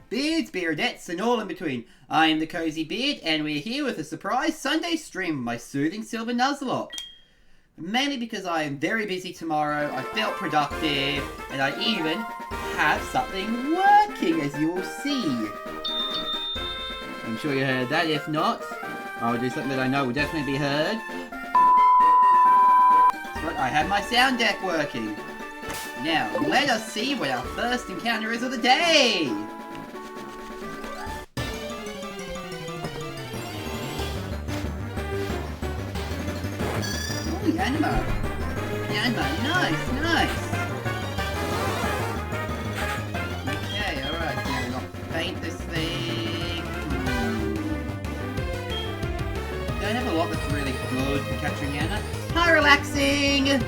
beards, beardettes, and all in between. I am the Cozy Beard, and we're here with a surprise Sunday stream of my Soothing Silver Nuzlocke. Mainly because I am very busy tomorrow, I felt productive, and I even have something working, as you will see. I'm sure you heard that. If not, I'll do something that I know will definitely be heard. That's right, I have my sound deck working. Now, let us see what our first encounter is of the day! Oh, Yanma! Yanma, nice, nice! Okay, alright, now I'll paint this thing. Don't have a lot that's really good for capturing Yana. Hi, relaxing!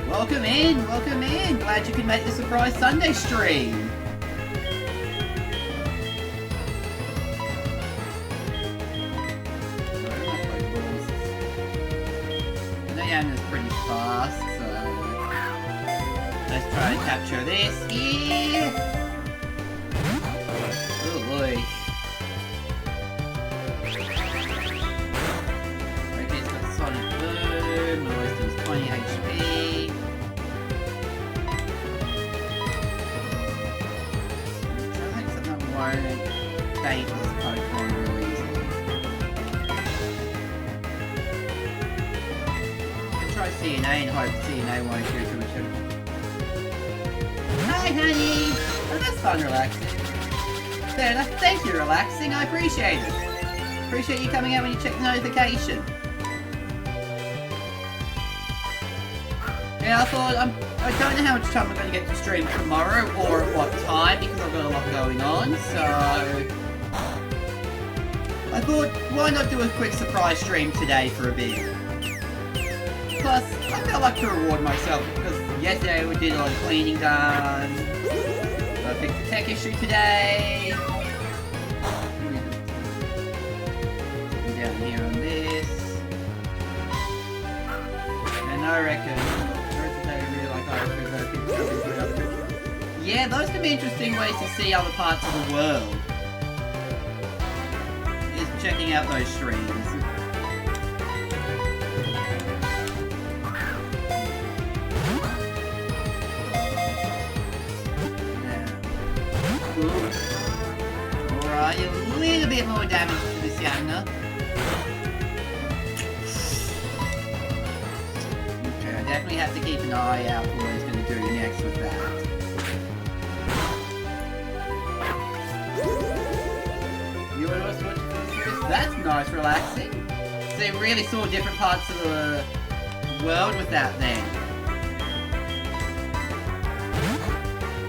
Welcome in, welcome in. Glad you could make the surprise Sunday stream. I know Yana's pretty fast, so let's try and capture this here. Oh boy. Okay, it's got Sonic Boom, the rest is 20 HP. Bait this Pokemon real easily. I can try CNA and hope CNA won't do too much. Hi, honey! Oh, that's fun, relaxing. Fair enough. Thank you, relaxing. I appreciate it. Appreciate you coming out when you check the notification. Yeah, I thought, I don't know how much time I'm going to get to stream tomorrow or at what time because I've got a lot going on, so I thought, why not do a quick surprise stream today for a bit? Plus, I felt like to reward myself because yesterday we did a lot of cleaning done. I fixed the tech issue today. Down here on this. And I reckon yeah, those can be interesting ways to see other parts of the world. Just checking out those streams. Alright, a little bit more damage to this Yana. Okay, I definitely have to keep an eye out for what he's going to do next with that. That's nice, relaxing. So you really saw different parts of the world with that then.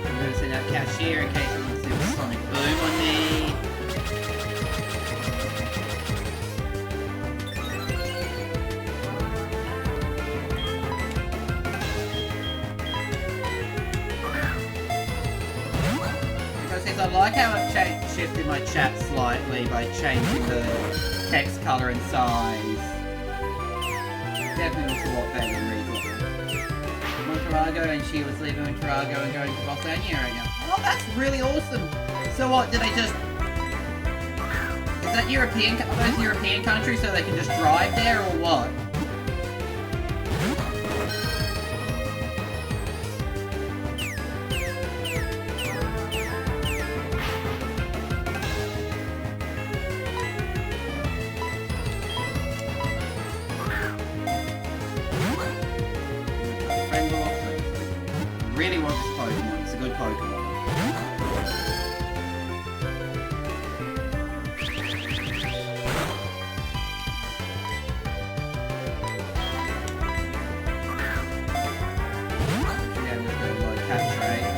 I'm going to send out Cashier in case I want to do a Sonic Boom on me. I like how I've shifted my chat slightly by changing the text colour and size. Definitely looks a lot better than Regal. Montarago, and she was leaving Montarago and going to Bosnia right now. Oh, that's really awesome! So what, did they just... Is that European, are those European countries so they can just drive there, or what? Really want this Pokemon, it's a good Pokemon. Yeah, I'm just going to load capture rate,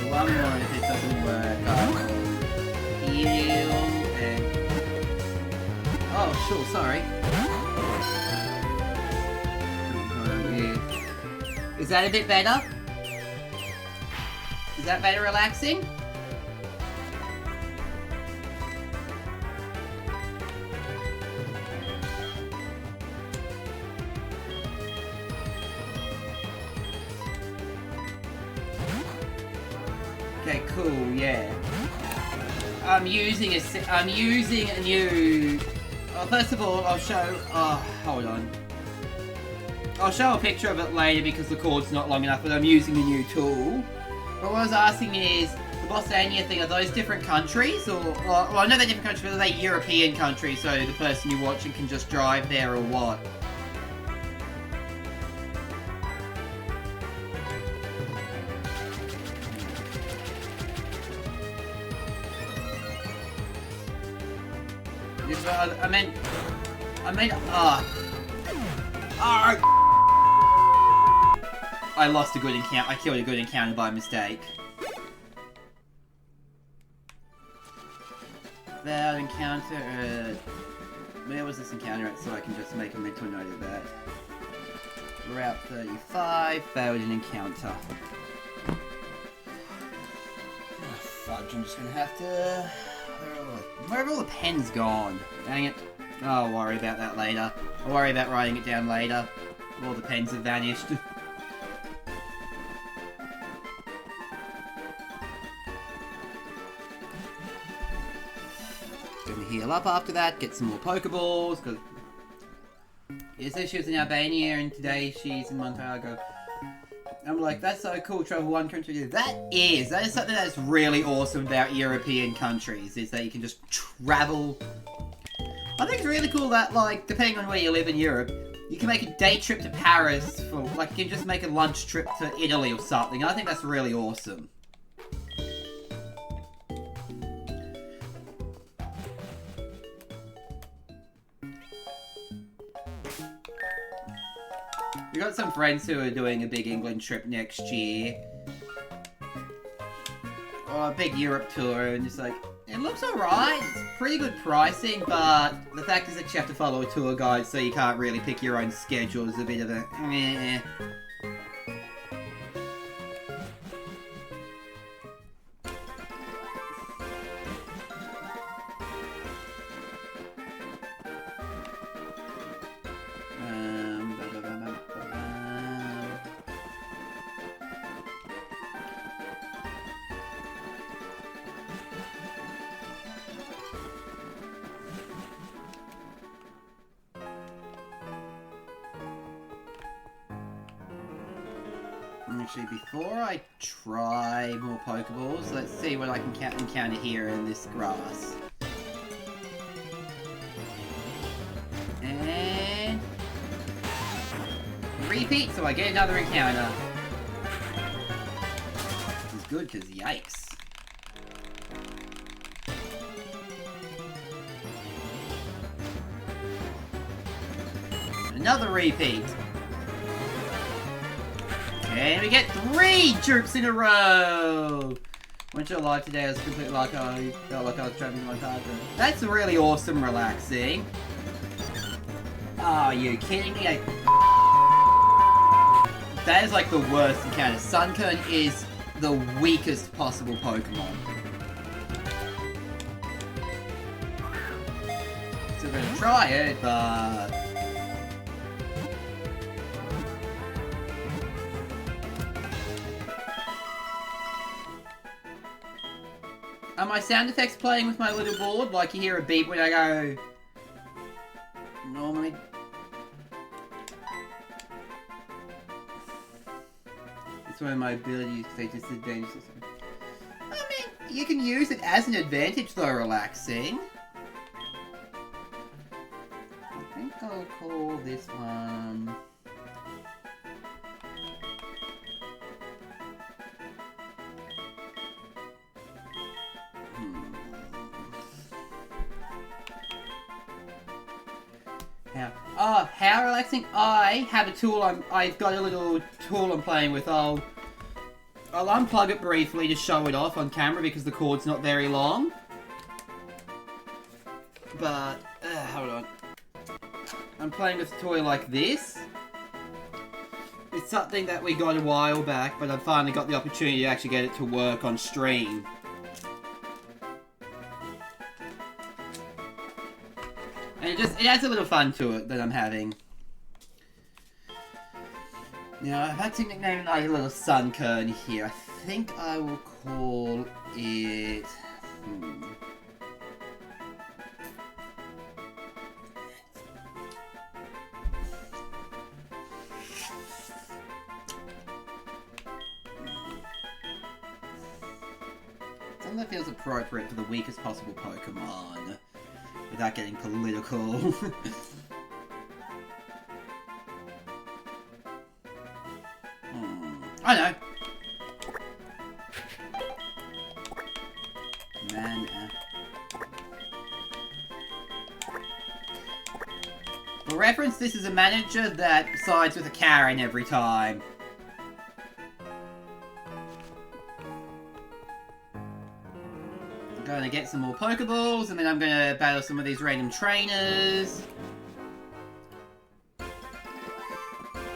one more, and if it doesn't work, I'll heal and... Oh, sure, sorry. Is that a bit better? Is that better relaxing? cool, yeah. I'm using a new... Well, first of all, I'll show... hold on. I'll show a picture of it later because the cord's not long enough, but I'm using a new tool. But what I was asking is, the Bossania thing, are those different countries? Or well, I know they're different countries, but are they European countries, so the person you're watching can just drive there or what? I lost a good encounter. I killed a good encounter by mistake. That encounter, where was this encounter at, so I can just make a mental note of that. Route 35, failed an encounter. Oh, fudge, I'm just gonna have to... Where have all the pens gone? Dang it. Oh, I'll worry about that later. I'll worry about writing it down later. All the pens have vanished. Gonna heal up after that, get some more Pokeballs, because... Yesterday she was in Albania and today she's in Montenegro. I'm like, that's so cool, travel one country to... That is something that's really awesome about European countries, is that you can just travel... I think it's really cool that, like, depending on where you live in Europe, you can make a day trip to Paris for, like, you can just make a lunch trip to Italy or something. I think that's really awesome. We got some friends who are doing a big England trip next year. Or a big Europe tour, and it's like, it looks alright, it's pretty good pricing, but the fact is that you have to follow a tour guide, so you can't really pick your own schedule. It's a bit of a meh. Actually, before I try more Pokeballs, let's see what I can encounter here in this grass. And... repeat, so I get another encounter. This is good, because yikes. Another repeat. And we get 3 troops in a row! Went to live today, I was completely like, I felt like I was traveling my car. That's really awesome, relaxing. Oh, are you kidding me? That is like the worst encounter. Sunkern is the weakest possible Pokemon. So we're gonna try it, but... Are my sound effects playing with my little board? Like you hear a beep when I go... Normally... It's one of my abilities to say disadvantages. I mean, you can use it as an advantage though, relaxing. I think I'll call this one... How relaxing. I have a tool, I've got a little tool I'm playing with. I'll unplug it briefly to show it off on camera because the cord's not very long. But, hold on. I'm playing with a toy like this. It's something that we got a while back, but I've finally got the opportunity to actually get it to work on stream. And it adds a little fun to it that I'm having. Now, I've had to nickname my little Sunkern here. I think I will call it... Something that feels appropriate for the weakest possible Pokemon, without getting political. I know. Man. For reference, this is a manager that sides with a Karen every time. I'm going to get some more Pokeballs, and then I'm going to battle some of these random trainers.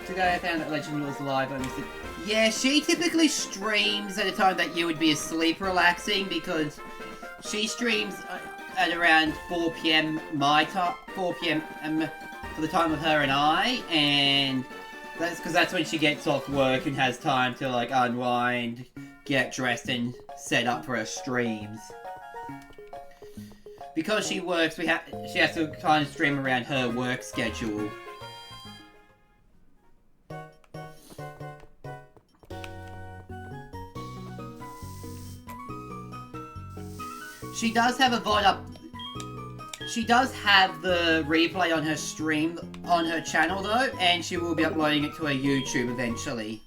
Today I found that Legend was live on Mr. Yeah, she typically streams at a time that you would be asleep relaxing, because she streams at around 4 PM my time, 4 PM for the time of her and I, and that's because that's when she gets off work and has time to like unwind, get dressed, and set up for her streams. Because she works, she has to kind of stream around her work schedule. She does have a VOD up. She does have the replay on her stream, on her channel though, and she will be uploading it to her YouTube eventually.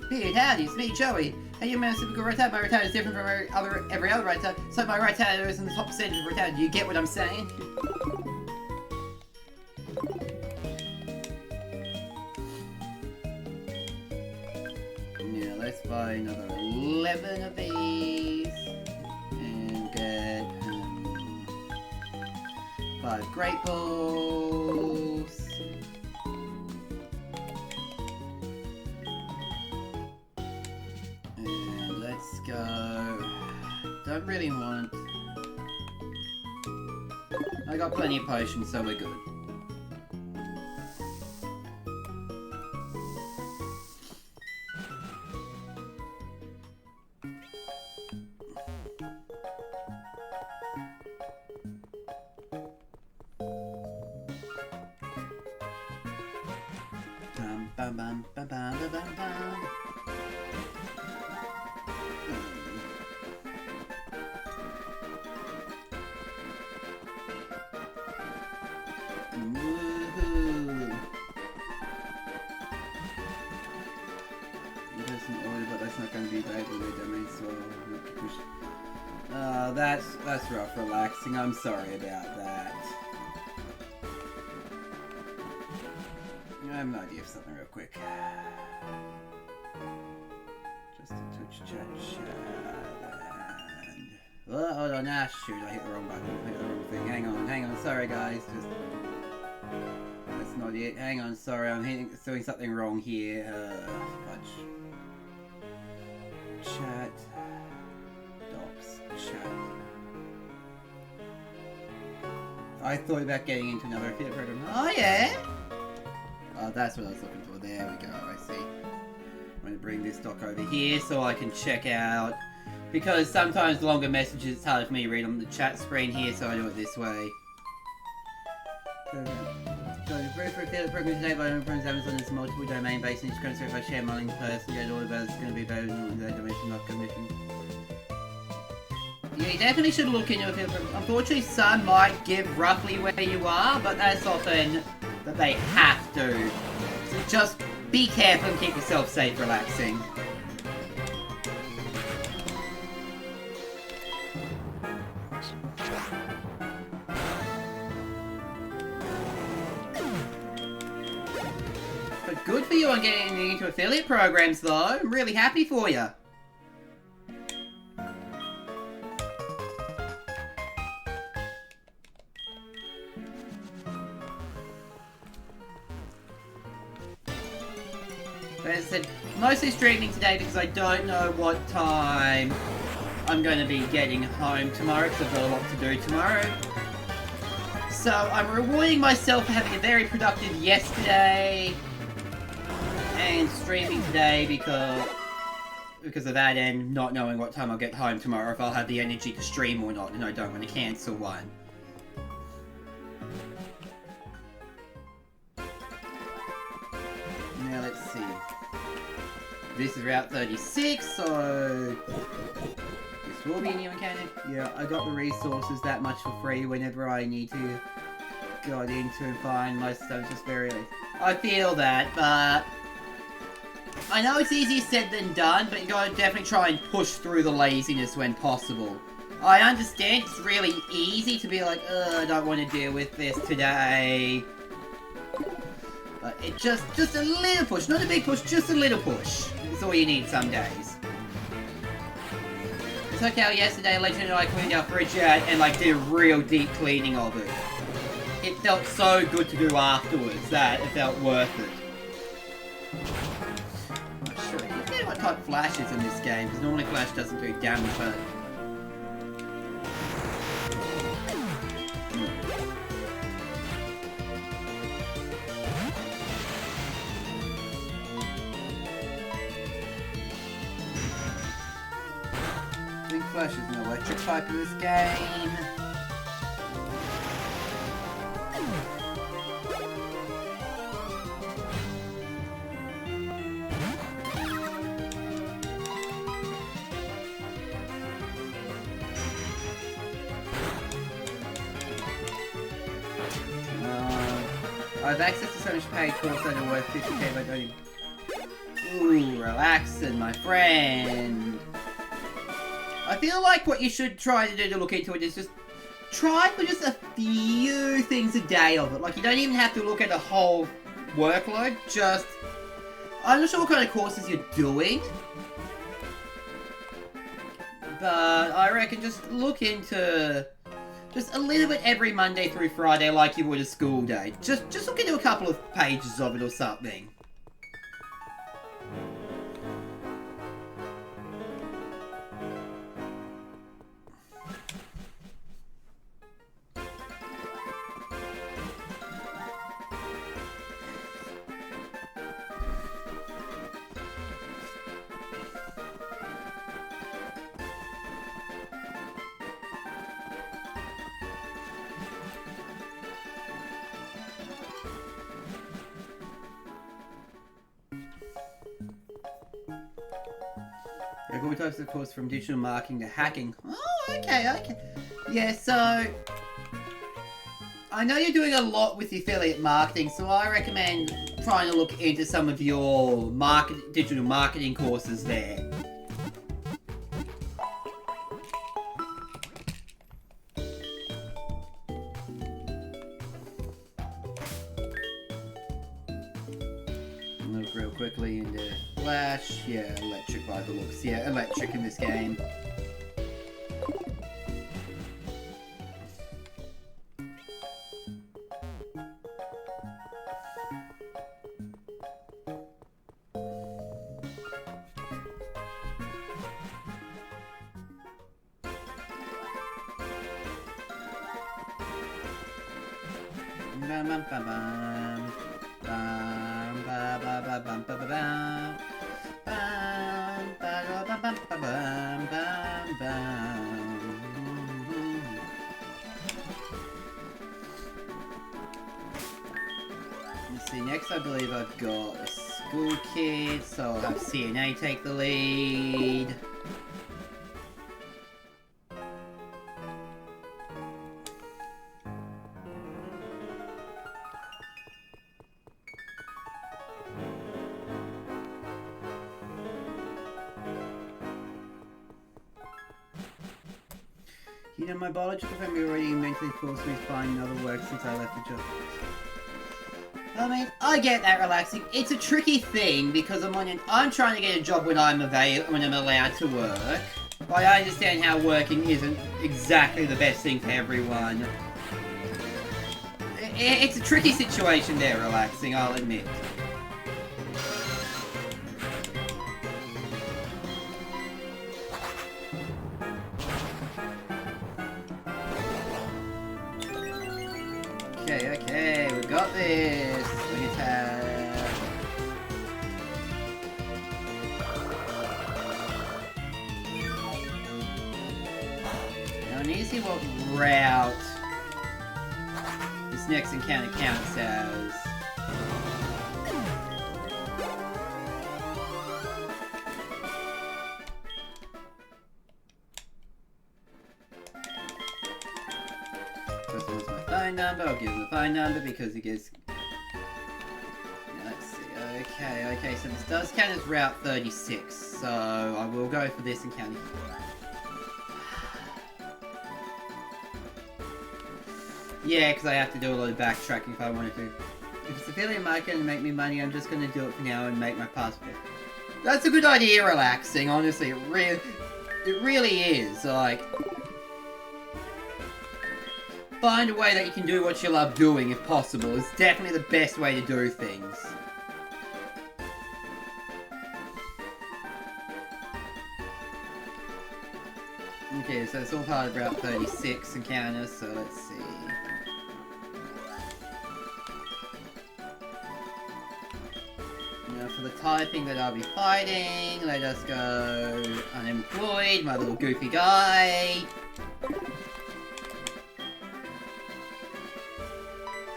Beard, howdy, it's me, Joey. Hey, you man, super cool Rattata. My Rattata is different from every other Rattata, so my Rattata is in the top percentage of Rattata. Do you get what I'm saying? Yeah, let's buy another 11 of these. And get 5 Great Balls. And let's go. Don't really want... I got plenty of potions, so we're good. Bum, bum, bum, bum, bum, bum, bum. Woohoo! There's an order, but that's not going to be bad in the domain, so that's rough relaxing. I'm sorry about that. I have an idea of something real quick. Just a touch chat and... Oh, hold on, ah shoot, I hit the wrong button. I hit the wrong thing. Hang on, sorry guys. Just... That's not it. Hang on, sorry, I'm doing something wrong here. Fudge. Chat. Docs. Chat. I thought about getting into another affiliate program. Oh yeah? Oh, that's what I was looking for. There we go, I see. I'm going to bring this doc over here so I can check out. Because sometimes longer messages, it's hard for me to read on the chat screen here, so I do it this way. So, very for affiliate program today by Amazon is multiple domain based and each currency if I share my link person, get all about it's going to be better than the donation, not commission. Yeah, you definitely should look into it. Unfortunately, some might give roughly where you are, but that's often that they have to. So just be careful and keep yourself safe relaxing. But good for you on getting into affiliate programs though. I'm really happy for you. As I said, mostly streaming today because I don't know what time I'm going to be getting home tomorrow because I've got a lot to do tomorrow. So I'm rewarding myself for having a very productive yesterday. And streaming today because of that, and not knowing what time I'll get home tomorrow, if I'll have the energy to stream or not, and I don't want to cancel one. Now let's see. This is Route 36, so this will be a new mechanic. Yeah, I got the resources that much for free whenever I need to go into and find my stuff. Just very... I feel that, but I know it's easier said than done, but you gotta definitely try and push through the laziness when possible. I understand it's really easy to be like, I don't want to deal with this today. But it just a little push, not a big push, just a little push. That's all you need some days. It's like how yesterday, Legend and I cleaned our fridge out and like did a real deep cleaning of it. It felt so good to do afterwards that it felt worth it. I'm not sure. You know what type of Flash is in this game, because normally Flash doesn't do damage, but... I think Flash is an electric type in this game. I have access to so much paid course that are worth 50k by doing... Ooh, relaxing, my friend. I feel like what you should try to do to look into it is just try for just a few things a day of it. Like, you don't even have to look at the whole workload, just... I'm not sure what kind of courses you're doing, but I reckon just look into... just a little bit every Monday through Friday like you would a school day. Just look into a couple of pages of it or something. All types of course from digital marketing to hacking. Oh, okay. Yeah, so... I know you're doing a lot with the affiliate marketing, so I recommend trying to look into some of your digital marketing courses there. Look real quickly into Flash. Yeah, electric by the looks. Yeah, electric in this game. Bam bam bam bam. Bam ba ba ba bam ba ba bam. Bam ba ba ba bam ba bam bam bam. Let's see, next I believe I've got a school kid, so I'll have CNA take the lead. You know, my biological family already mentally forced me to find another work since I left the job. I mean, I get that relaxing. It's a tricky thing because I'm trying to get a job when I'm allowed to work. But I understand how working isn't exactly the best thing for everyone. It's a tricky situation there, relaxing, I'll admit. Okay, we got this. Swing attack. I need to see what route this next encounter counts as. First of all, my phone number. I'll give him the phone number because it gets... Let's see. Okay, so this does count as Route 36, so I will go for this encounter. Yeah, because I have to do a lot of backtracking if I wanted to. If it's affiliate market and make me money, I'm just going to do it for now and make my passport. That's a good idea, relaxing, honestly. It really is. Like, find a way that you can do what you love doing, if possible. It's definitely the best way to do things. Okay, so it's all part of Route 36 encounter, so let's see. Now for the typing that I'll be fighting, let us go unemployed, my little goofy guy.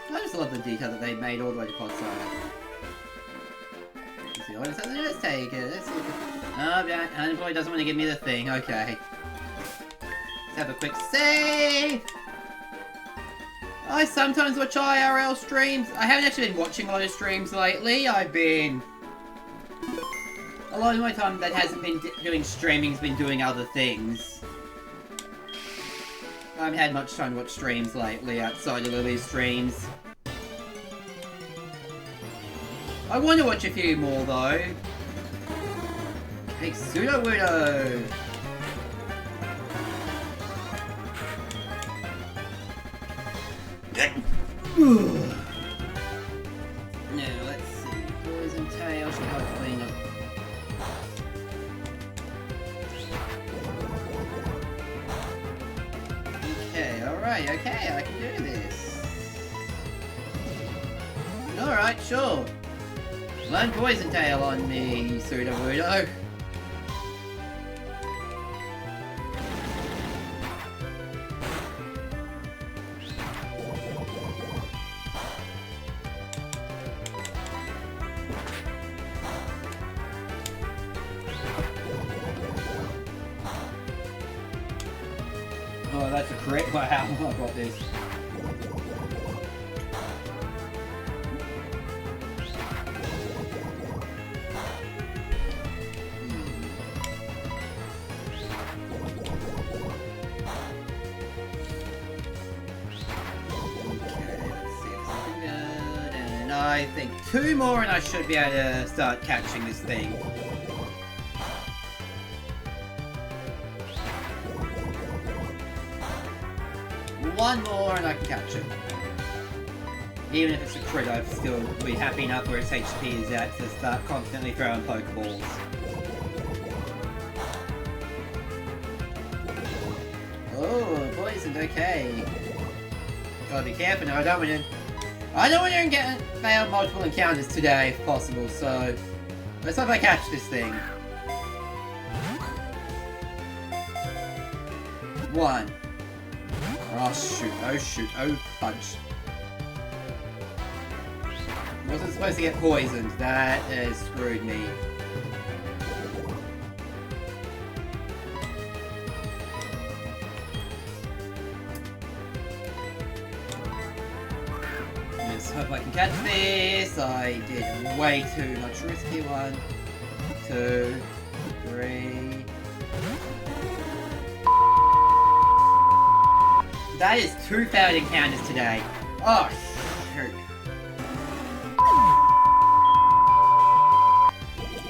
I just love the detail that they made all the way to Pod side. Let's see, let's take it, let's see. Oh, yeah, unemployed doesn't want to give me the thing, okay. Have a quick save! I sometimes watch IRL streams. I haven't actually been watching a lot of streams lately. I've been... A lot of my time that hasn't been doing streaming has been doing other things. I haven't had much time to watch streams lately outside of Lily's streams. I want to watch a few more though. Hey, Pseudo-Wudo! Now, let's see. Poison tail should help clean up. Okay, alright, okay, I can do this. Alright, sure. Learn poison tail on me, Pseudo-Wudo. Oh, that's a crit. Wow, I got this. I think 2 more and I should be able to start catching this thing. One more and I can catch it. Even if it's a crit, I'd still be happy enough where its HP is at to start constantly throwing Pokeballs. Oh, poisoned, okay. Gotta be careful now, I don't want to fail multiple encounters today if possible, so let's hope I catch this thing. 1. Oh shoot, oh fudge. Wasn't supposed to get poisoned, that has screwed me. Let's hope I can catch this. I did way too much risky. 1, 2, 3. That is 2 failed encounters today. Oh, shoot.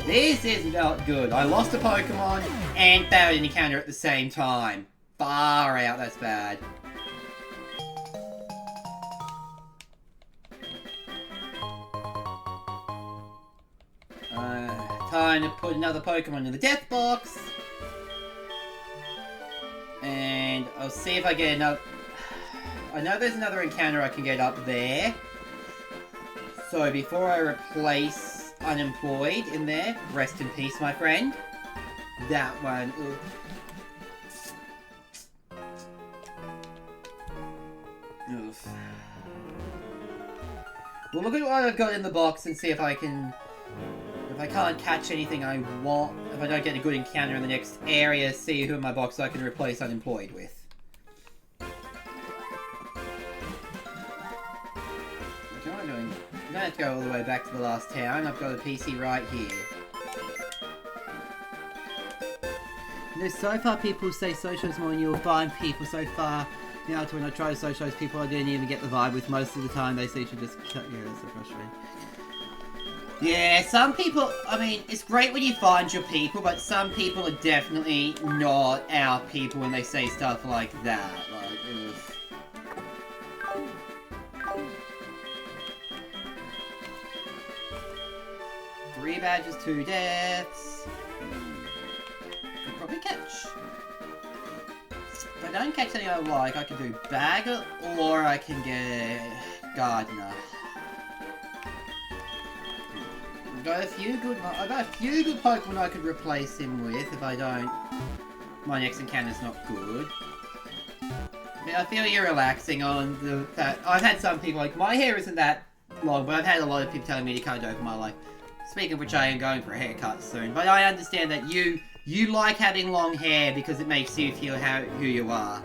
This is not good. I lost a Pokemon and failed an encounter at the same time. Far out, that's bad. Time to put another Pokemon in the death box. And I'll see if I get enough. I know there's another encounter I can get up there. So before I replace Unemployed in there, rest in peace, my friend. That one. Oof. We'll look at what I've got in the box and see if I can... If I can't catch anything I want, if I don't get a good encounter in the next area, see who in my box I can replace unemployed with. What am I doing? I'm gonna have to go all the way back to the last town. I've got a PC right here. You know, so far people say socialise more and you'll find people so far now to when I try to socialise people I didn't even get the vibe with most of the time. They say you should just cut. Yeah, that's so frustrating. Yeah, some people, I mean, it's great when you find your people, but some people are definitely not our people when they say stuff like that. Like, ugh. 3 badges, 2 deaths. Could probably catch. If I don't catch any I like, I can do Bagger, or I can get Gardener. I've got a few good Pokemon I could replace him with if I don't. My next encounter's not good. I feel you're relaxing on the fact. I've had some people like, my hair isn't that long, but I've had a lot of people telling me to cut it over my life. Speaking of which, I am going for a haircut soon, but I understand that you like having long hair because it makes you feel who you are.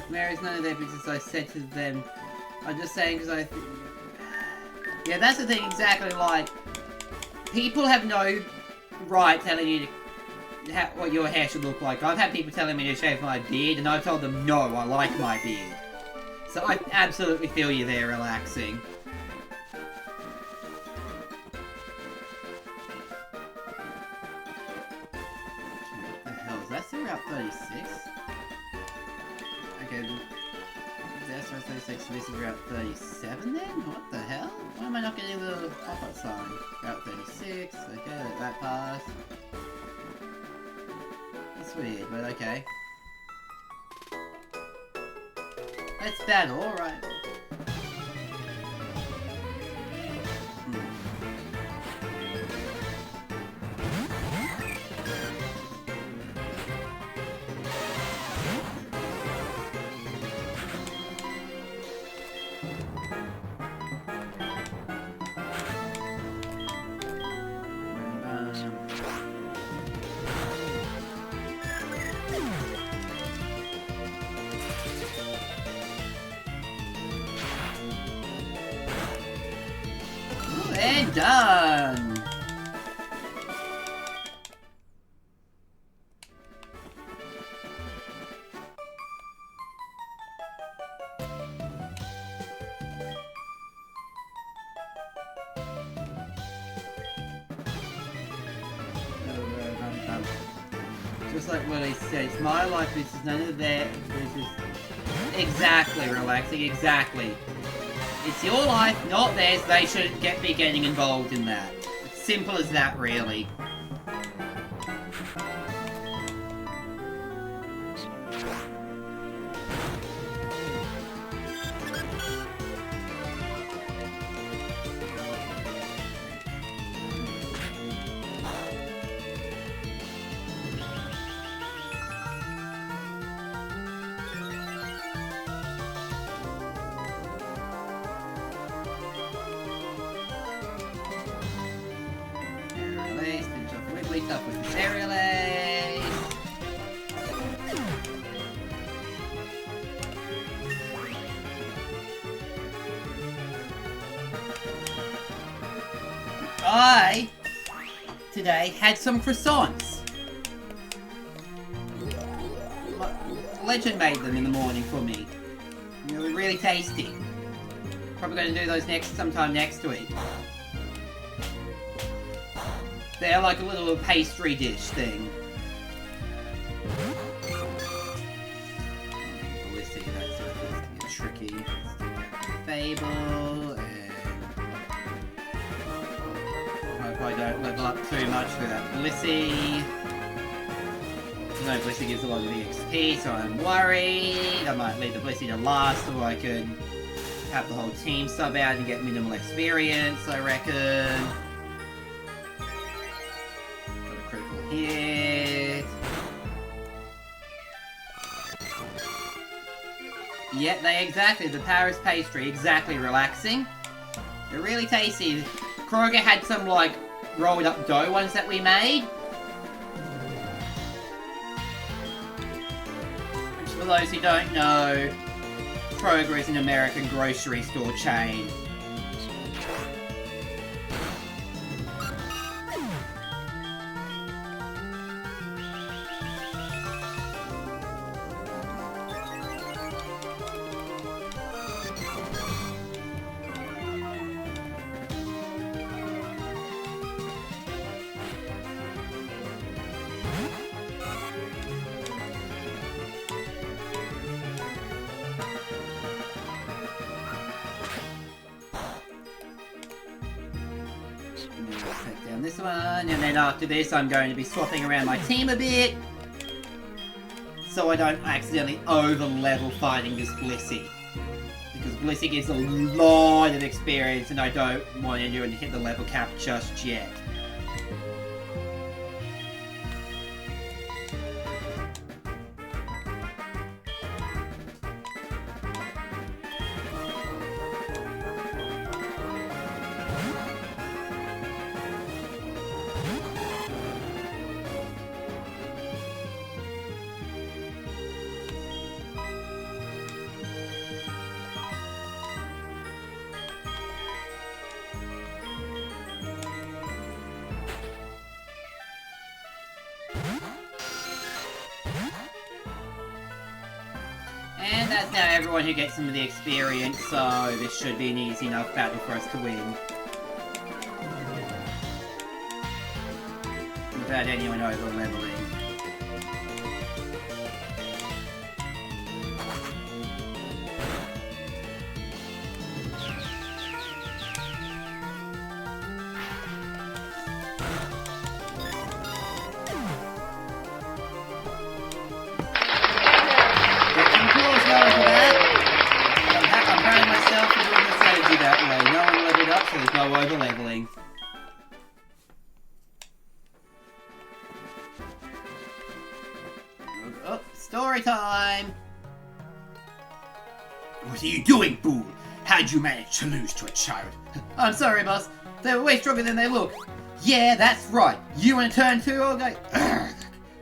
Mary's none of their business, I said to them. I'm just saying because I... Yeah, that's the thing, exactly, like... People have no right telling you what your hair should look like. I've had people telling me to shave my beard, and I've told them, no, I like my beard. So I absolutely feel you there, relaxing. What the hell, is that still Route 36? Okay, that's Route 36, so this is Route 37 then? What the hell? Why am I not getting the pop-up sign? Route 36, okay, let that pass. That's weird, but okay. Let's battle, alright. And done! Just like what he says, my life is none of their business. Exactly, relaxing, exactly. It's your life, not theirs. They shouldn't be getting involved in that. It's simple as that, really. Up with this aerial ace. I today had some croissants. Legend made them in the morning for me. They were really tasty. Probably going to do those sometime next week. They're like a little pastry dish thing. Let's see, that's tricky. Fable and I don't level up too much through that Blissey. No, Blissey gives a lot of EXP, so I'm worried. I might leave the Blissey to last so I can have the whole team sub out and get minimal experience, I reckon. Got a critical hit. Yeah, exactly. The Paris pastry, exactly, relaxing. They're really tasty. Kroger had some, like, rolled up dough ones that we made. Which, for those who don't know, Kroger is an American grocery store chain. Take down this one, and then after this I'm going to be swapping around my team a bit so I don't accidentally over-level fighting this Blissey. Because Blissey gives a lot of experience and I don't want anyone to hit the level cap just yet. And that's now everyone who gets some of the experience, so this should be an easy enough battle for us to win. Without anyone over-leveling. There's no over-leveling. Oh, story time! What are you doing, fool? How'd you manage to lose to a child? I'm sorry, boss. They were way stronger than they look. Yeah, that's right. You want to turn too, or go?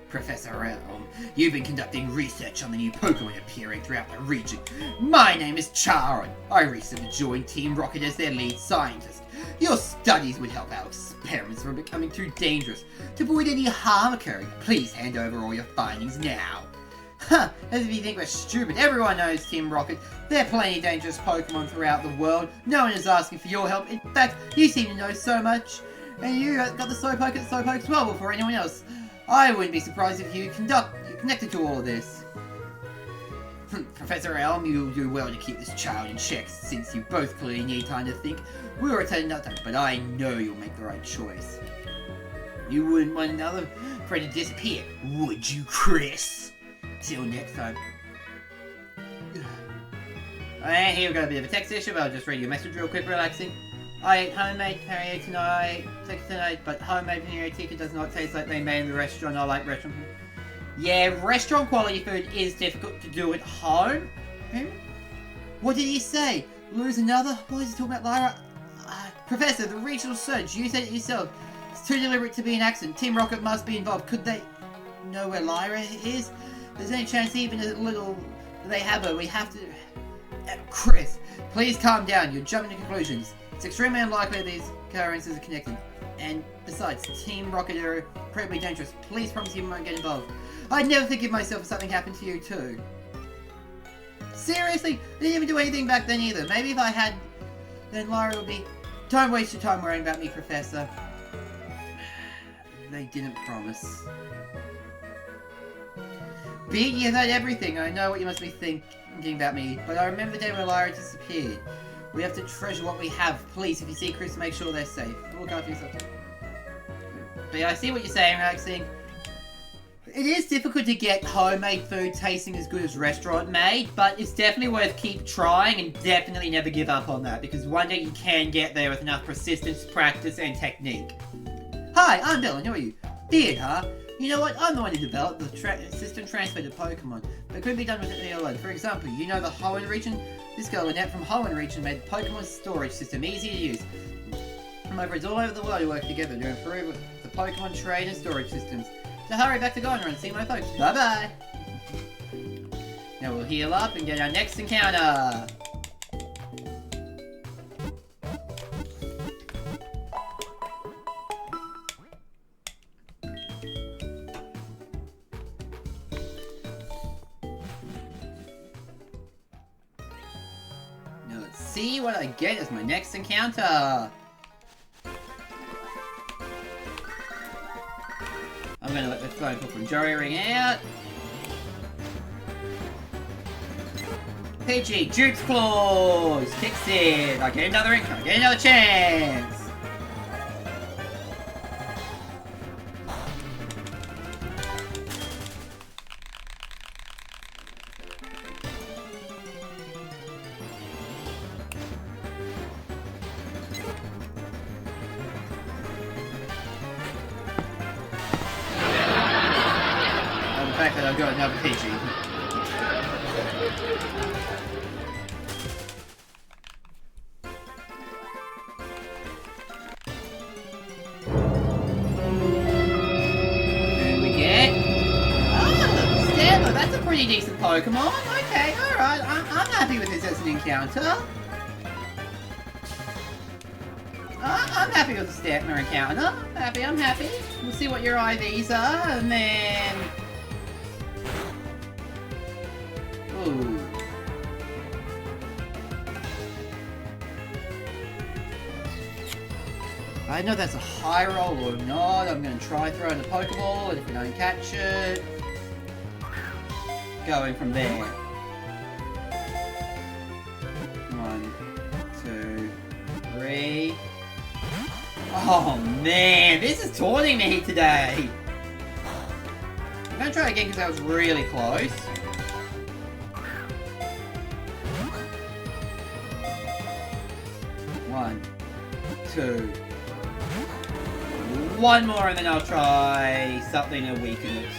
Professor Elm, you've been conducting research on the new Pokemon appearing throughout the region. My name is Charon. I recently joined Team Rocket as their lead scientist. Your studies would help our experiments from becoming too dangerous. To avoid any harm occurring, please hand over all your findings now. Huh, as if you think we're stupid. Everyone knows Team Rocket. There are plenty of dangerous Pokemon throughout the world. No one is asking for your help. In fact, you seem to know so much. And you got the Slowpoke at Slowpoke as well before anyone else. I wouldn't be surprised if you connected to all of this. Professor Elm, you'll do well to keep this child in check, since you both clearly need time to think. We'll return another time, but I know you'll make the right choice. You wouldn't want another friend to disappear, would you, Chris? Till next time. And here we've got a bit of a text issue, but I'll just read you a message real quick, relaxing. I ate homemade Perrier tonight, but homemade Perrier tikka does not taste like they made in the restaurant. I like restaurant food. Yeah, restaurant quality food is difficult to do at home. What did he say? Lose another? What is he talking about, Lyra? Professor, the regional surge, you said it yourself. It's too deliberate to be an accident. Team Rocket must be involved. Could they know where Lyra is? There's any chance even a little they have her. We have to... Chris, please calm down. You're jumping to conclusions. It's extremely unlikely these occurrences are connected. And besides, Team Rocket are incredibly dangerous. Please promise you won't get involved. I'd never forgive myself if something happened to you too. Seriously? I didn't even do anything back then either. Maybe if I had... Then Lyra would be... Don't waste your time worrying about me, Professor. They didn't promise. Beat, you've heard everything. I know what you must be thinking about me, but I remember the day when Lyra disappeared. We have to treasure what we have. Please, if you see Chris, make sure they're safe. Look after yourself. But yeah, I see what you're saying, Maxine. It is difficult to get homemade food tasting as good as restaurant made, but it's definitely worth keep trying and definitely never give up on that, because one day you can get there with enough persistence, practice, and technique. Hi, I'm Bill, and who are you? Beard, huh? You know what? I'm the one who developed the system transfer to Pokemon, but it could be done with it alone. For example, you know the Hoenn region? This girl, Annette from Hoenn region, made the Pokemon storage system easy to use. However, all over the world who work together to improve the Pokemon trade and storage systems. So hurry back to Gondor and see my folks. Bye-bye! Now we'll heal up and get our next encounter! Now let's see what I get as my next encounter! I'm gonna let the phone call from Joey ring out. Pidgey, Duke's Claws! Kicks in! I get another income, I get another chance! The fact that I've got another Pidgey. And we get... Oh, Stellar, that's a pretty decent Pokemon. Okay, alright, I'm happy with this as an encounter. I'm happy with the Stantler encounter. I'm happy. We'll see what your IVs are, and then... Ooh. I don't know if that's a high roll or not. I'm going to try throwing the Pokeball, and if we don't catch it... Going from there. 1, 2, 3... Oh man, this is taunting me today! I'm going to try again because that was really close. 1, 2. One more and then I'll try something to weaken it.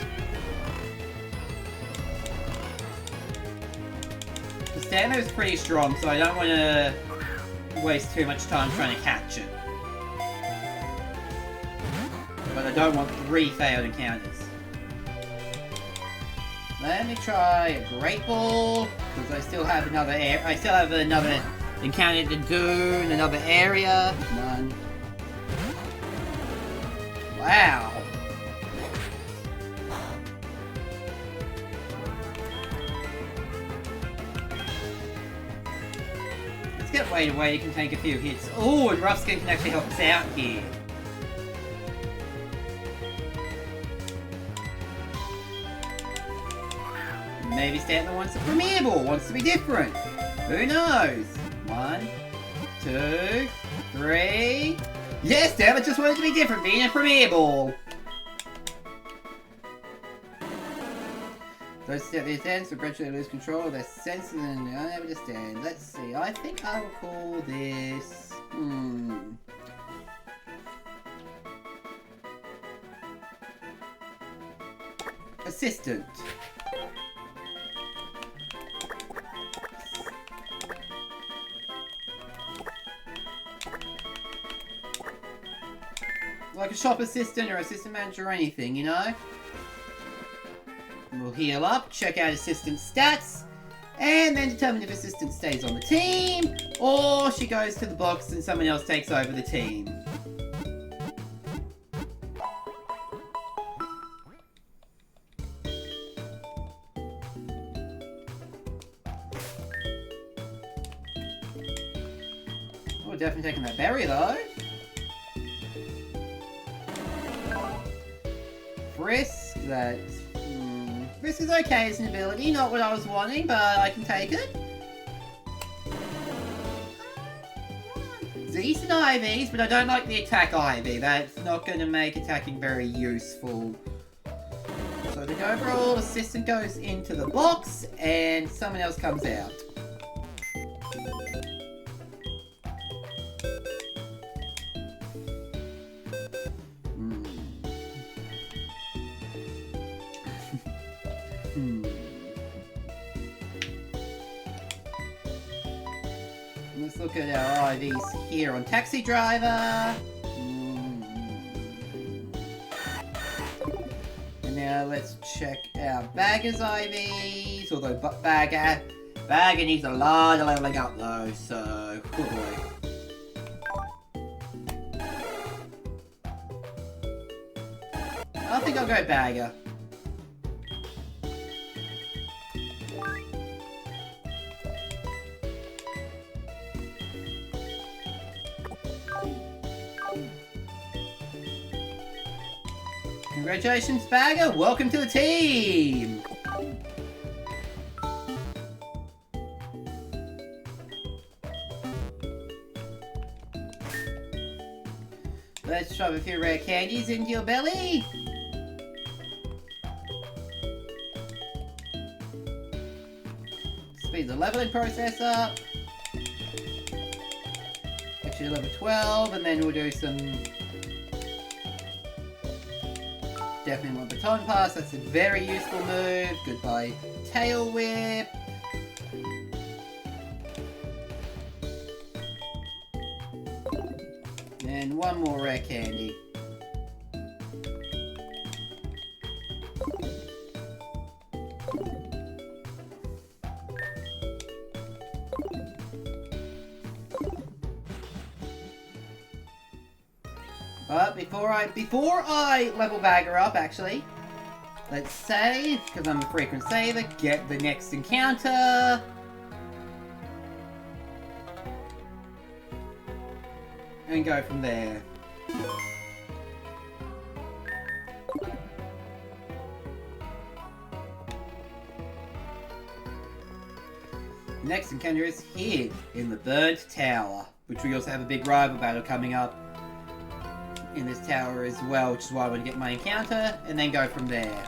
The stamina is pretty strong, so I don't want to waste too much time trying to catch it. But I don't want 3 failed encounters. Let me try a Great Ball, because I still have another encounter to do in another area. 1. Wow. Let's get Wade away, he can take a few hits. Oh, and Rough Skin can actually help us out here. Maybe Stantler wants a Premier Ball, wants to be different. Who knows? 1, 2, 3... Yes, Stantler just wanted to be different, being a Premier Ball. Those set their sense will gradually lose control of their senses and are unable to stand. Let's see, I think I will call this... Assistant. Like a shop assistant or assistant manager or anything, you know? We'll heal up, check out assistant stats, and then determine if assistant stays on the team, or she goes to the box and someone else takes over the team. Oh, definitely taking that berry though. Frisk, that... Frisk is okay as an ability, not what I was wanting, but I can take it. decent IVs, but I don't like the attack IV. That's not going to make attacking very useful. So the overall assistant goes into the box, and someone else comes out. Let's look at our IVs here on Taxi Driver. And now let's check our Bagger's IVs. Although Bagger needs a lot of leveling up though, so oh boy. I think I'll go Bagger. Congratulations, Bagger! Welcome to the team! Let's shove a few rare candies into your belly. Speed the leveling process up. Get you to level 12, and then we'll do some... Definitely want Baton Pass, that's a very useful move. Goodbye Tail Whip. And one more rare candy. But before I level Bagger up, actually, let's save, because I'm a frequent saver, get the next encounter. And go from there. The next encounter is here, in the Burnt Tower, which we also have a big rival battle coming up in this tower as well, which is why I want to get my encounter, and then go from there.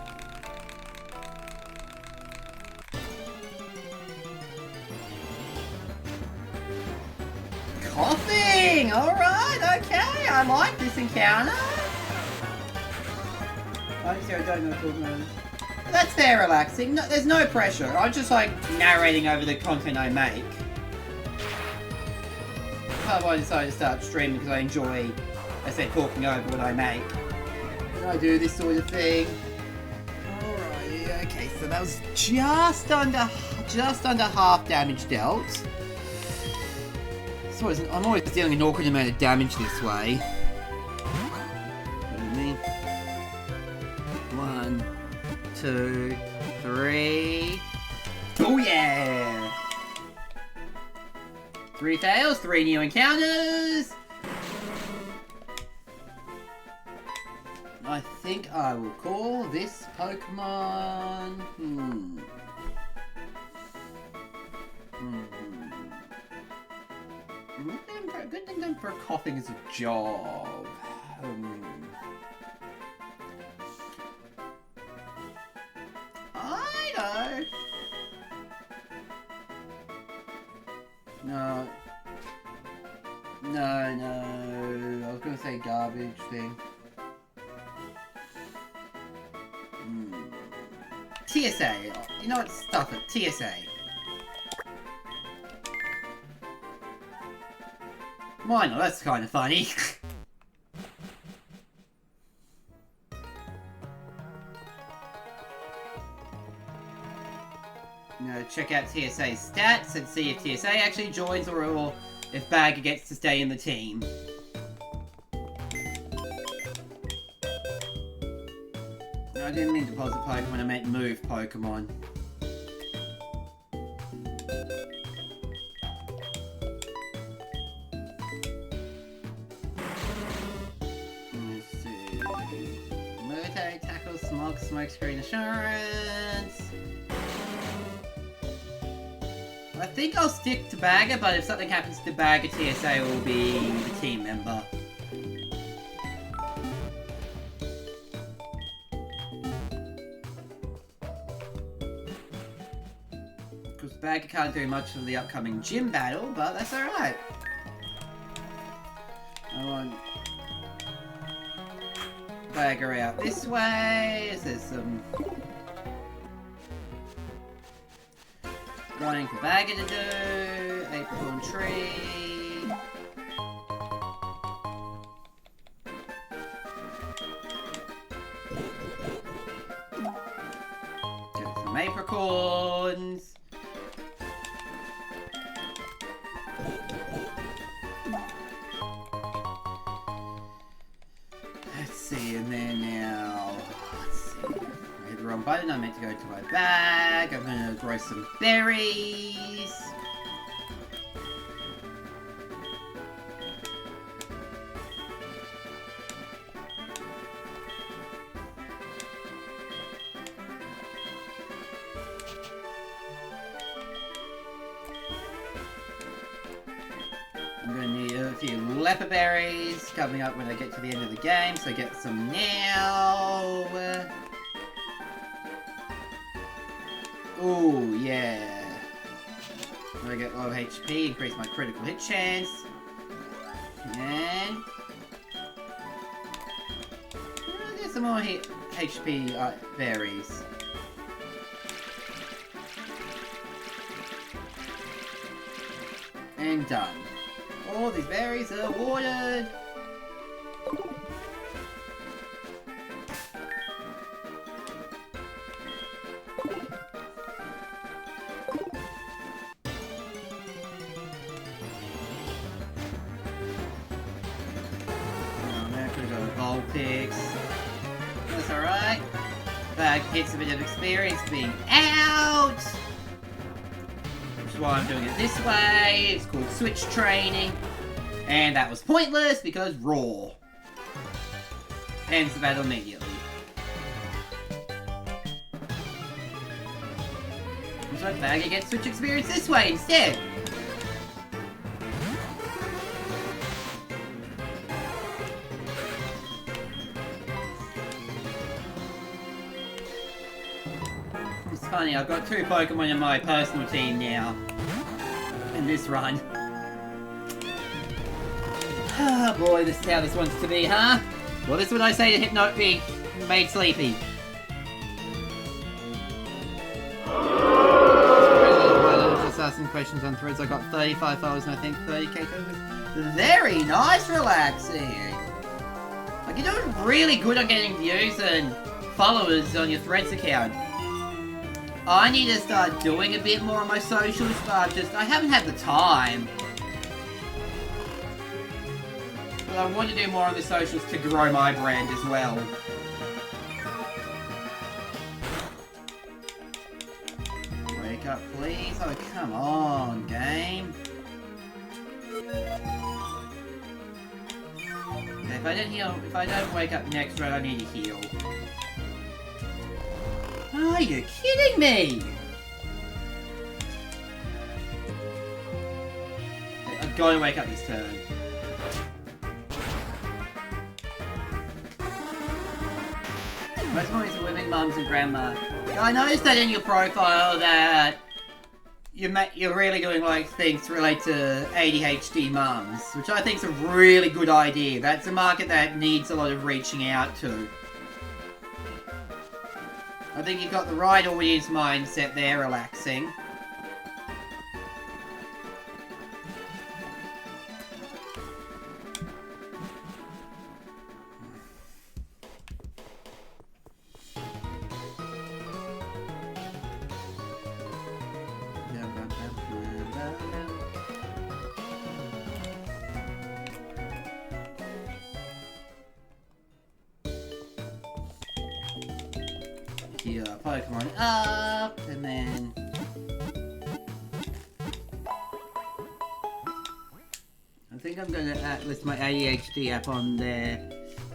Coughing! Alright, okay, I like this encounter. Honestly, I don't know what talking about. That's very relaxing. No, there's no pressure. I'm just like narrating over the content I make. Part why I decided to start streaming because I enjoy, I said, talking over what I make. And I do this sort of thing. Alright, okay, so that was just under half damage dealt. So I'm always dealing an awkward amount of damage this way. One, two, three. Oh yeah! 3 fails, 3 new encounters. I think I will call this Pokemon. Good thing done for coughing as a job. I know. No. I was gonna say garbage thing. TSA. You know what? Stuff it. TSA. Why not? That's kind of funny. Now check out TSA's stats and see if TSA actually joins or if Bagger gets to stay in the team. No, I didn't mean deposit Pokemon, I meant move Pokemon. Smokescreen assurance. I think I'll stick to Bagger, but if something happens to Bagger, TSA will be the team member. Because Bagger can't do much of the upcoming gym battle, but that's alright. I want Bagger out this way. There's some running for Bagger to do. Acorn tree. Get some apricorns. Let's see, and then now, let's see. I hit the wrong button, I meant to go to my bag. I'm gonna grow some berries. I'm gonna need a few leopard berries coming up when I get to the end of the game, so get some now. Ooh, yeah. I'm gonna get low HP, increase my critical hit chance. And there's some more HP berries. And done. All these berries are watered. That's alright. Bag gets a bit of experience being out. Which is why I'm doing it this way. It's called switch training. And that was pointless because raw. Ends the battle immediately. Looks like Bagger gets switch experience this way instead. Funny, I've got 2 Pokemon in my personal team now. In this run. Oh boy, this is how this wants to be, huh? Well, this is what I say to Hypno being made sleepy. Just asking questions on threads. I got 35 followers and I think 30k tokens. Very nice, relaxing. Like, you're doing really good on getting views and followers on your threads account. I need to start doing a bit more on my socials, but I haven't had the time. But I want to do more on the socials to grow my brand as well. Wake up, please. Oh, come on, game. If I don't wake up next round, I need to heal. Are you kidding me? I've got to wake up this turn. Most mornings are women, mums and grandma. I noticed that in your profile that you're really doing like things related to ADHD mums, which I think is a really good idea. That's a market that needs a lot of reaching out to. I think you've got the right audience mindset there, relaxing. Heal our Pokemon up, and then I think I'm going to list my ADHD app on there,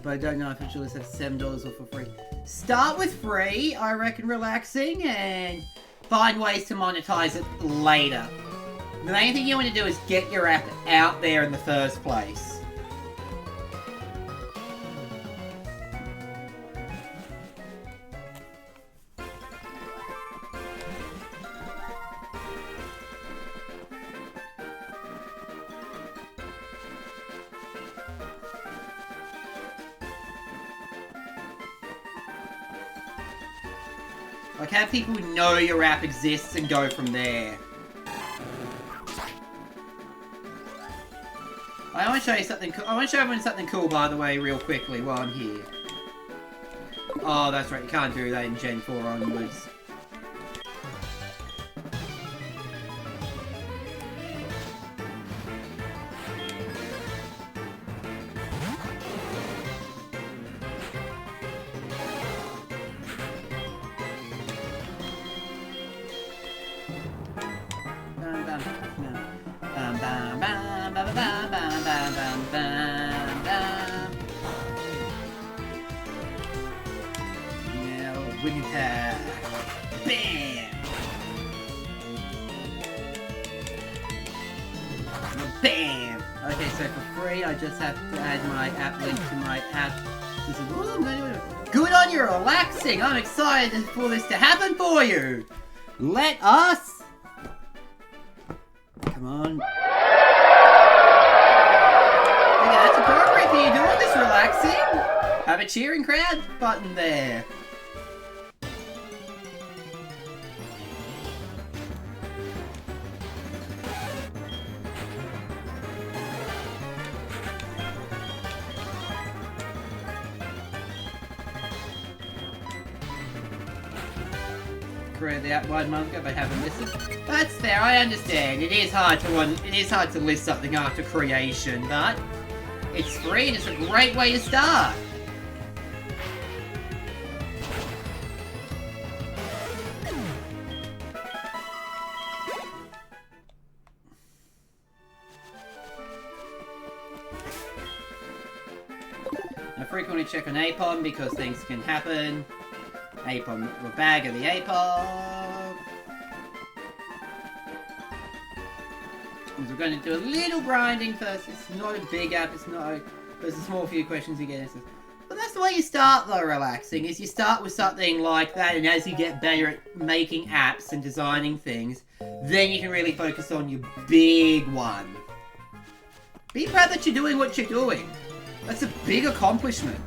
but I don't know if it should list at $7 or for free. Start with free, I reckon, relaxing, and find ways to monetize it later. The main thing you want to do is get your app out there in the first place. Like, have people know your app exists and go from there. I want to show you something cool. I want to show everyone something cool, by the way, real quickly while I'm here. Oh, that's right. You can't do that in Gen 4 onwards. Wing attack. Bam! Bam! Okay, so for free, I just have to add my app link to my app. Good on you, relaxing! I'm excited for this to happen for you! Let us... Come on. Okay, that's appropriate for you doing this, relaxing! Have a cheering crowd button there. The outward manga, but haven't listened. That's fair, I understand. It is hard to list something after creation, but it's free and it's a great way to start. I frequently check on Apon because things can happen. Apon, the bag of the Apon. We're going to do a little grinding first. It's not a big app, it's not a... There's a small few questions you get. But that's the way you start though, relaxing, is you start with something like that, and as you get better at making apps and designing things, then you can really focus on your big one. Be proud that you're doing what you're doing. That's a big accomplishment.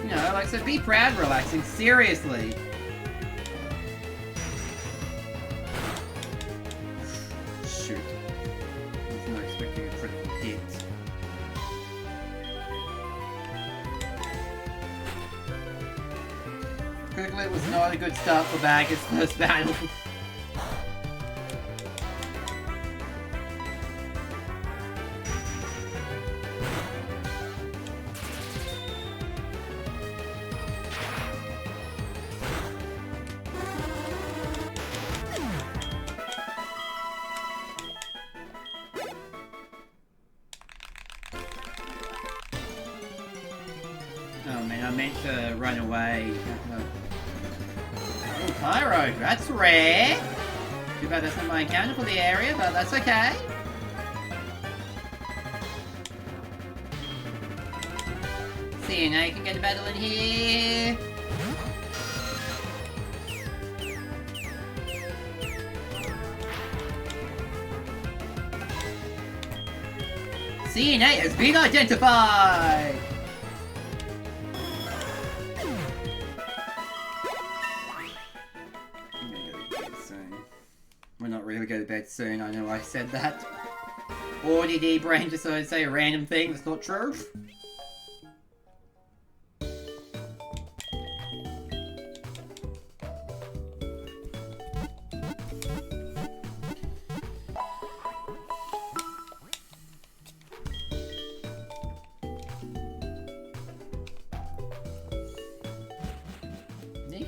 You know, like, so be proud, relaxing, seriously. Shoot. I was not expecting a critical hit. Critical hit was not a good start for Bagger's first battle. Oh man, I meant to run away. Oh, Pyro, that's rare. Too bad that's not my encounter for the area, but that's okay. CNA can get a battle in here. CNA has been identified! I'm gonna go to bed soon. Well, not really go to bed soon, I know I said that. Or did E-Brain decide to say a random thing that's not true?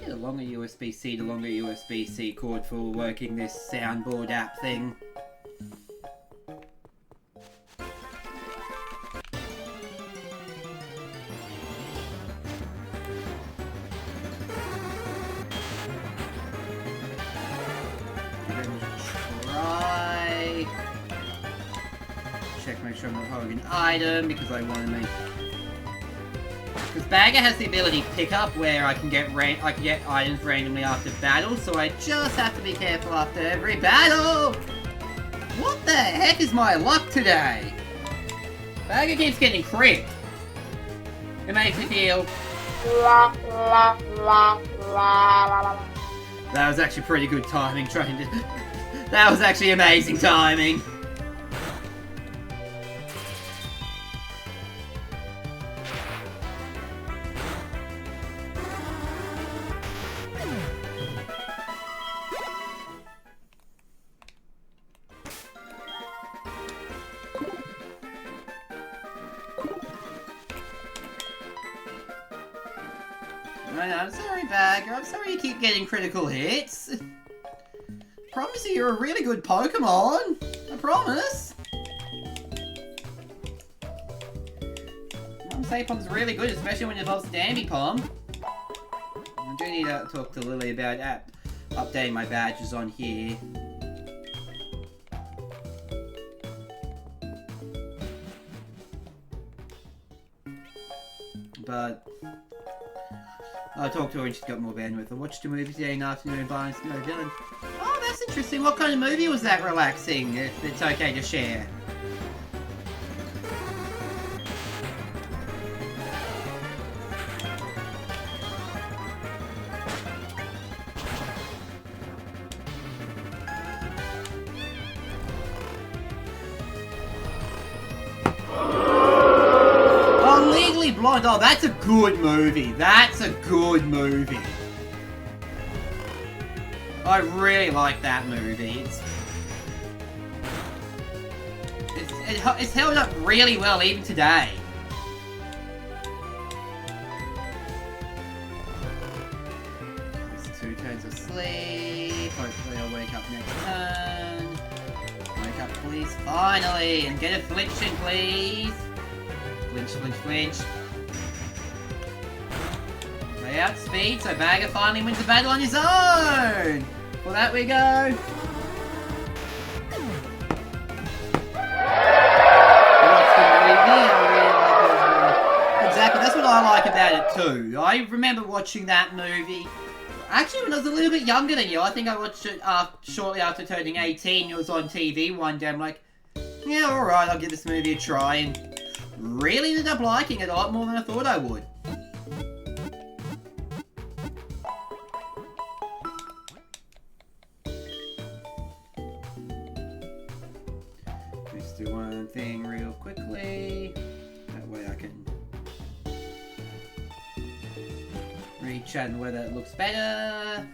need a longer USB-C to longer USB-C cord for working this soundboard app thing. Try. Check, make sure I'm not holding an item because I want to make. Because Bagger has the ability to pick up where I can get items randomly after battle, so I just have to be careful after every battle! What the heck is my luck today? Bagger keeps getting crit. It makes me feel... That was actually pretty good timing, trying to... That was actually amazing timing! I'm sorry, Bagger. I'm sorry you keep getting critical hits. Promise you, you're a really good Pokemon. I promise. Sapom's really good, especially when it involves Dandypom. I do need to talk to Lily about updating my badges on here. But I'll talk to her when she's got more bandwidth. I watched a movie today in the afternoon by No Villain. Oh, that's interesting. What kind of movie was that relaxing, if it's okay to share? Blonde. Oh, that's a good movie. That's a good movie. I really like that movie. It's held up really well even today. It's 2 turns of sleep. Hopefully I'll wake up next turn. Wake up, please. Finally. And get a flinching, please. Flinch, flinch, flinch. They outspeed, so Bagger finally wins the battle on his own! For that we go! What's the movie? I really like it as well. Exactly, that's what I like about it too. I remember watching that movie. Actually, when I was a little bit younger than you, I think I watched it shortly after turning 18. It was on TV one day. I'm like, yeah, alright, I'll give this movie a try. And really ended up liking it a lot more than I thought I would. Let's do one thing real quickly. That way I can reach out whether it looks better.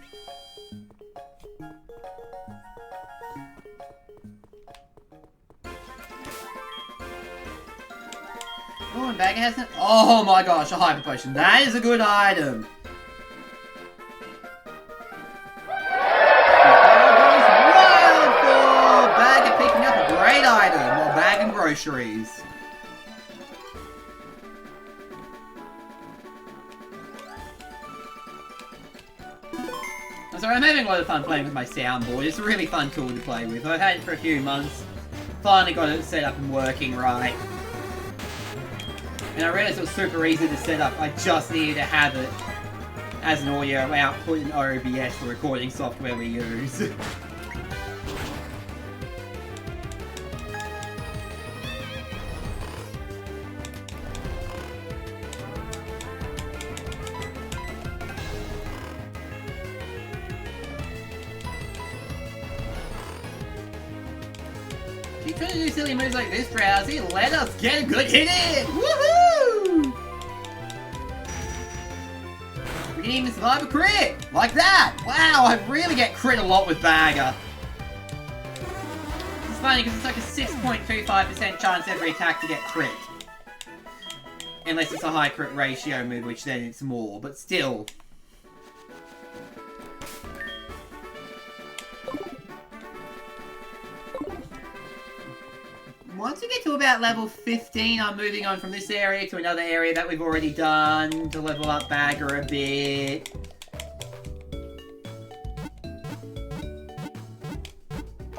Oh, and Bagger has it. Oh my gosh, a Hyper Potion. That is a good item. Wild for Bagger picking up a great item while bagging groceries. I'm sorry, I'm having a lot of fun playing with my soundboard. It's a really fun tool to play with. I've had it for a few months. Finally got it set up and working right. And I realized it was super easy to set up. I just needed to have it as an audio output in OBS, the recording software we use. You couldn't do silly moves like this, Drowsy. Let us get a good hit in! Woohoo! We can even survive a crit! Like that! Wow, I really get crit a lot with Bagger. It's funny because it's like a 6.25% chance every attack to get crit. Unless it's a high crit ratio move, which then it's more, but still. once we get to about level 15, I'm moving on from this area to another area that we've already done to level up Bagger a bit.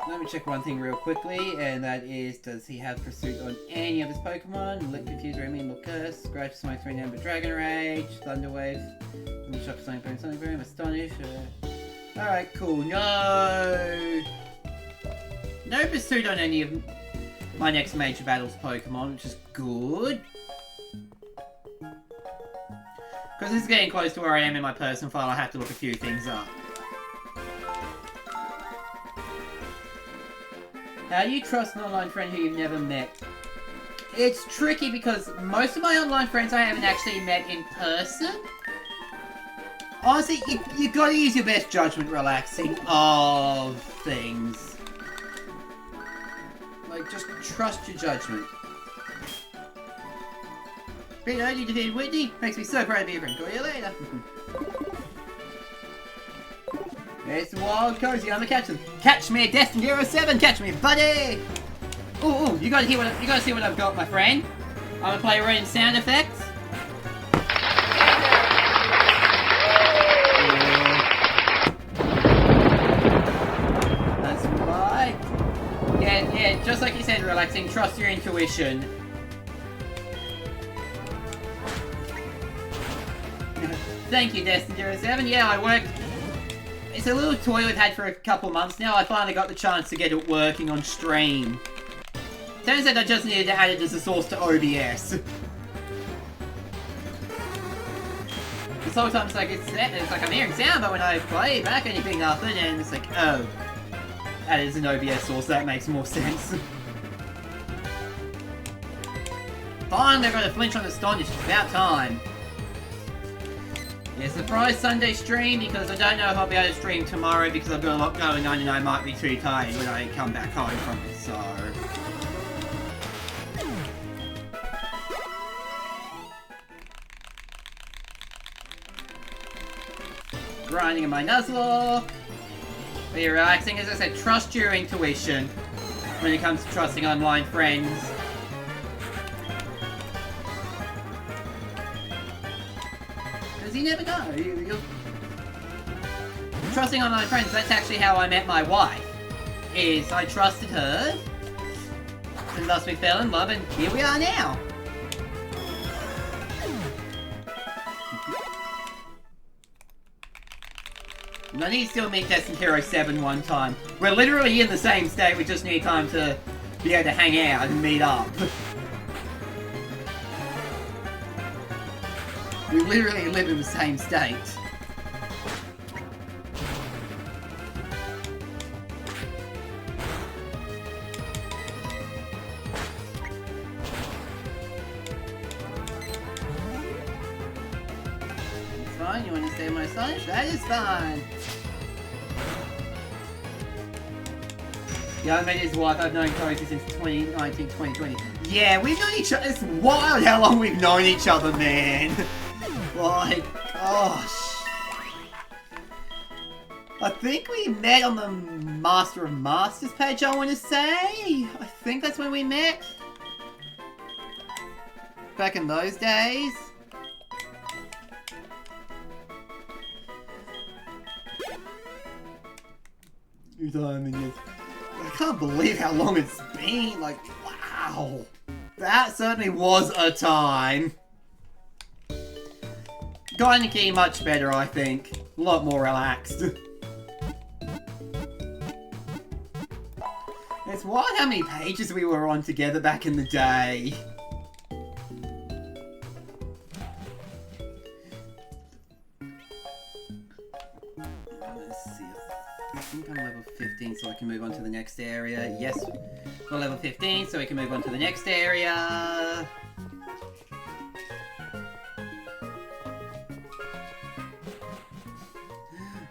Let me check one thing real quickly, and that is, does he have Pursuit on any of his Pokemon? Lick, Confuse, Ramin, Look, Curse, Scratch, Smoke, 3 Number, Dragon Rage, Thunder Wave, Shock, Sonic Boom, Astonish. Alright, cool. No Pursuit on any of my next major battles Pokemon, which is good. Because this is getting close to where I am in my personal file, I have to look a few things up. How do you trust an online friend who you've never met? It's tricky because most of my online friends I haven't actually met in person. Honestly, you gotta use your best judgment relaxing of things. Like, just trust your judgment. Peter, you defeated Whitney. Makes me so proud to be your friend. Call you later. There's the wild cozy. I'm gonna catch them. Catch me, Destin 07. Catch me, buddy. Ooh, you gotta see what I've got, my friend. I'm gonna play random sound effects. That's right. Yeah, just like you said, relaxing. Trust your intuition. Thank you, Destin 07. Yeah, I worked. It's a little toy we've had for a couple months now. I finally got the chance to get it working on stream. Turns out I just needed to add it as a source to OBS. Sometimes like it's like I'm hearing sound, but when I play back anything nothing, and it's like, oh, that is an OBS source. That makes more sense. Finally, I got a flinch on Astonish. It's about time. Yeah, surprise Sunday stream, because I don't know if I'll be able to stream tomorrow because I've got a lot going on and I might be too tired when I come back home from it, so... Grinding in my Nuzlocke. Be relaxing. As I said, trust your intuition when it comes to trusting online friends. You never know. You're trusting online friends. That's actually how I met my wife. Is I trusted her, and thus we fell in love, and here we are now. And I need to still meet Destin Hero 7 one time. We're literally in the same state. We just need time to be able to hang out and meet up. We literally live in the same state. It's fine, you want to stay on my side? That is fine. Yeah, I met his wife. I've known Cozy since 2019, 2020. Yeah, we've known each other. It's wild how long we've known each other, man. Like, gosh. I think we met on the Master of Masters page, I want to say. I think that's when we met. Back in those days. I can't believe how long it's been. Like, wow. That certainly was a time. Got Nikki much better, I think. A lot more relaxed. It's wild how many pages we were on together back in the day. Let's see. I think I'm level 15 so I can move on to the next area. Yes, we're level 15 so we can move on to the next area.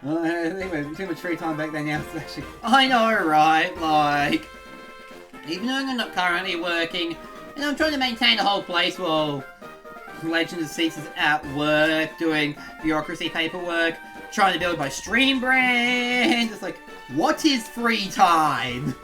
I think we had too much free time back then now. It's actually... I know, right? Like... Even though I'm not currently working, and I'm trying to maintain the whole place while Legend of Seats is at work, doing bureaucracy paperwork, trying to build my stream brand. It's like, what is free time?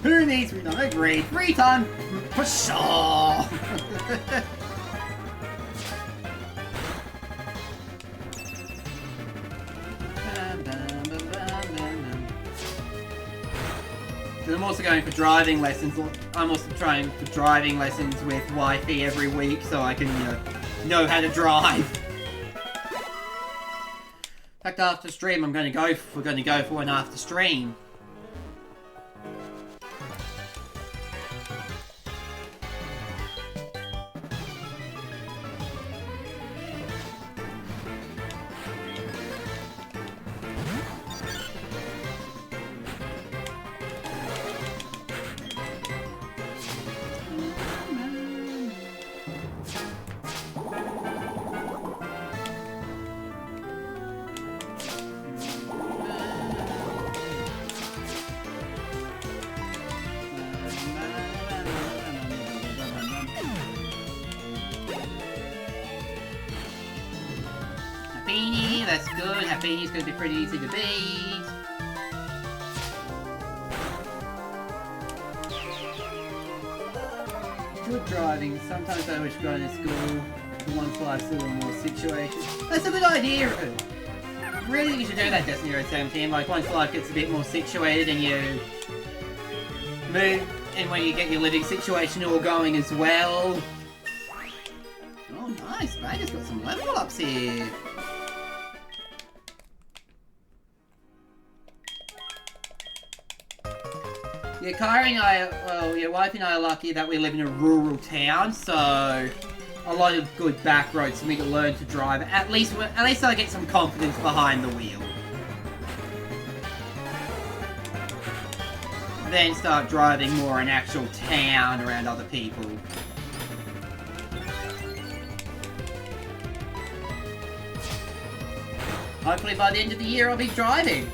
Who needs free time? Agreed. Free time for sure. I'm also going for driving lessons. I'm also trying for driving lessons with wifey every week so I can, know how to drive. In fact, after stream, we're going to go for one after stream. Happini, that's good. Happini's going to be pretty easy to beat. Good driving. Sometimes I wish going to school for once life's a little more situation. That's a good idea. Really, you should do that, Destiny 17. Like, once life gets a bit more situated and you move, and when you get your living situation all going as well. Oh, nice. Vegas got some level ups here. Yeah, Kyrie and I, well, your wife and I are lucky that we live in a rural town, so a lot of good back roads for me to learn to drive. At least I get some confidence behind the wheel. Then start driving more in actual town around other people. Hopefully by the end of the year I'll be driving.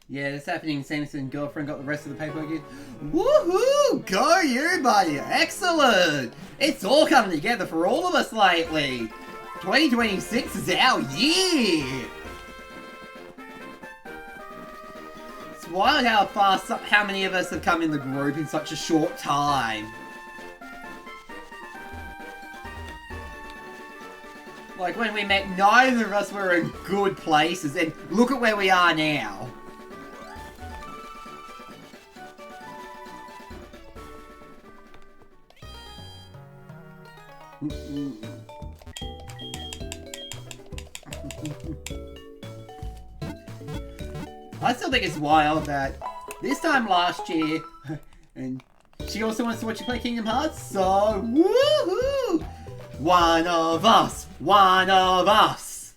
Yeah, that's happening. Sanderson girlfriend got the rest of the paperwork in. Woohoo! Go you, buddy! Excellent! It's all coming together for all of us lately. 2026 is our year. It's wild how many of us have come in the group in such a short time. Like when we met, neither of us were in good places, and look at where we are now. I still think it's wild that this time last year, and she also wants to watch you play Kingdom Hearts, so woohoo! One of us! One of us!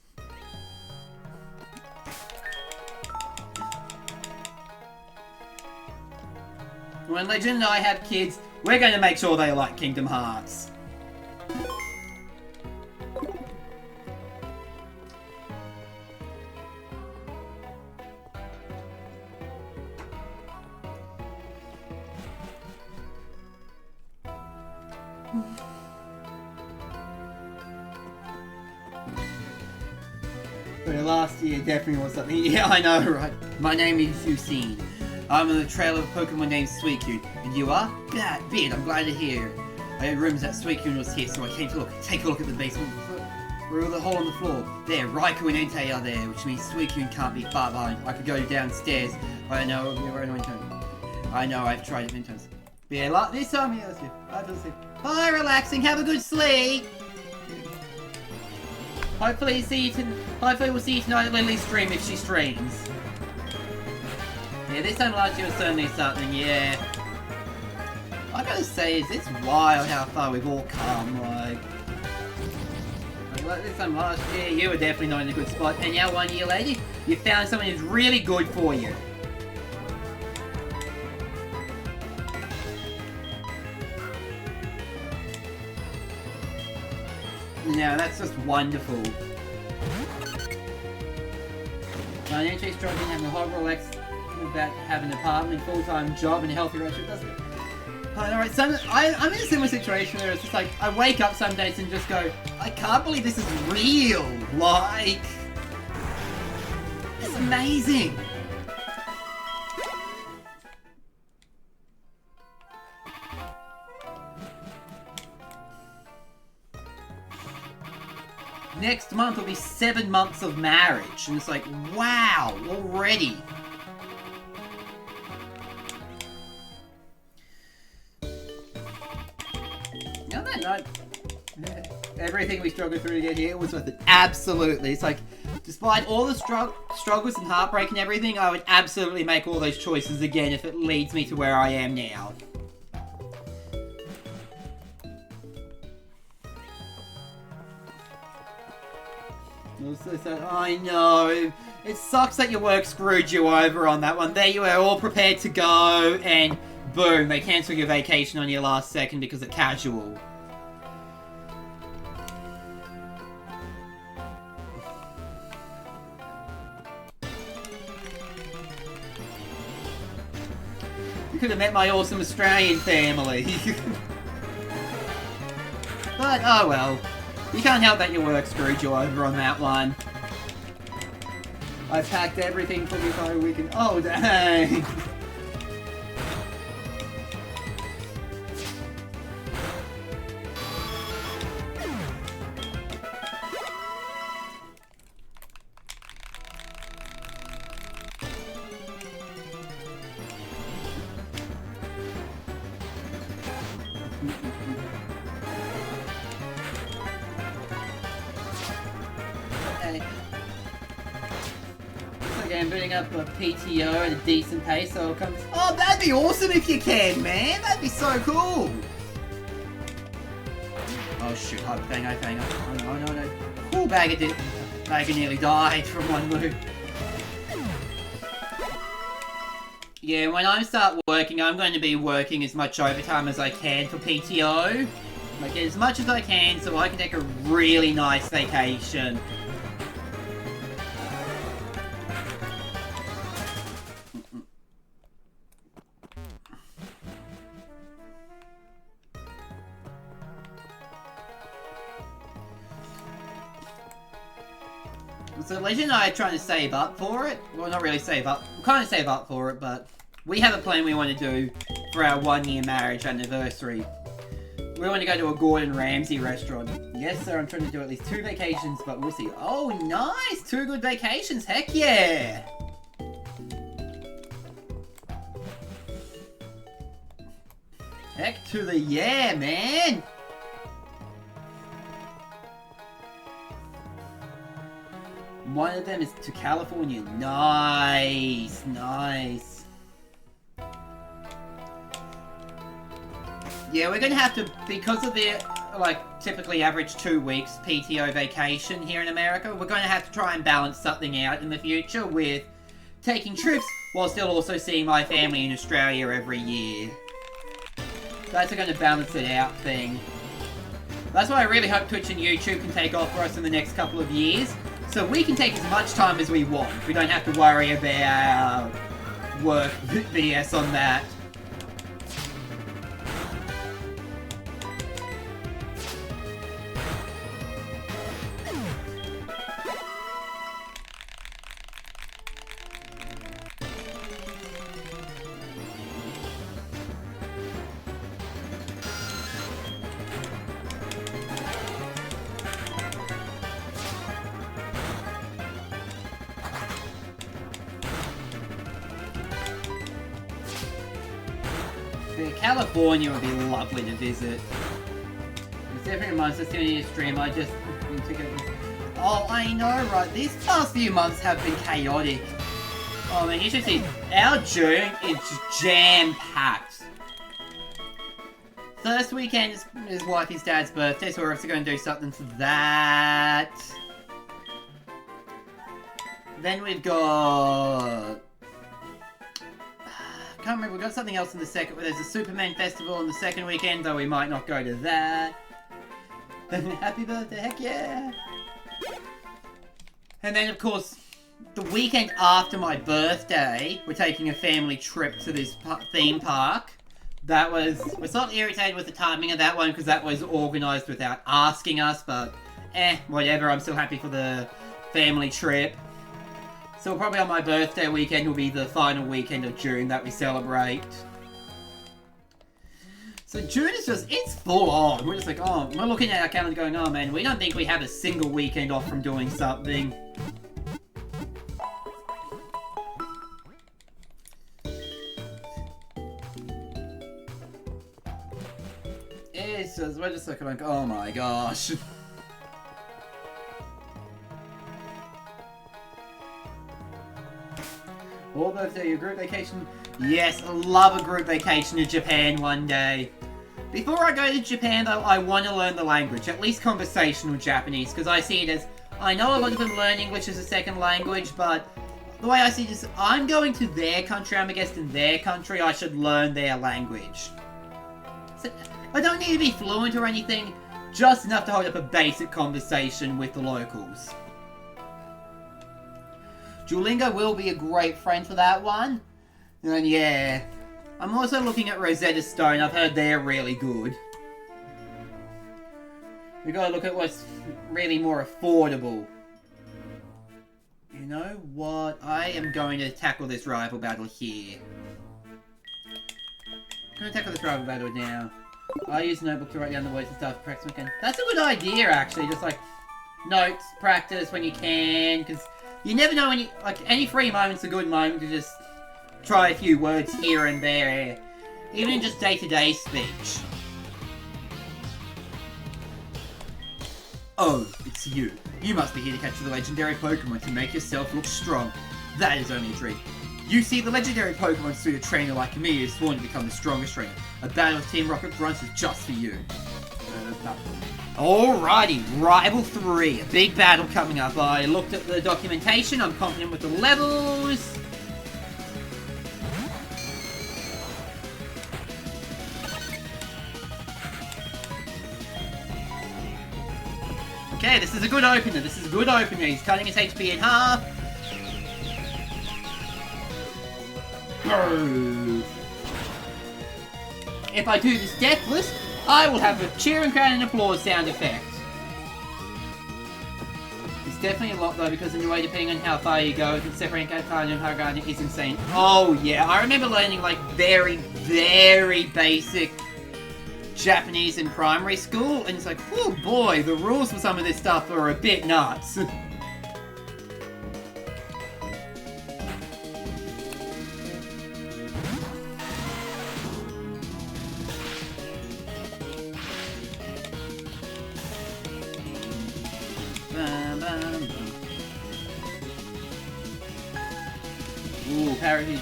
When Legend and I have kids, we're going to make sure they like Kingdom Hearts. But last year definitely was something. Yeah, I know, right? My name is Yusin. I'm on the trail of a Pokemon named Suicune. And you are? Beard, I'm glad to hear. I heard rumors that Suicune was here, so I came to look. Take a look at the basement. Through the hole on the floor. There, Raikou and Entei are there, which means Suicune can't be far behind. I could go downstairs, but I know you're right on time. I know, I've tried it many times. But yeah, this time, yeah, that's good. Bye, relaxing, have a good sleep! Hopefully we'll see you tonight at Lily's stream if she streams. Yeah, this time last year was certainly something, yeah. I gotta say, it's wild how far we've all come, like this time last year, you were definitely not in a good spot, and now 1 year later, you found someone who's really good for you. Yeah, that's just wonderful. Financially struggling, having a horrible ex about having an apartment, full-time job, and a healthy relationship, doesn't it? Alright, I'm in a similar situation where it's just like, I wake up some days and just go, I can't believe this is real! Like... It's amazing! Next month will be 7 months of marriage, and it's like, wow, already! On that note, everything we struggled through to get here was worth it. Absolutely. It's like, despite all the struggles and heartbreak and everything, I would absolutely make all those choices again if it leads me to where I am now. Also, I know. It sucks that your work screwed you over on that one. There you were all prepared to go, and boom, they cancel your vacation on your last second because it's casual. You could have met my awesome Australian family. But, oh well. You can't help that your work screwed you over on that one. I packed everything for me for a weekend. Oh, dang! I'm putting up a PTO at a decent pace, so I'll come... Oh, that'd be awesome if you can, man! That'd be so cool! Oh shoot, oh, bang, oh no. Cool, Bagger nearly died from one loop. Yeah, when I start working, I'm going to be working as much overtime as I can for PTO. Like, as much as I can, so I can take a really nice vacation. So Legend and I are trying to save up for it. Well, not really save up. We're kind of save up for it, but we have a plan we want to do for our 1-year marriage anniversary. We want to go to a Gordon Ramsay restaurant. Yes, sir, I'm trying to do at least 2 vacations, but we'll see. Oh, nice! 2 good vacations, heck yeah! Heck to the yeah, man! One of them is to California. Nice, nice. Yeah, we're gonna have to, because of the, like, typically average 2 weeks PTO vacation here in America, we're gonna have to try and balance something out in the future with taking trips while still also seeing my family in Australia every year. That's a gonna balance it out thing. That's why I really hope Twitch and YouTube can take off for us in the next couple of years. So we can take as much time as we want. We don't have to worry about work BS on that. California would be lovely to visit. It's every month, just going to stream, I just need to go... Oh, I know, right? These past few months have been chaotic. Oh man, you should see, our June is jam-packed. First weekend is his wifey's dad's birthday, so we're also going to do something for that. Then we've got... I can't remember, we've got something else in the second, there's a Superman festival on the second weekend, though we might not go to that. Happy birthday, heck yeah! And then, of course, the weekend after my birthday, we're taking a family trip to this theme park. That was... We're sort of irritated with the timing of that one because that was organised without asking us, but whatever. I'm still happy for the family trip. So probably on my birthday weekend will be the final weekend of June that we celebrate. So June is just, it's full on. We're just like, oh, we're looking at our calendar going, oh man, we don't think we have a single weekend off from doing something. It's just, we're just looking like, oh my gosh. All birthday, your group vacation? Yes, I love a group vacation to Japan one day. Before I go to Japan though, I want to learn the language, at least conversational Japanese, because I see it as, I know a lot of them learn English as a second language, but the way I see this, I'm going to their country, I'm a guest in their country, I should learn their language. So, I don't need to be fluent or anything, just enough to hold up a basic conversation with the locals. Duolingo will be a great friend for that one. And yeah, I'm also looking at Rosetta Stone. I've heard they're really good. We gotta look at what's really more affordable. You know what? I am going to tackle this rival battle here. I'm gonna tackle this rival battle now. I use a notebook to write down the words and stuff. Practice weekend. That's a good idea, actually. Just like notes, practice when you can, because you never know when you like any free moment's a good moment to just try a few words here and there, even in just day-to-day speech. Oh, it's you. You must be here to catch the legendary Pokemon to make yourself look strong. That is only a dream. You see, the legendary Pokemon suit a trainer like me is sworn to become the strongest trainer. A battle with Team Rocket Grunts is just for you. Alrighty, Rival 3. A big battle coming up. I looked at the documentation. I'm confident with the levels. Okay, this is a good opener. He's cutting his HP in half. If I do this deathless, I will have a cheer and crowd and applause sound effect. It's definitely a lot though, because in the way, depending on how far you go, separating Katana and Hargana is insane. Oh yeah, I remember learning like very, very basic Japanese in primary school, and it's like, oh boy, the rules for some of this stuff are a bit nuts. Ooh, Parakeet.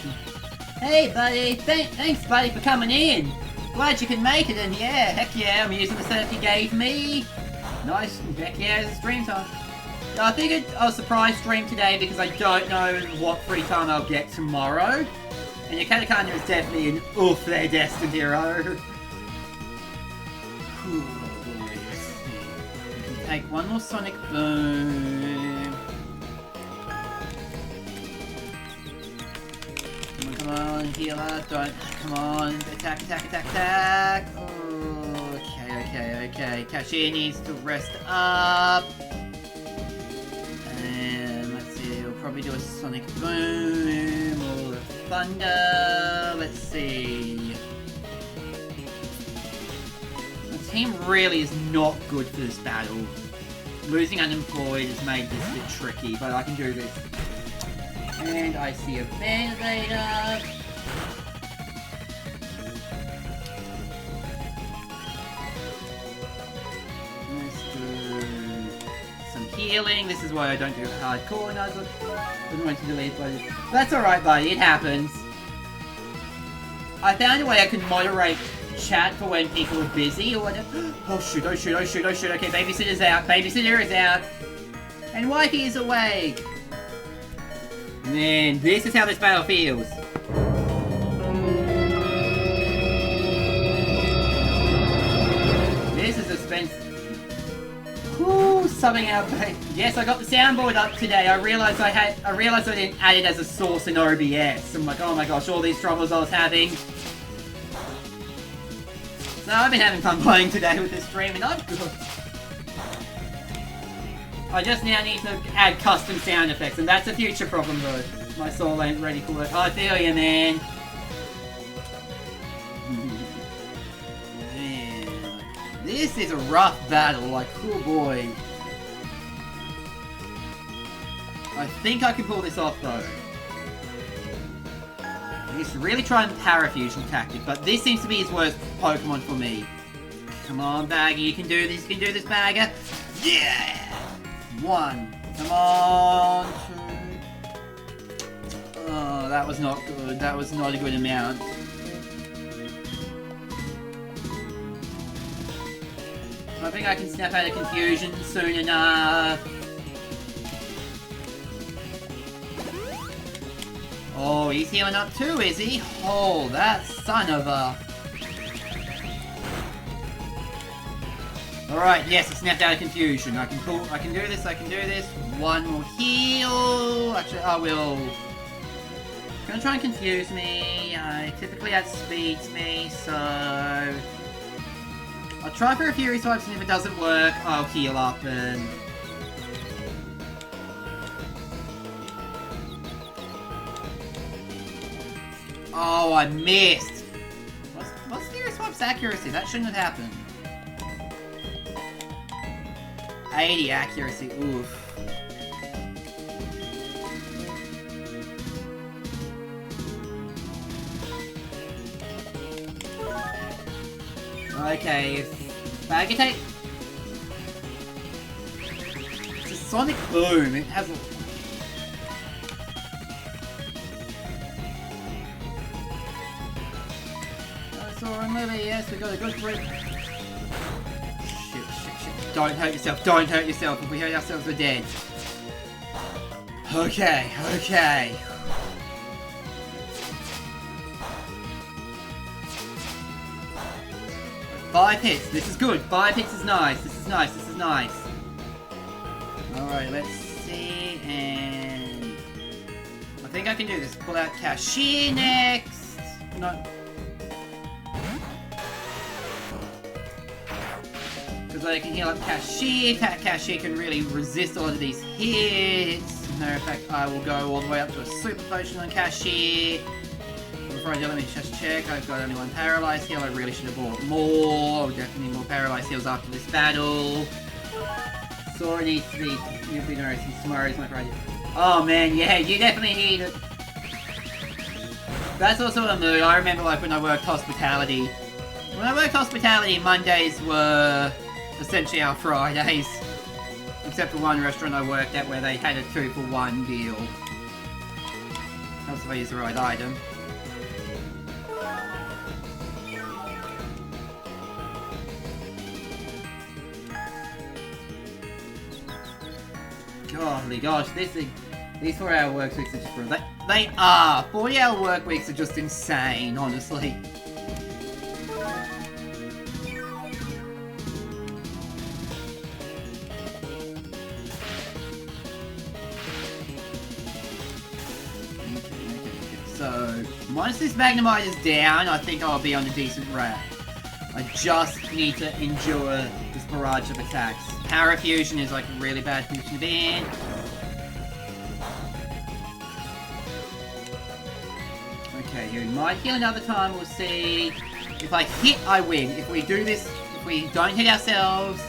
Hey, buddy. Thanks, buddy, for coming in. Glad you can make it, and yeah, heck yeah, I'm using the setup you gave me. Nice, heck yeah, it's stream time. I figured I'll surprise stream today because I don't know what free time I'll get tomorrow. And your Katakana is definitely an oof, they're destined hero. Take one more Sonic Boom. Come on, healer, don't, come on, attack. Oh, okay. Cashier needs to rest up. And let's see, we'll probably do a Sonic Boom or Thunder. Let's see. The team really is not good for this battle. Losing unemployed has made this a bit tricky, but I can do this. And I see a Band-Aider. Let's do some healing. This is why I don't do hardcore Nuzlocke. I don't want to delete, but that's alright, buddy. It happens. I found a way I can moderate chat for when people are busy or whatever. Oh shoot. Okay, babysitter's out. Babysitter is out. And wifey is awake. Man, this is how this battle feels. This is suspense. Whoo, subbing out. Yes, I got the soundboard up today. I realized I didn't add it as a source in OBS. I'm like, oh my gosh, all these troubles I was having. So I've been having fun playing today with this stream, and I'm good. I just now need to add custom sound effects, and that's a future problem though. My soul ain't ready for it. I feel you, man. Man. This is a rough battle, like, oh boy. I think I can pull this off though. He's really trying the parafusion tactic, but this seems to be his worst Pokemon for me. Come on, Bagger, you can do this, Bagger. Yeah! 1. Come on, 2. Oh, that was not good. That was not a good amount. I think I can snap out of confusion soon enough. Oh, he's healing up too, is he? Oh, that son of a... Alright, yes, I snapped out of confusion. I can do this. One more heal. Actually, I will... Gonna try and confuse me. Typically that speeds me, so... I'll try for a Fury Swipes, and if it doesn't work, I'll heal up and... Oh, I missed! What's Fury Swipe's accuracy? That shouldn't have happened. 80 accuracy, oof. Okay, if Bagger take... It's a Sonic Boom, it has a... Yes, we got a good grip. Shit. Don't hurt yourself. If we hurt ourselves, we're dead. Okay. 5 hits. This is good. 5 hits is nice. This is nice. Alright, let's see. And... I think I can do this. Pull out Cashier next. No. Because I can heal up Cashier. Cashier can really resist a lot of these hits. As a matter of fact, I will go all the way up to a Super Potion on Cashier. Before I do, let me just check. I've got only 1 Paralyzed heal. I really should have bought more. Definitely need more Paralyzed heals after this battle. Sora needs to be... You'll be noticing Smurry's my friend. Oh man, yeah, you definitely need it. That's also a mood. I remember like when I worked hospitality. When I worked hospitality, Mondays were essentially our Fridays. Except for one restaurant I worked at where they had a 2-for-1 deal. Helps if I use the right item. Golly gosh, these 4-hour work weeks are just brutal. They are! 40-hour work weeks are just insane, honestly. So, once this Magnemite is down, I think I'll be on a decent rate. I just need to endure this barrage of attacks. Parafusion is like a really bad position to be in. Okay, you might heal another time, we'll see. If I hit, I win. If we do this, if we don't hit ourselves...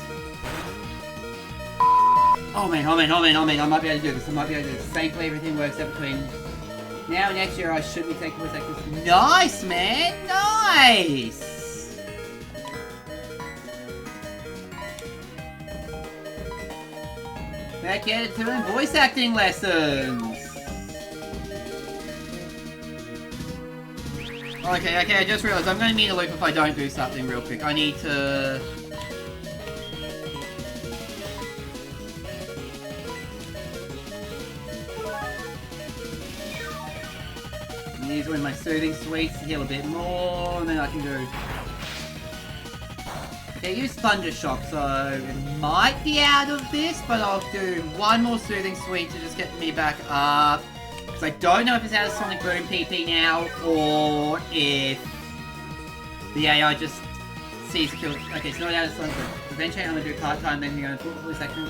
Oh man, I might be able to do this, Thankfully everything works out between... Now next year I should be taking more seconds. Nice, man! Nice! Back at it doing voice acting lessons! Okay, I just realized I'm gonna need a loop if I don't do something real quick. I need to... Use one of my soothing sweets to heal a bit more, and then I can do... Okay, use Thunder Shock, so it might be out of this, but I'll do one more Soothing Sweet to just get me back up. Because I don't know if it's out of Sonic Boom PP now, or if the AI just see to kill. Okay, it's not out of slumber. Eventually, I'm gonna do card time, then you're gonna pull second.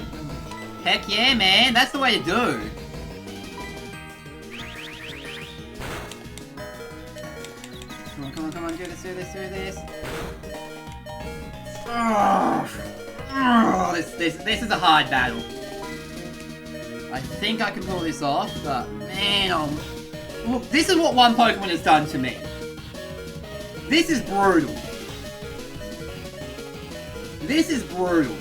Heck yeah, man! That's the way to do. Come on, come on, come on! Do this, do this, do this. Oh, this is a hard battle. I think I can pull this off, but man, look, this is what one Pokemon has done to me. This is brutal. This is brutal.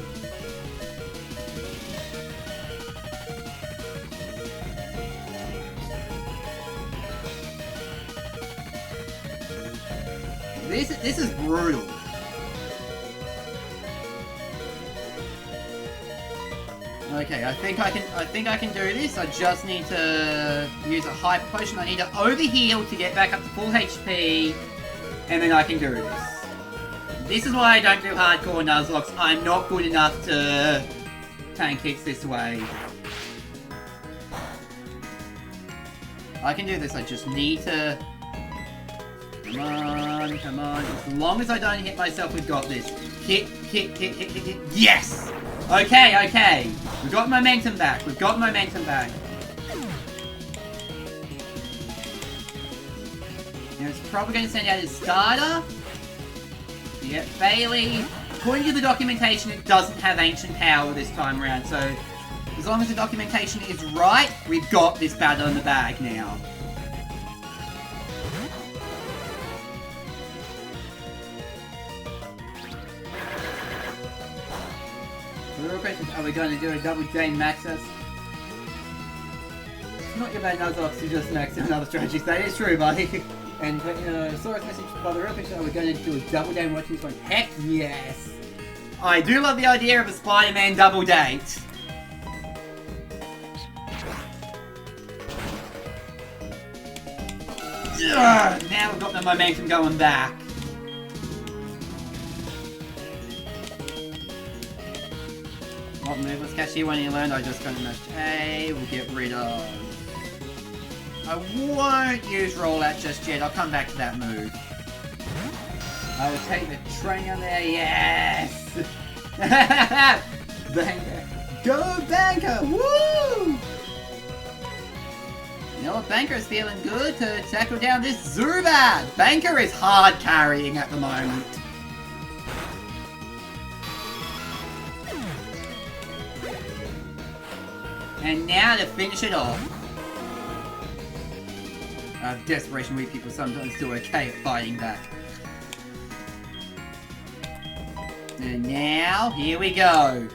This is brutal. Okay, I think I can do this. I just need to use a Hyper Potion. I need to overheal to get back up to full HP, and then I can do this. This is why I don't do hardcore Nuzlocke. I'm not good enough to tank hits this way. I can do this. I just need to. Come on, come on. As long as I don't hit myself, we've got this. Hit, hit, hit, hit, hit, hit. Yes! Okay, okay. We've got momentum back. We've got momentum back. Now it's probably going to send out his starter. Yep, Bailey. According to the documentation, it doesn't have ancient power this time around, so as long as the documentation is right, we've got this battle in the bag now. The real question is, are we going to do a double Jane Maxus? It's not your bad Nuzlocke to just max out another strategy. That is true, buddy. And Sora's message by the real question, are we going to do a double day and watch this one? Heck yes! I do love the idea of a Spider-Man double date. Ugh, now we've got the momentum going back. What move was catchy when you learned? I just got to match A. We'll get rid of. I won't use rollout just yet. I'll come back to that move. I will take the train on there. Yes! Banker. Go Banker! Woo! You know what? Banker is feeling good to tackle down this Zubat. Banker is hard carrying at the moment. And now to finish it off. Desperation weak people sometimes do okay at fighting back. And now, here we go.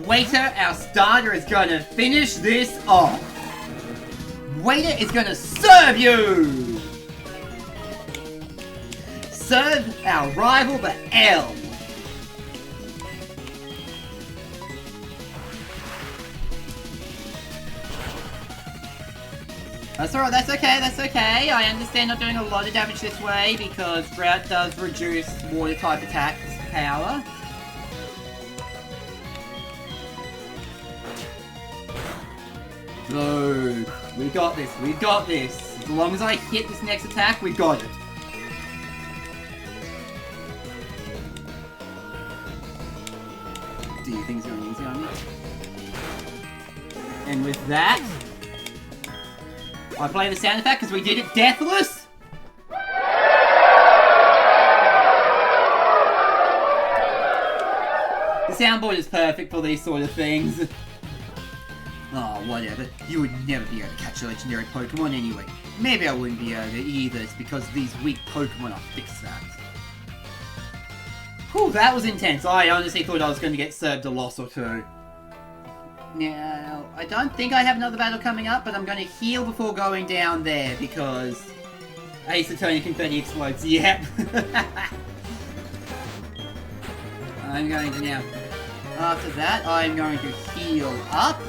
Waiter, our starter, is going to finish this off. Waiter is going to serve you! Serve our rival, the L. That's alright, that's okay, that's okay. I understand not doing a lot of damage this way because Drought does reduce water type attacks power. Dude, we got this, we got this. As long as I hit this next attack, we got it. Do you think it's going easy on me? And with that, I play the sound effect because we did it deathless. The soundboard is perfect for these sort of things. Oh, whatever. You would never be able to catch a legendary Pokemon anyway. Maybe I wouldn't be able to either. It's because these weak Pokemon will fix that. Whew, that was intense. I honestly thought I was going to get served a loss or two. Now, I don't think I have another battle coming up, but I'm going to heal before going down there because Ace Attorney Confetti explodes. Yep. I'm going to now. After that, I'm going to heal up.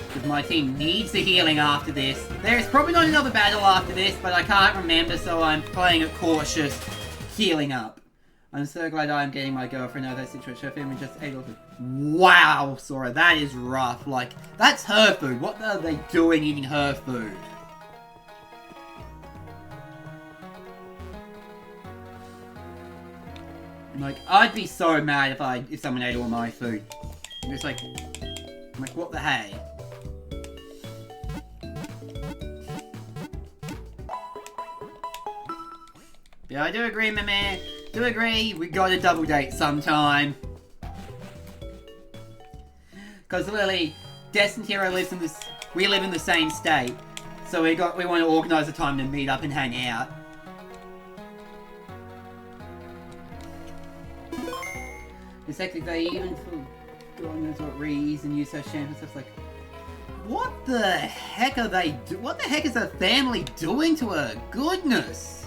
Because my team needs the healing after this. There's probably not another battle after this, but I can't remember, so I'm playing it cautious, healing up. I'm so glad I'm getting my girlfriend out of that situation. Her family just ate all the... Wow, Sora, that is rough. Like, that's her food. What are they doing eating her food? Like, I'd be so mad if someone ate all my food. It's like, I'm like, what the hey? Yeah, I do agree, my man. Do agree, we gotta double date sometime. Because literally, Des and Hero we live in the same state. So we want to organise a time to meet up and hang out. It's like they even for God knows what reason use those shambles and stuff like, what the heck are they what the heck is her family doing to her? Goodness.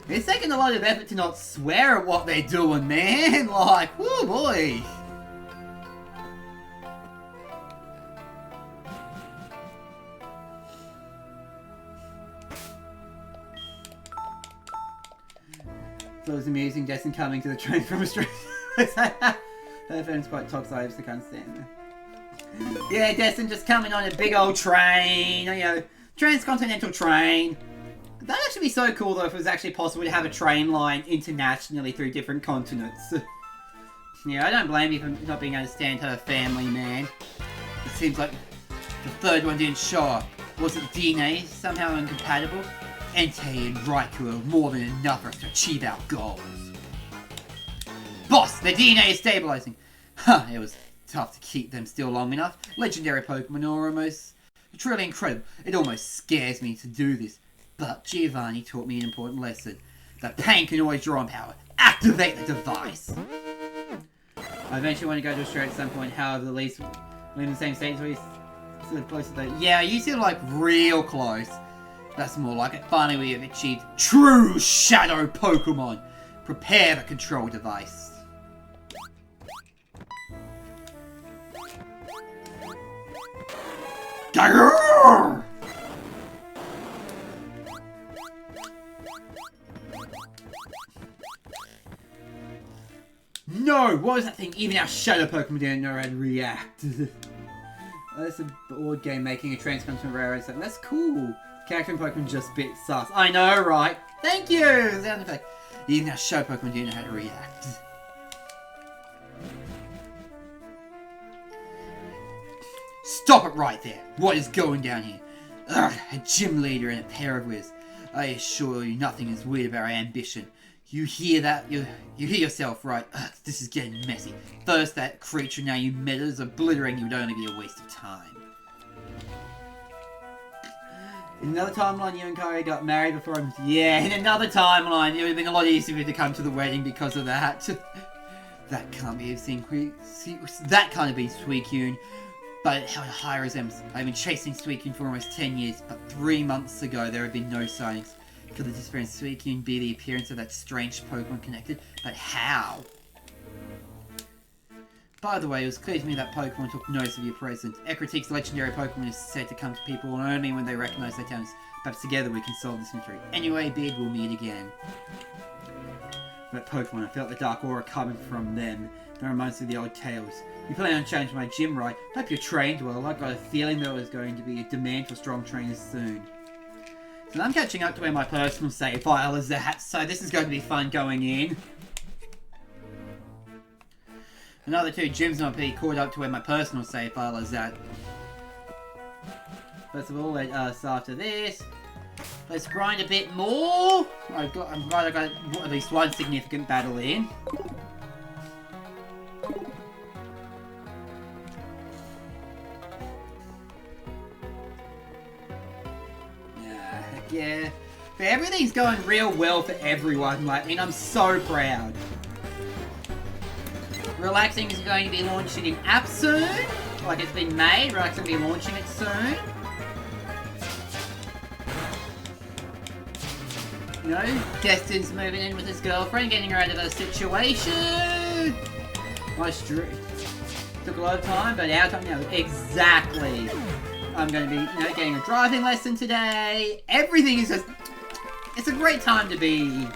It's taking a lot of effort to not swear at what they're doing, man. Like, whoo boy. So it was amusing, Destin coming to the train from Australia. Her friend's quite toxic, I just can't stand her. Yeah, Destin just coming on a big old train, you know, transcontinental train. That'd actually be so cool though if it was actually possible to have a train line internationally through different continents. Yeah, I don't blame you for not being able to stand her family, man. It seems like the third one didn't show up. Was it DNA somehow incompatible? Entei and Raikou are more than enough for us to achieve our goals. Boss, the DNA is stabilizing. Huh, it was tough to keep them still long enough. Legendary Pokemon are almost truly incredible. It almost scares me to do this. But Giovanni taught me an important lesson. That pain can always draw on power. Activate the device. I eventually want to go to Australia at some point, however, at least we're in the same state, so we sort of close to that. Yeah, you seem like real close. That's more like it. Finally, we have achieved true Shadow Pokemon. Prepare the control device. Grrr! No! What was that thing? Even our Shadow Pokemon didn't know how to react. That's a board game making a transcontinental railroad. That's cool. Character and Pokemon just bit sus. I know, right? Thank you! Sound effect. Even our show Pokemon didn't know how to react. Stop it right there! What is going down here? Ugh, a gym leader and a pair of whiz. I assure you nothing is weird about our ambition. You hear that? You hear yourself, right? Ugh, this is getting messy. First that creature, now you metas. Obliterating you would only be a waste of time. In another timeline, you and Kyrie got married before him. Yeah, in another timeline, it would have been a lot easier to come to the wedding because of that. That can't be that can't have been Suicune. But it held a high resemblance. I've been chasing Suicune for almost 10 years, but 3 months ago there have been no sightings. Could the disappearance of Suicune be the appearance of that strange Pokemon connected? But how? By the way, it was clear to me that Pokemon took notice of your presence. Ecruteak's legendary Pokemon is said to come to people only when they recognize their talents. Perhaps together we can solve this mystery. Anyway, Beard, we'll meet again. That Pokemon, I felt the dark aura coming from them. That reminds me of the old tales. You plan on changing my gym, right? Hope you're trained well. I got a feeling there was going to be a demand for strong trainers soon. So I'm catching up to where my personal save file is at, so this is going to be fun going in. Another 2 gyms not be caught up to where my personal save file is at. First of all, let's after this, let's grind a bit more. I'm glad I got at least one significant battle in. Yeah, heck yeah. But everything's going real well for everyone. Like, I mean, I'm so proud. Relaxing is going to be launching an app soon. Like, it's been made. Relaxing will be launching it soon. You know, Destin's moving in with his girlfriend, getting her out of her situation. Nice dream. Took a lot of time, but our time now. Exactly. I'm going to be, you know, getting a driving lesson today. Everything is just... It's a great time to be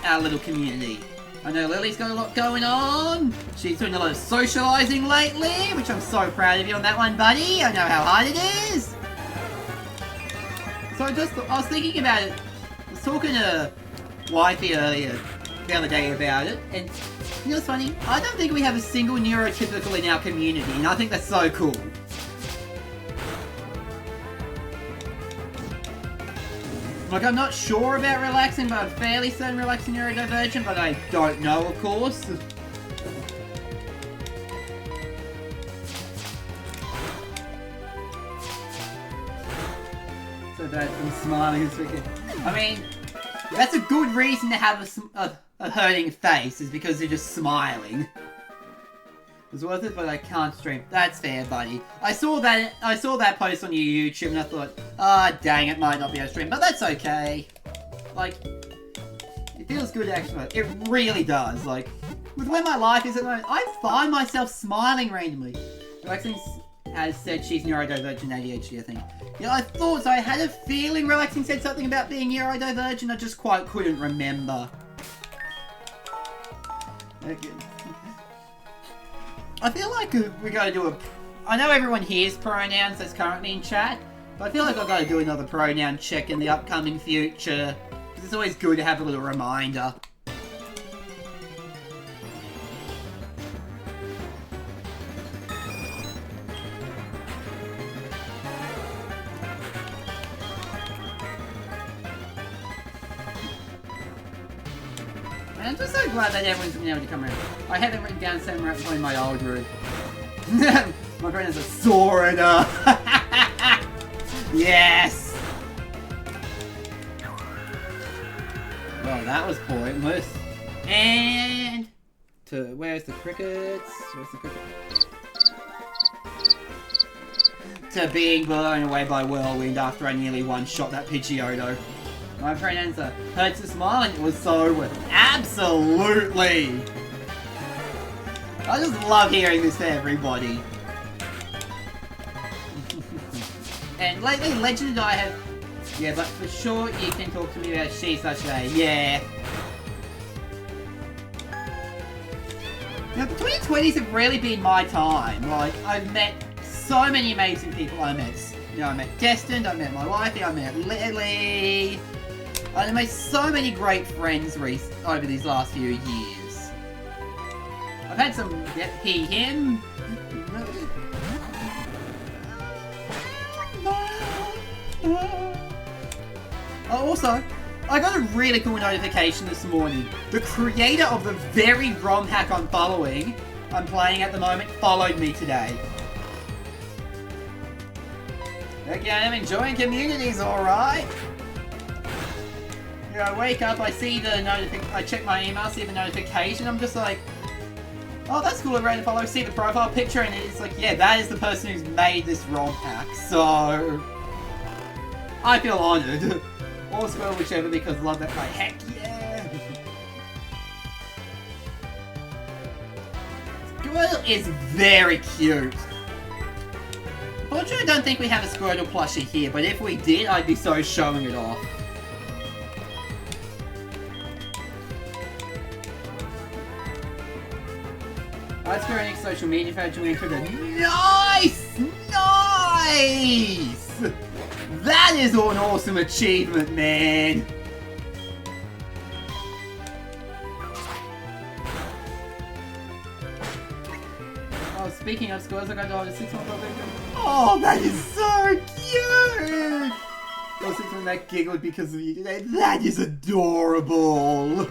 our little community. I know Lily's got a lot going on. She's doing a lot of socialising lately, which I'm so proud of you on that one, buddy. I know how hard it is. So I was thinking about it. I was talking to Wifey earlier, the other day about it, and you know what's funny? I don't think we have a single neurotypical in our community, and I think that's so cool. Like, I'm not sure about relaxing, but I'm fairly certain relaxing neurodivergent, but I don't know, of course. So bad from smiling is wicked. I mean, that's a good reason to have a hurting face, is because you're just smiling. It's worth it, but I can't stream. That's fair, buddy. I saw that post on your YouTube, and I thought, dang, it might not be a stream, but that's okay. Like, it feels good actually. It really does. Like, with where my life is at the moment, I find myself smiling randomly. Relaxing has said she's neurodivergent ADHD, I think. Yeah, I thought so. I had a feeling Relaxing said something about being neurodivergent. I just quite couldn't remember. Okay. I feel like we gotta do I know everyone hears pronouns that's currently in chat, but I feel like I've got to do another pronoun check in the upcoming future, because it's always good to have a little reminder. I'm just so glad that everyone's been able to come around. I haven't written down somewhere in my old room. My friend is a Sorida. Yes! Well, that was pointless. And where's the crickets? Where's the cricket? To being blown away by whirlwind after I nearly one-shot that Pidgeotto. My friend answer hurts a smile, and it was so worth it. Absolutely! I just love hearing this to everybody. And lately, Legend and I have... Yeah, but for sure, you can talk to me about She's Such a... Yeah. Now, the 2020s have really been my time. Like, I've met so many amazing people. I met Destined, I met my wifey, I met Lily. I made so many great friends over these last few years. I've had some he, him. Also, I got a really cool notification this morning. The creator of the very ROM hack I'm playing at the moment, followed me today. Okay, I'm enjoying communities, alright. I wake up, I see the I check my email, see the notification, I'm just like, oh, that's cool, I read to follow, see the profile picture, and it's like, yeah, that is the person who's made this ROM hack, so... I feel honoured. Or Squirrel, whichever, because I love that guy, heck yeah! Squirtle is very cute. Fortunately, I don't think we have a Squirtle plushie here, but if we did, I'd be so showing it off. Let's go next social media page and we enter the nice! Nice! That is an awesome achievement, man! Oh, speaking of scores, I got to 6 months old. Oh, that is so cute! Oh, 6 months that giggled because of you today. That is adorable!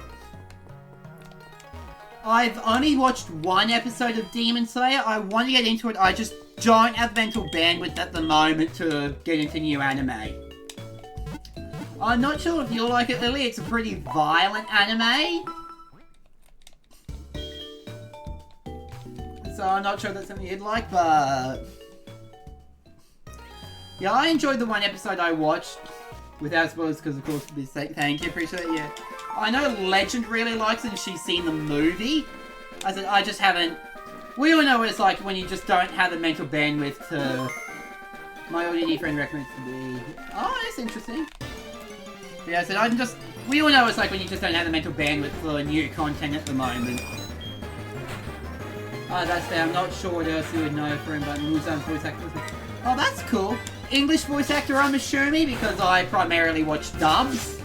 I've only watched one episode of Demon Slayer. I want to get into it. I just don't have mental bandwidth at the moment to get into new anime. I'm not sure if you'll like it, Lily. It's a pretty violent anime. So I'm not sure that's something you'd like, but... Yeah, I enjoyed the one episode I watched. Without spoilers, because of course, for this sake. Thank you, appreciate it, yeah. I know Legend really likes it and she's seen the movie. I said, I just haven't... We all know what it's like when you just don't have the mental bandwidth to... My ODD friend recommends to me. Oh, that's interesting. Yeah, I said, we all know what it's like when you just don't have the mental bandwidth for new content at the moment. Oh, that's fair. I'm not sure what else you would know for him, but Muzan's voice actor. Oh, that's cool. English voice actor, I'm assuming, because I primarily watch dubs.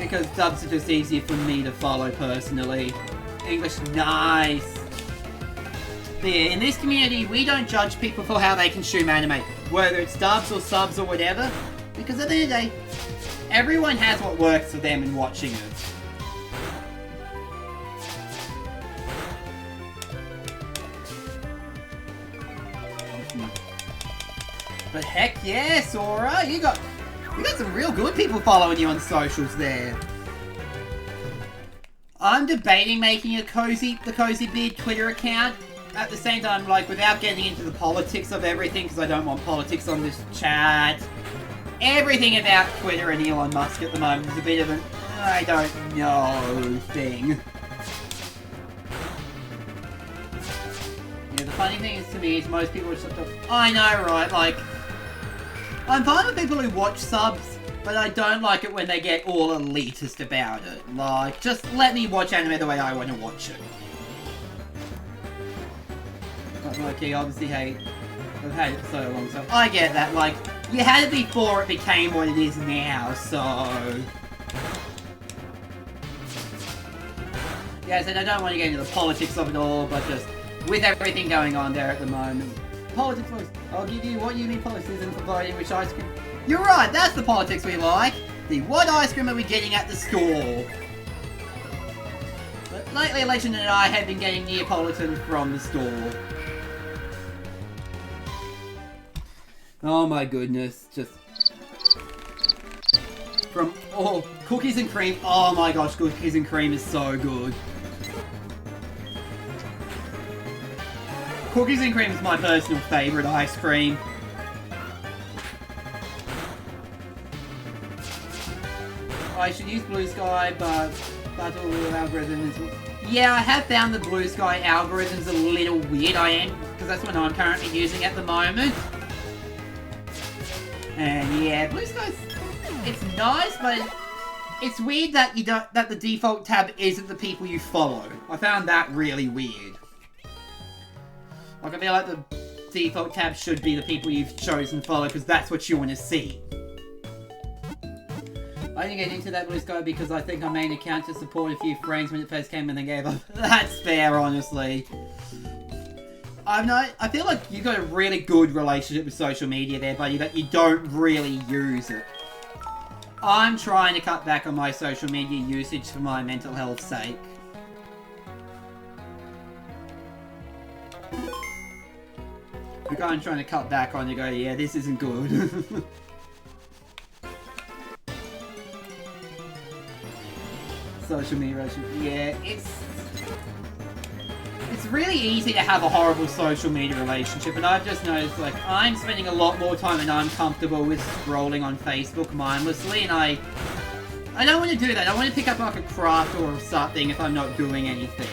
because dubs are just easier for me to follow personally. English, nice. But yeah, in this community, we don't judge people for how they consume anime, whether it's dubs or subs or whatever, because at the end of the day, everyone has what works for them in watching it. But heck yeah, Sora, you got some real good people following you on socials there. I'm debating making the Cozy Beard Twitter account. At the same time, like, without getting into the politics of everything, because I don't want politics on this chat. Everything about Twitter and Elon Musk at the moment is a bit of an I don't know thing. Yeah, the funny thing is to me is most people are sort of, I know, right, like, I'm fine with people who watch subs, but I don't like it when they get all elitist about it. Like, just let me watch anime the way I want to watch it. But okay, obviously I've had it for so long, so I get that, like, you had it before it became what it is now, so... Yeah, I said I don't want to get into the politics of it all, but just, with everything going on there at the moment. Politics was, I'll give you what you mean politics isn't providing which ice cream. You're right, that's the politics we like. The what ice cream are we getting at the store? But lately, Legend and I have been getting Neapolitan from the store. Oh my goodness, just... From, oh, cookies and cream, oh my gosh, cookies and cream is so good. Cookies and cream is my personal favourite ice cream. I should use Blue Sky, but battle algorithm is... Yeah, I have found the Blue Sky algorithm's a little weird, because that's what I'm currently using at the moment. And yeah, Blue Sky's... It's nice, but it's weird that that the default tab isn't the people you follow. I found that really weird. Like, I feel like the default tab should be the people you've chosen to follow, because that's what you want to see. I didn't get into that Blue Sky because I think I made an account to support a few friends when it first came and then gave up. That's fair, honestly. I feel like you got a really good relationship with social media there, buddy, but you don't really use it. I'm trying to cut back on my social media usage for my mental health's sake. The guy I'm trying to cut back on to go, yeah, this isn't good. Social media relationship, yeah, it's really easy to have a horrible social media relationship, and I've just noticed, like, I'm spending a lot more time than I'm comfortable with scrolling on Facebook mindlessly, and I don't want to do that. I want to pick up, like, a craft or something if I'm not doing anything.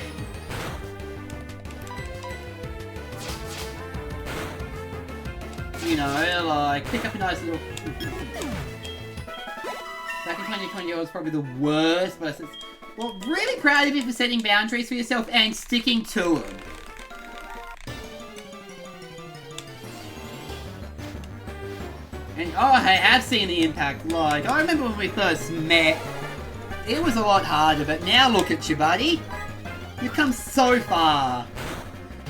You know, like, pick up a nice little... Back in 2020, I was probably the worst, but well, really proud of you for setting boundaries for yourself and sticking to them. And, oh, I have seen the impact. Like, I remember when we first met, it was a lot harder, but now look at you, buddy. You've come so far.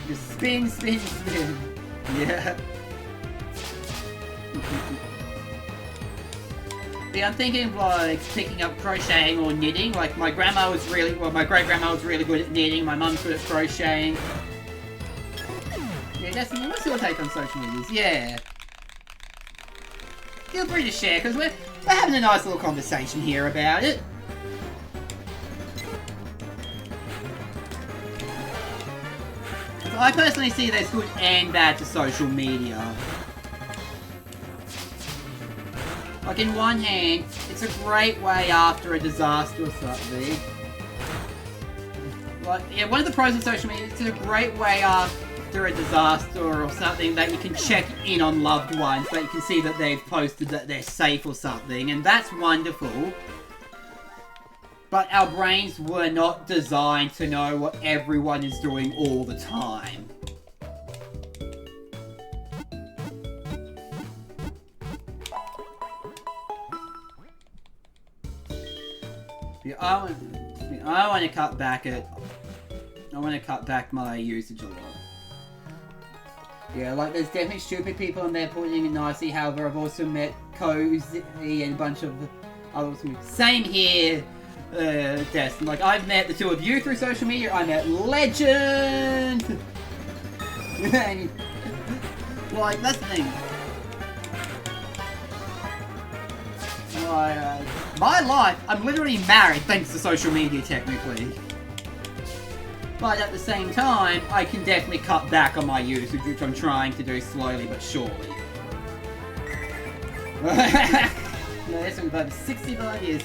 Just spin, spin, spin. Yeah. Yeah, I'm thinking of, like, picking up crocheting or knitting. Like, my grandma was really... Well, my great-grandma was really good at knitting. My mum's good at crocheting. Yeah, Destiny, what's your take on social medias? Yeah. Feel free to share, because we're having a nice little conversation here about it. I personally see there's good and bad to social media. Like, in one hand, it's a great way after a disaster or something. Like, yeah, one of the pros of social media, it's a great way after a disaster or something that you can check in on loved ones, that you can see that they've posted that they're safe or something, and that's wonderful. But our brains were not designed to know what everyone is doing all the time. Yeah, I want to cut back my usage a lot. Yeah, like there's definitely stupid people in there putting it nicely. However, I've also met Cozy and a bunch of others. Same here, Destin. Like I've met the two of you through social media. I met Legend. And, like that's the thing. My life, I'm literally married thanks to social media, technically. But at the same time, I can definitely cut back on my usage, which I'm trying to do slowly but surely. No, this one's about 65 years.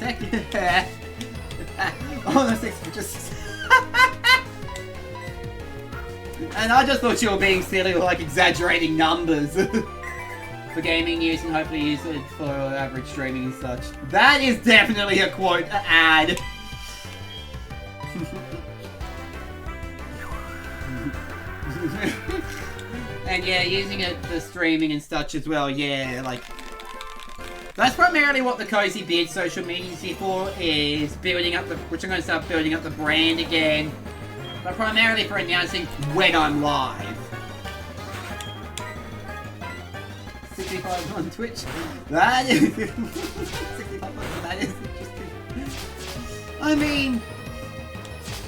Oh, no, 60, just... And I just thought you were being silly or like exaggerating numbers. For gaming use and hopefully use it for average streaming and such. That is definitely a quote ad. And yeah, using it for streaming and such as well, yeah, like... That's primarily what the Cozy Beard social media is here for, is building up the... Which I'm going to start building up the brand again. But primarily for announcing when I'm live. 65 on Twitch. That is 65 that is interesting. I mean,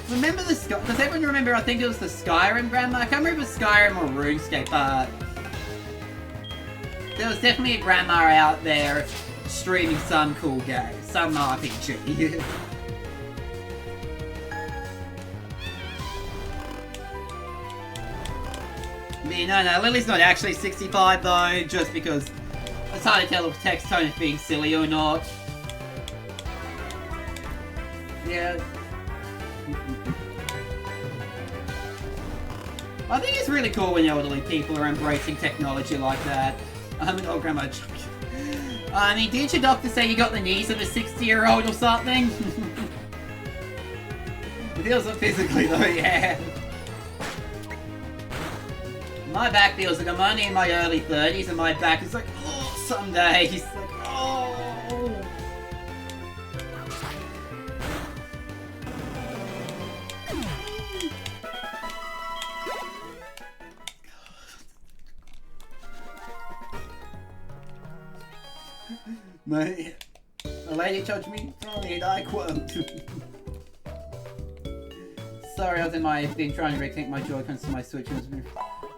remember the does everyone remember? I think it was the Skyrim grandma. I can't remember if it was Skyrim or RuneScape, but there was definitely a grandma out there streaming some cool game, some RPG. No, Lily's not actually 65 though, just because it's hard to tell if text tone is being silly or not. Yeah. I think it's really cool when elderly people are embracing technology like that. I'm an old grandma. I mean, did your doctor say you got the knees of a 60-year-old or something? It feels like physically though, yeah. My back feels like I'm only in my early 30s and my back is like, oh, some days. Like, oh. A lady touched me, sorry, and I quote. Sorry, I was in my thing trying to reconnect my Joy-Cons to my Switch.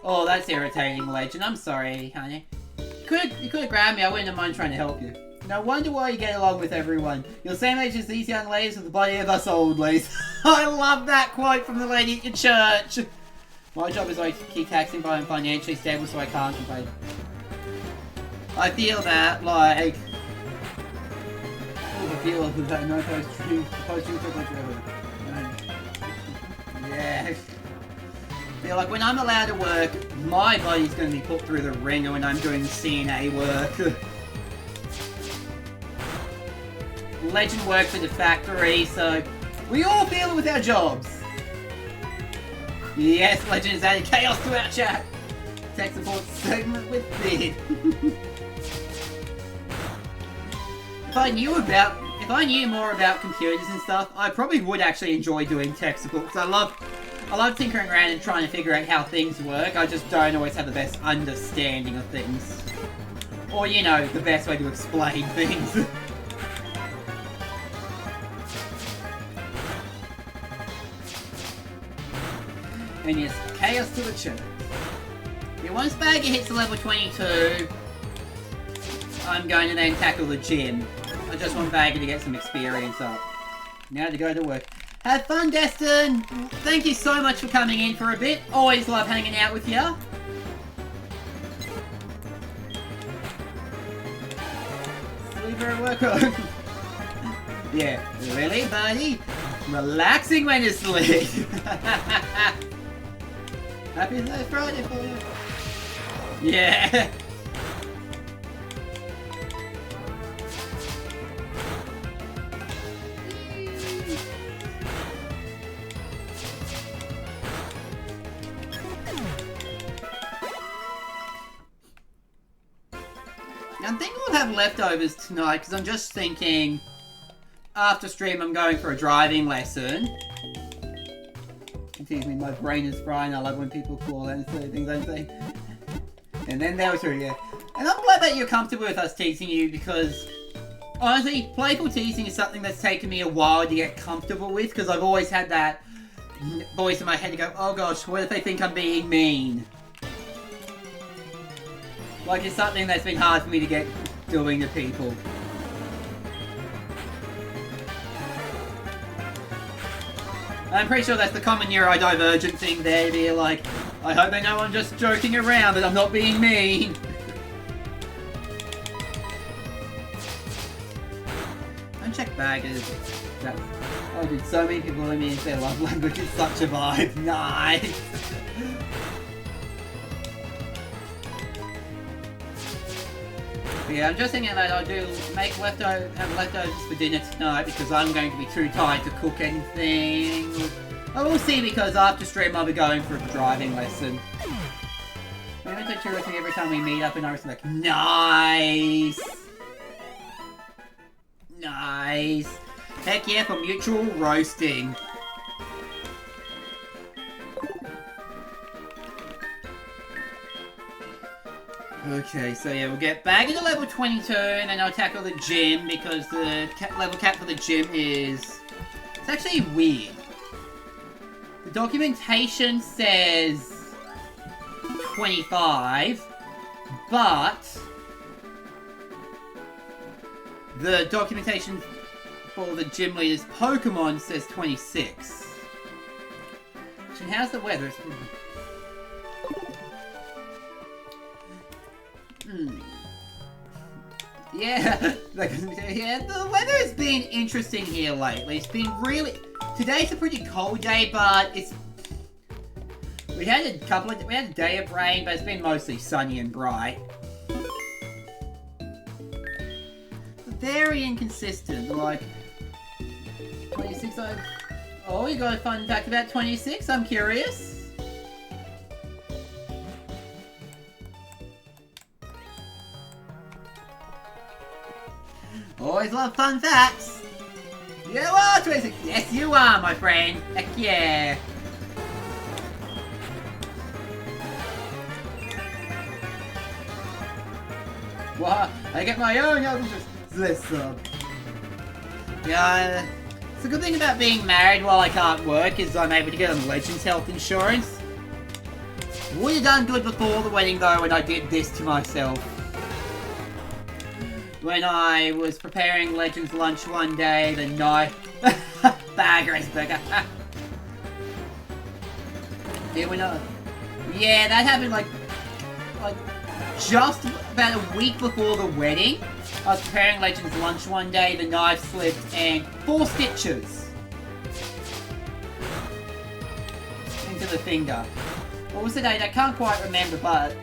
Oh, that's irritating, Legend. I'm sorry, honey. You could have grabbed me. I wouldn't have mind trying to help you. No wonder why you get along with everyone. You're the same age as these young ladies with the body of us old ladies. I love that quote from the lady at your church. My job is always to keep taxing, but I'm financially stable, so I can't complain. I feel that, like... I feel that no post-truth yeah. Yeah, like when I'm allowed to work, my body's going to be put through the ringer when I'm doing CNA work. Legend works at the factory, so we all feel it with our jobs. Yes, Legend has added chaos to our chat. Tech support segment with Bid. If I knew more about computers and stuff, I probably would actually enjoy doing tech support, because I love tinkering around and trying to figure out how things work. I just don't always have the best understanding of things. Or, you know, the best way to explain things. And yes, chaos to the church. Yeah, once Bagger hits level 22, I'm going to then tackle the gym. I just want Bagger to get some experience up. Now to go to work. Have fun, Destin! Thank you so much for coming in for a bit. Always love hanging out with you. Sleeper at work. Yeah, really, buddy? Relaxing when you sleep. Happy Friday for you. Yeah. I'm thinking we'll have leftovers tonight, because I'm just thinking after stream I'm going for a driving lesson. Excuse me, my brain is frying. I love when people call and say things I say. And then there was her, yeah. And I'm glad that you're comfortable with us teasing you because, honestly, playful teasing is something that's taken me a while to get comfortable with because I've always had that voice in my head to go, oh gosh, what if they think I'm being mean? Like, it's something that's been hard for me to get doing to people. I'm pretty sure that's the common neurodivergent thing there, to be like, I hope they know I'm just joking around, that I'm not being mean. Unchecked baggers. Oh dude, so many people let me into their love language, it's such a vibe. Nice! Yeah, I'm just thinking that I'll have leftovers for dinner tonight because I'm going to be too tired to cook anything. I will see because after stream I'll be going for a driving lesson. I'm going to take tourism every time we meet up and I was like, nice! Nice! Heck yeah, for mutual roasting. Okay, so yeah, we'll get back into level 22 and then I'll tackle the gym because the level cap for the gym is... It's actually weird. The documentation says 25, but the documentation for the gym leader's Pokemon says 26. And how's the weather? Yeah, yeah, the weather has been interesting here lately. It's been really... Today's a pretty cold day, but it's... We had a day of rain, but it's been mostly sunny and bright. Very inconsistent, like... 26, Oh, you got a fun fact about 26? I'm curious. Always love fun facts! You are 26! Yes, you are, my friend! Heck yeah! What? I get my own album this up. Yeah, it's a good thing about being married while I can't work is I'm able to get on Legends health insurance. Would have done good before the wedding though when I did this to myself. When I was preparing Legends lunch one day, the knife... Bag race burger. Yeah, that happened like just about a week before the wedding. I was preparing Legends lunch one day, the knife slipped, and 4 stitches into the finger. What was the date? I can't quite remember, but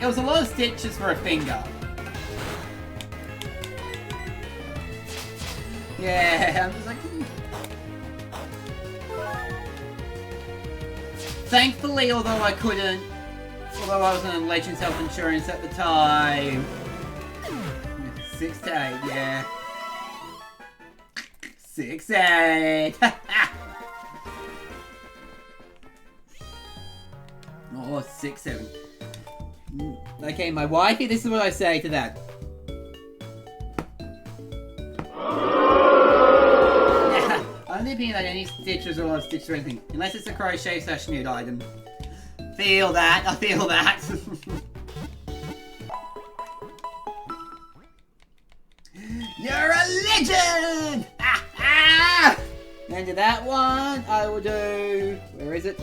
it was a lot of stitches for a finger. Yeah, I'm just like... Thankfully, although I wasn't on Legends Health Insurance at the time... 6 to 8, yeah. 6 8. Oh, 6 7. Okay, my wifey, this is what I say to that. I'm not thinking about any stitches or a lot of stitches or anything. Unless it's a crochet/nude item. Feel that, I feel that. You're a legend! Ah, ah! And to that one, I will do... Where is it?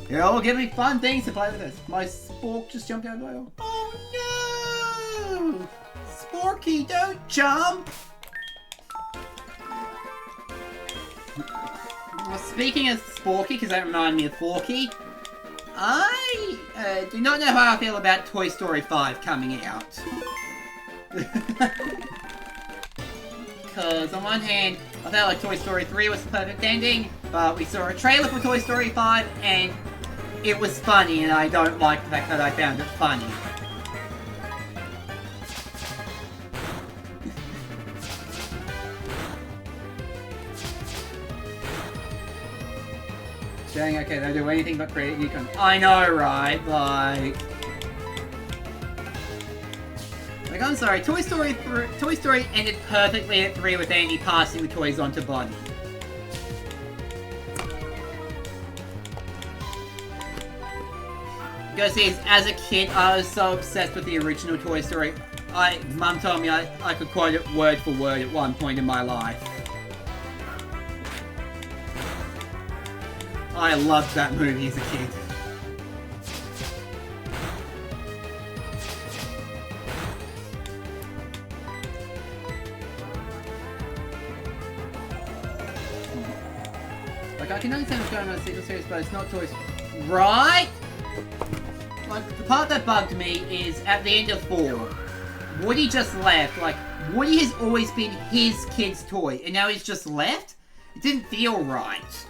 You're all giving me fun things to play with this. My spork just jumped out of my own. Oh no! Sporky, don't jump! Speaking of Sporky, because that reminded me of Forky, I do not know how I feel about Toy Story 5 coming out. Because on one hand, I felt like Toy Story 3 was the perfect ending, but we saw a trailer for Toy Story 5 and it was funny, and I don't like the fact that I found it funny. Dang, okay, they do anything but create new content. I know, right? Like, I'm sorry, Toy Story ended perfectly at 3 with Andy passing the toys on to Bonnie. Because as a kid, I was so obsessed with the original Toy Story. Mum told me I could quote it word for word at one point in my life. I loved that movie as a kid. Like, I can understand what's going on in a single series, but it's not Toy Story. Right? Like, the part that bugged me is at the end of 4. Woody just left. Like, Woody has always been his kid's toy, and now he's just left? It didn't feel right.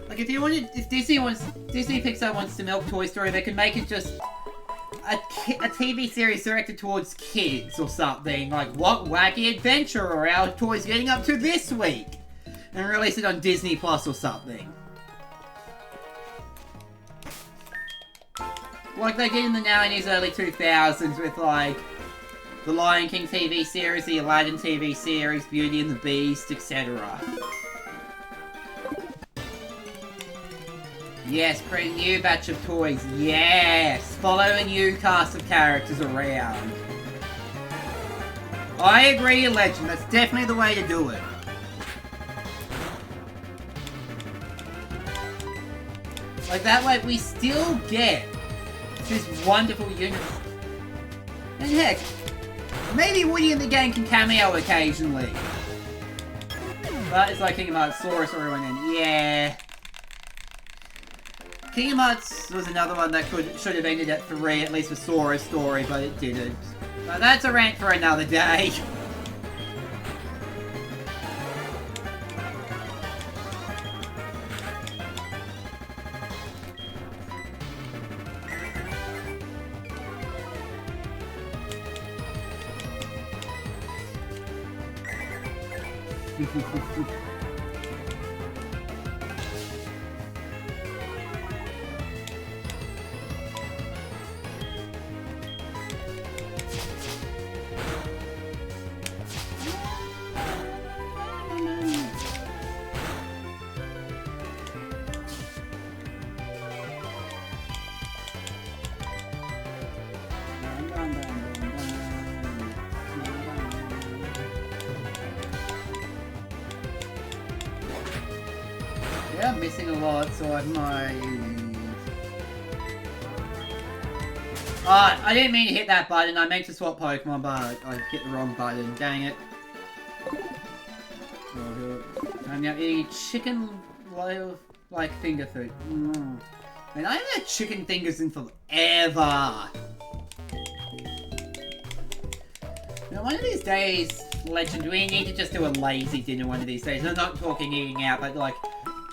Like, if Disney Pixar wants to milk Toy Story, they could make it just a TV series directed towards kids or something. Like, what wacky adventure are our toys getting up to this week? And release it on Disney Plus or something. Like they did in the 90s, early 2000s with, like, the Lion King TV series, the Aladdin TV series, Beauty and the Beast, etc. Yes, create a new batch of toys. Yes! Follow a new cast of characters around. I agree, Legend. That's definitely the way to do it. Like, that way we still get this wonderful universe. And heck, maybe Woody and the gang can cameo occasionally. But it's like Kingdom Hearts, Sora went in. Yeah. Kingdom Hearts was another one that should have ended at 3, at least for Sora's story, but it didn't. But that's a rant for another day. Yeah, I'm missing a lot, so I might... I didn't mean to hit that button. I meant to swap Pokemon, but I hit the wrong button. Dang it. I'm now eating chicken, like, finger food. Man, I haven't had chicken fingers in forever. Now, one of these days, Legend, we need to just do a lazy dinner one of these days. I'm not talking eating out, but, like,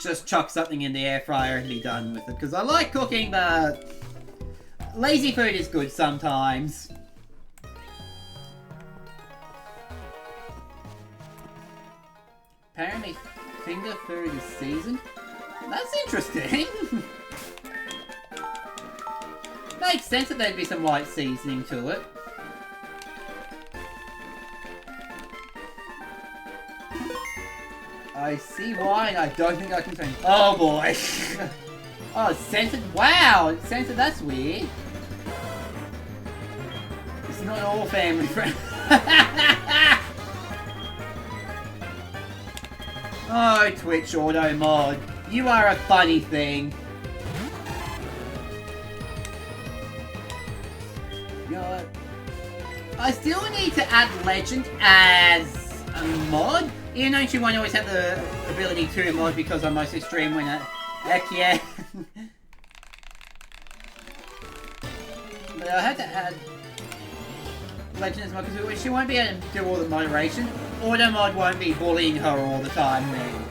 just chuck something in the air fryer and be done with it. Because I like cooking, but lazy food is good sometimes. Apparently, finger food is seasoned. That's interesting. Makes sense that there'd be some light seasoning to it. I see why, and I don't think I can change. Oh boy! Oh, it's scented. Wow, it's scented. That's weird. It's not all family friendly. Oh, Twitch Auto Mod, you are a funny thing. You know what? I still need to add Legend as a mod. Even though she won't always have the ability to mod because I mostly stream when heck yeah. But I had to add Legend as mod because she won't be able to do all the moderation. Automod won't be bullying her all the time then.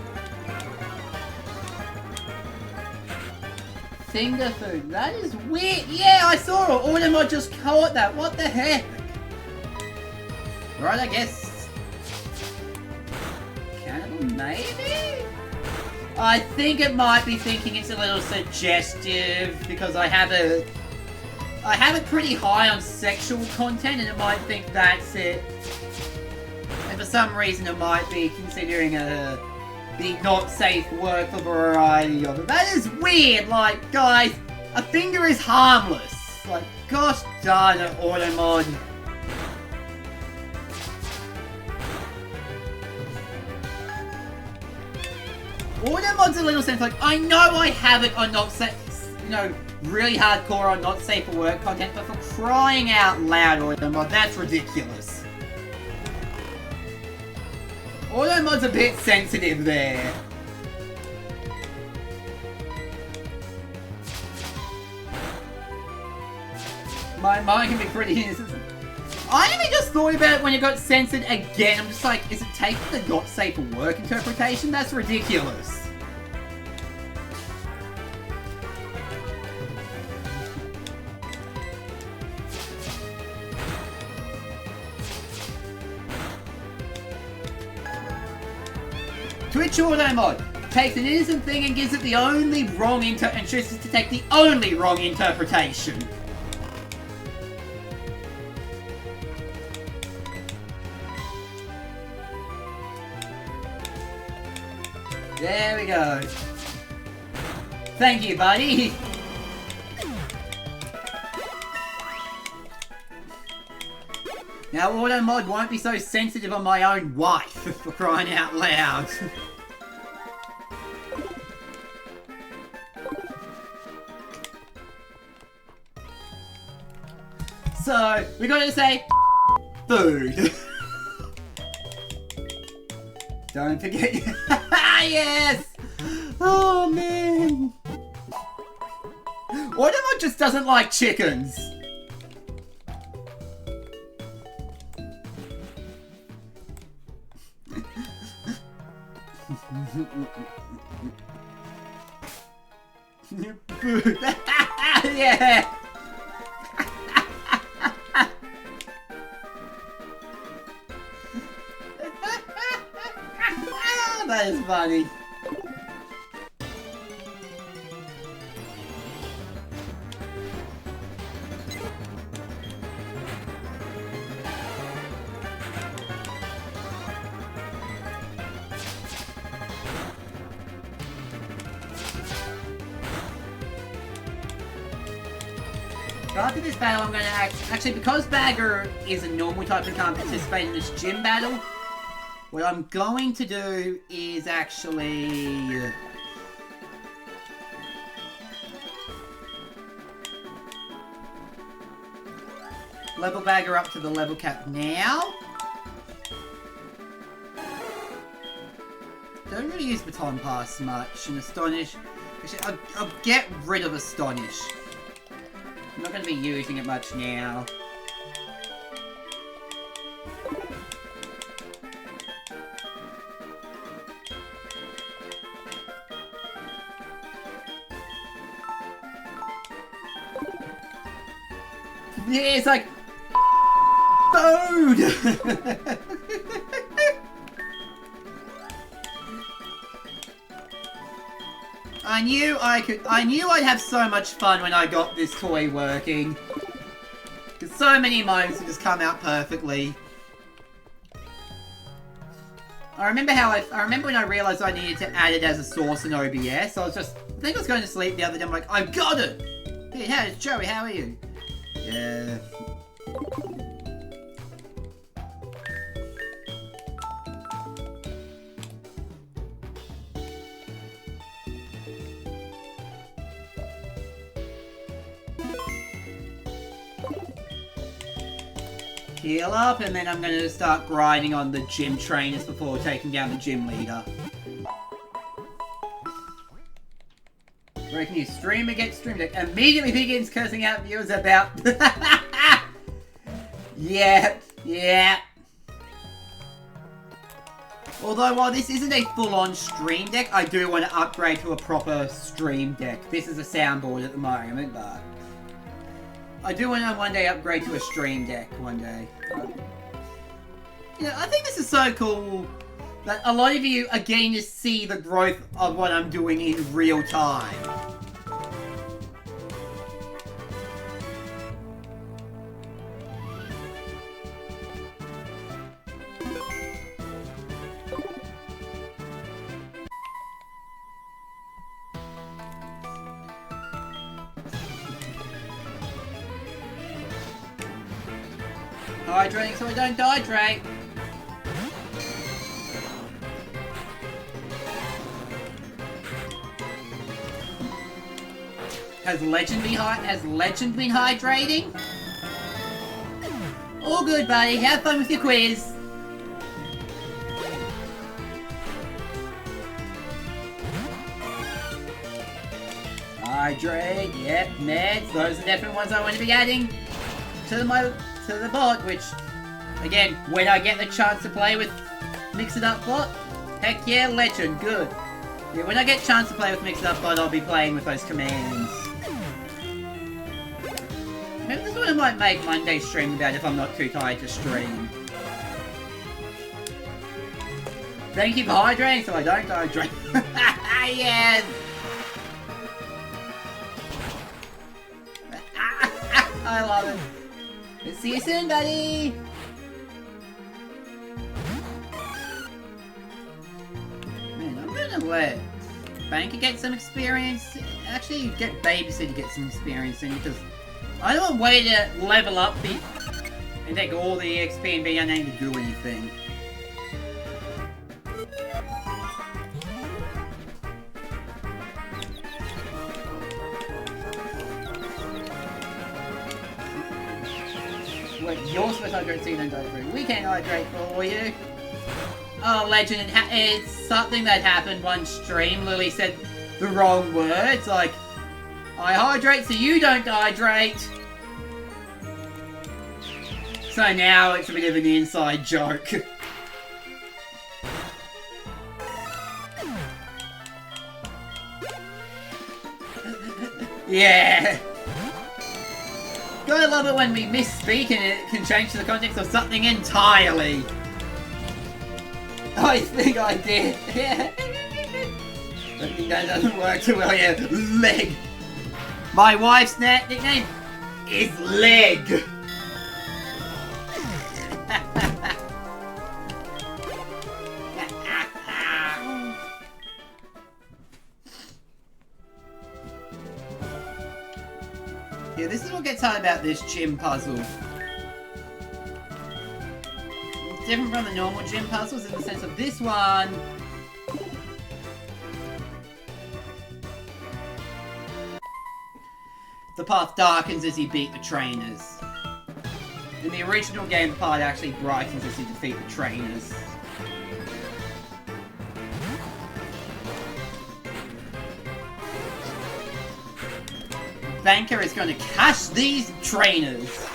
Finger food, that is weird. Yeah, I saw it. Automod just caught that. What the heck? Right, I guess. Cannibal, maybe? I think it might be thinking it's a little suggestive because I have it pretty high on sexual content and it might think that's it. And for some reason it might be considering the not safe work for variety of it. That is weird, like, guys, a finger is harmless. Like, gosh darn it, Automod. Automod's a little sense like, I know I have it on not safe, you know, really hardcore on not safe for work content, but for crying out loud, Automod, that's ridiculous. Automod's a bit sensitive there. My mind can be pretty innocent. I even just thought about it when it got censored again. I'm just like, is it taking the not safe for work interpretation? That's ridiculous. Twitch Automod takes an innocent thing and gives it the only wrong and chooses to take the only wrong interpretation. There we go. Thank you, buddy. Now Automod won't be so sensitive on my own wife, for crying out loud. So, we gotta say food. Don't forget. Yes! Oh man! Automod just doesn't like chickens. Yeah! That is funny. After this battle, I'm going to actually, because Bagger is a normal type and can't participate in this gym battle, what I'm going to do is actually level Bagger up to the level cap now. Don't really use Baton Pass much, and Astonish. Actually, I'll get rid of Astonish. I'm not going to be using it much now. Yeah, it's like food. I knew I'd have so much fun when I got this toy working. Because so many moments have just come out perfectly. I remember when I realized I needed to add it as a source in OBS. I think I was going to sleep the other day. I'm like, I've got it. Hey, Joey, how are you? Yeah. Heal up, and then I'm going to start grinding on the gym trainers before taking down the gym leader. Breaking news. Streamer gets stream deck. Immediately begins cursing out viewers about... Yeah. Although, while this isn't a full-on stream deck, I do want to upgrade to a proper stream deck. This is a soundboard at the moment, but... I do want to one day upgrade to a stream deck one day. Yeah, I think this is so cool that a lot of you are getting to see the growth of what I'm doing in real time. Hydrating so I don't dehydrate. Has Legend been hydrating? All good, buddy. Have fun with your quiz. Hydrate, yep, meds. Those are definitely ones I want to be adding to the bot, which, again, when I get the chance to play with Mix It Up bot, heck yeah, Legend, good. Yeah, when I get a chance to play with Mix It Up bot, I'll be playing with those commands. Maybe this is what I might make Monday's stream about if I'm not too tired to stream. Thank you for hydrating so I don't hydrate. Yes! I love it. Let's see you soon, buddy! Man, I'm gonna let Banker get some experience. Actually, get Babysitter get some experience in, because I don't want way to level up and take all the XP and be unable to do anything. Wait, you're supposed to hydrate so you don't hydrate. We can't hydrate for you. Oh, Legend, it's something that happened one stream. Lily said the wrong words, like, I hydrate so you don't hydrate. So now it's a bit of an inside joke. Yeah. Gotta love it when we misspeak and it can change the context of something entirely. I think I did. Yeah. I think that doesn't work too well yet. Leg. My wife's nickname is Leg. Yeah, this is what gets hard about this gym puzzle. It's different from the normal gym puzzles in the sense of this one. The path darkens as you beat the trainers. In the original game, the path actually brightens as you defeat the trainers. Banker is going to cash these trainers.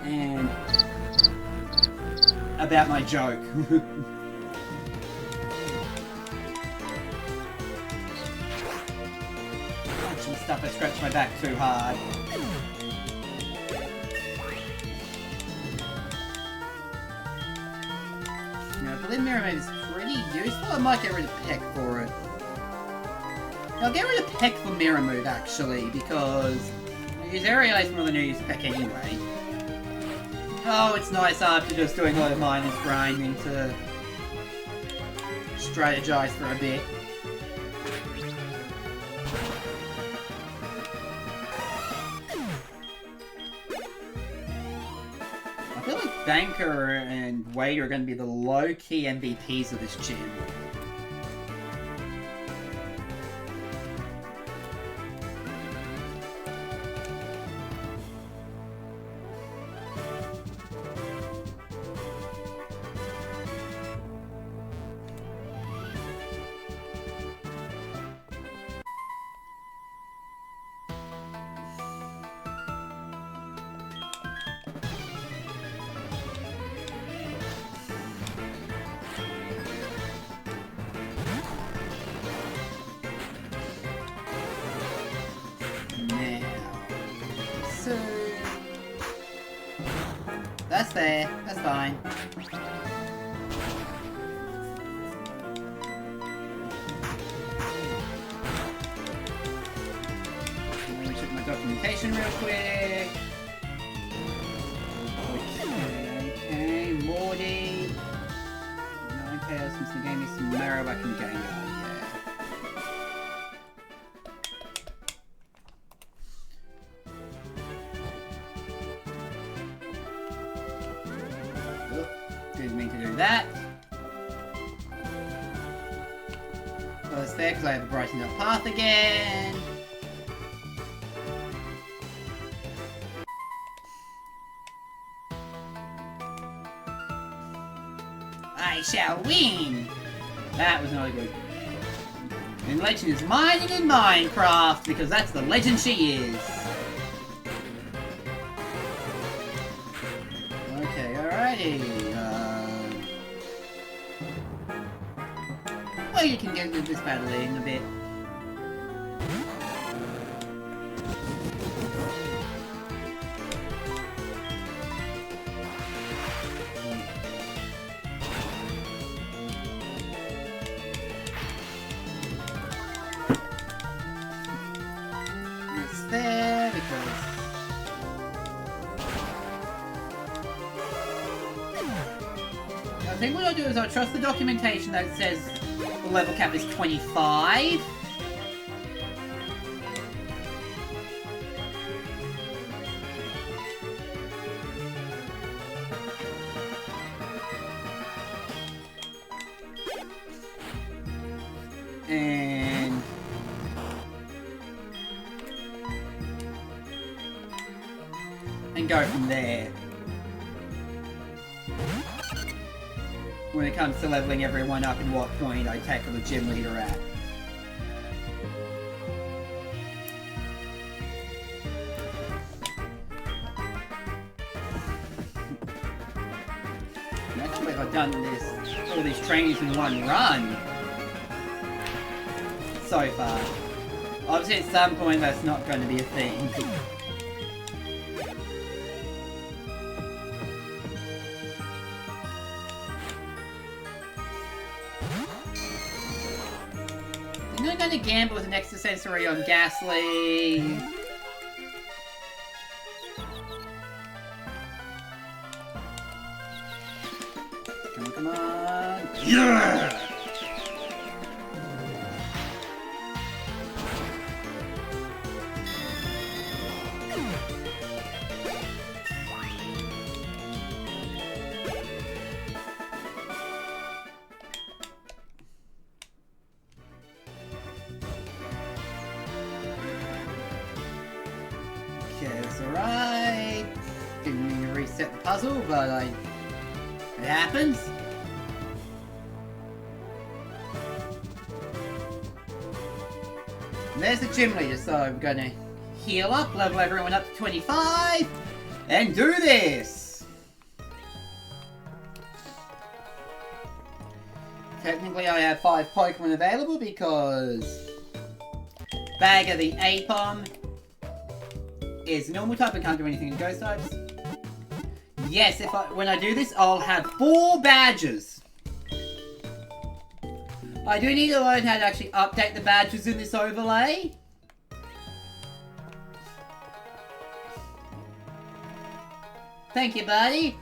And about my joke. Some stuff I scratched my back too hard. You know, I believe Mirror Move is pretty useful. I might get rid of Peck for it. I'll get rid of Peck for Mirror Move, actually, because I use Aerial Ace more than I use Peck anyway. Oh, it's nice after just doing a lot of mindless grinding to strategize for a bit. I feel like Banker and Wade are going to be the low-key MVPs of this gym. That's fair. That's fine. Let me check my documentation real quick. Okay, Morty. 9 pairs since the game is some Marowak and Gengar, yeah. Didn't mean to do that. Well, it's fair because I have a brightened up path again. I shall win! That was not a good. And Legend is mining in Minecraft because that's the legend she is. Okay, alrighty. Well, you can get into this battle in a bit. There, because I think what I'll do is I'll trust the documentation that says the level cap is 25. And go from there. When it comes to leveling everyone up and what point I tackle the gym leader at. Actually, if I've done all these trainings in one run so far. Obviously at some point that's not going to be a thing. I'm going to gamble with an extra sensory on Ghastly. Come on, come on. Yeah! Okay, that's alright. Didn't mean to reset the puzzle, but it happens. And there's the gym leader, so I'm gonna heal up, level everyone up to 25, and do this! Technically I have 5 Pokemon available because Bagger the Apom is normal type, I can't do anything in ghost types. Yes, when I do this, I'll have 4 badges. I do need to learn how to actually update the badges in this overlay. Thank you, buddy.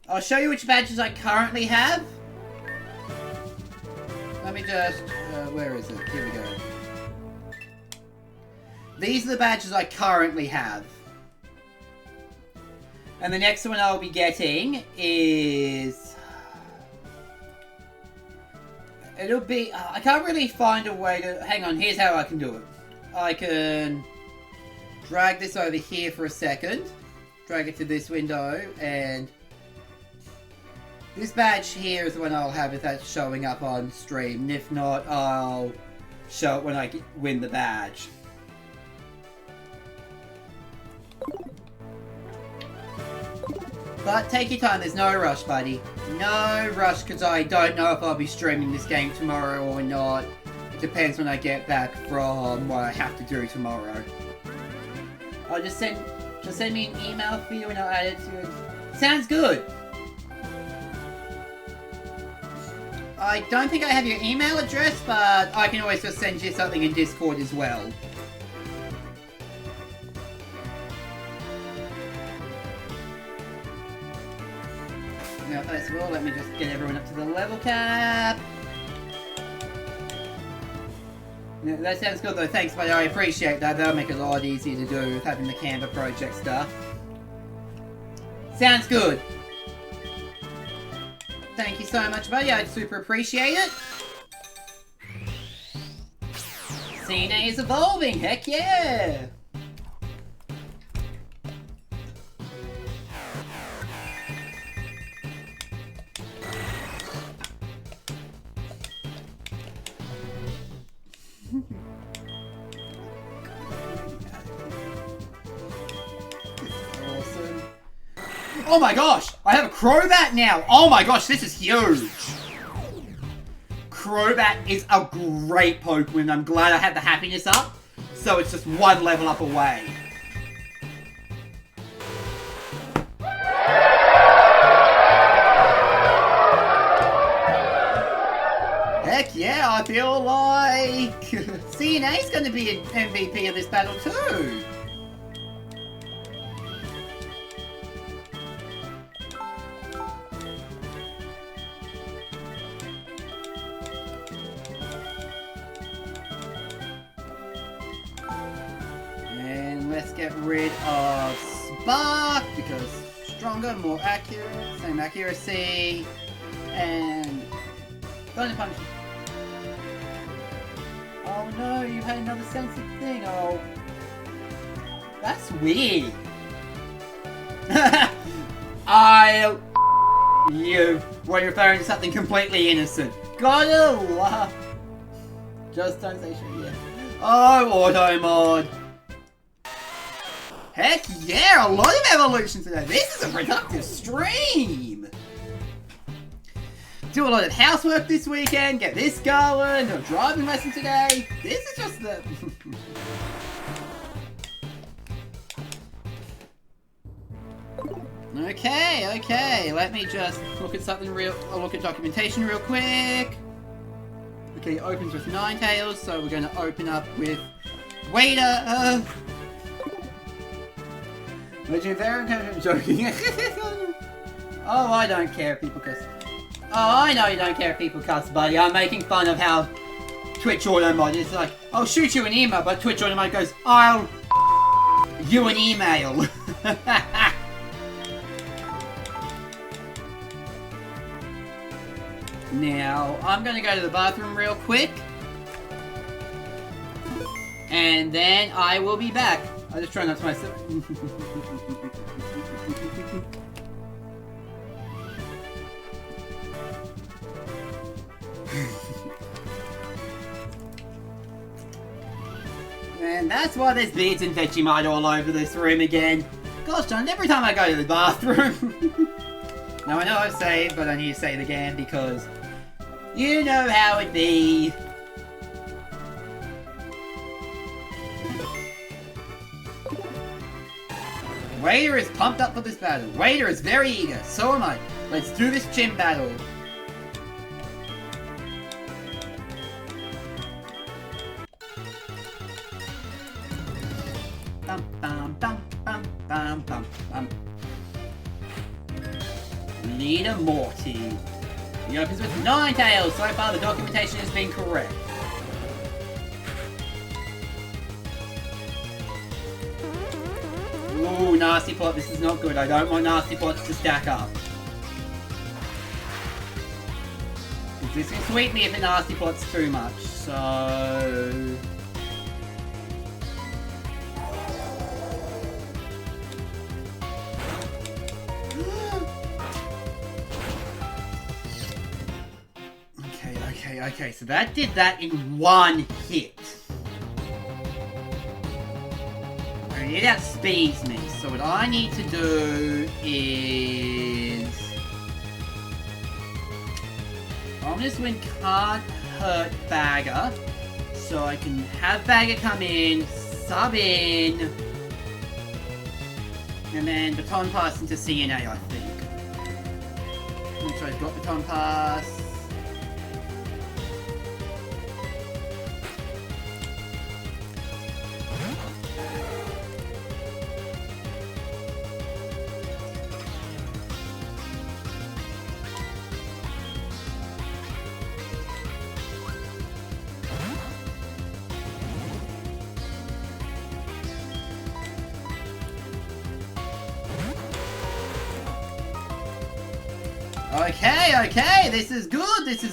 I'll show you which badges I currently have. Let me just... where is it? Here we go. These are the badges I currently have. And the next one I'll be getting is... It'll be... I can't really find a way to... Hang on, here's how I can do it. I can drag this over here for a second. Drag it to this window, and... This badge here is the one I'll have if that's showing up on stream. And if not, I'll show it when I win the badge. But take your time, there's no rush, buddy. No rush, because I don't know if I'll be streaming this game tomorrow or not. It depends when I get back from what I have to do tomorrow. I'll just send me an email for you and I'll add it to Sounds good. I don't think I have your email address, but I can always just send you something in Discord as well. Now, first of all, let me just get everyone up to the level cap. Yeah, that sounds good though, thanks, buddy. I appreciate that. That'll make it a lot easier to do with having the Canva project stuff. Sounds good. Thank you so much, buddy. I'd super appreciate it. CNA is evolving. Heck yeah. Awesome. Oh my gosh! I have a Crobat now! Oh my gosh, this is huge! Crobat is a great Pokemon. I'm glad I had the happiness up, so it's just one level up away. Heck yeah, I feel like CNA's going to be an MVP of this battle too. And let's get rid of Spark because stronger, more accurate, same accuracy, and Thunder Punch. Oh no, you had another sensitive thing. Oh, that's weird. You were referring to something completely innocent. Gotta laugh. Just don't say shit yet. Oh, auto mod. Heck yeah, a lot of evolution today. This is a productive stream. Do a lot of housework this weekend, get this going, do a driving lesson today. This is just the... Okay, let me just look at something I'll look at documentation real quick. Okay, it opens with Ninetales, so we're gonna open up with Waiter. I'm joking. Oh, I don't care if people cuss. Oh, I know you don't care if people cuss, buddy. I'm making fun of how Twitch Auto Mod is like, I'll shoot you an email, but Twitch Auto Mod goes, I'll you an email. Now, I'm gonna go to the bathroom real quick. And then I will be back. I'll just try not to myself. And that's why there's beads and Vegemite all over this room again. Gosh darn, every time I go to the bathroom. Now I know I've said, but I need to say it again because you know how it be. Waiter is pumped up for this battle. Waiter is very eager. So am I. Let's do this gym battle. Bum, bum, bum, bum, bum, bum, bum. Leader Morty. He opens with Ninetales. So far the documentation has been correct. Ooh, Nasty Plot, this is not good. I don't want Nasty Plots to stack up. This can sweep me if a Nasty Plot's too much, so... Okay, so that did that in one hit. And it outspeeds me, so what I need to do is... Ominous Wind can't hurt Bagger, so I can have Bagger come in, sub in, and then Baton Pass into CNA, I think. Make sure I've got Baton Pass. Okay, this is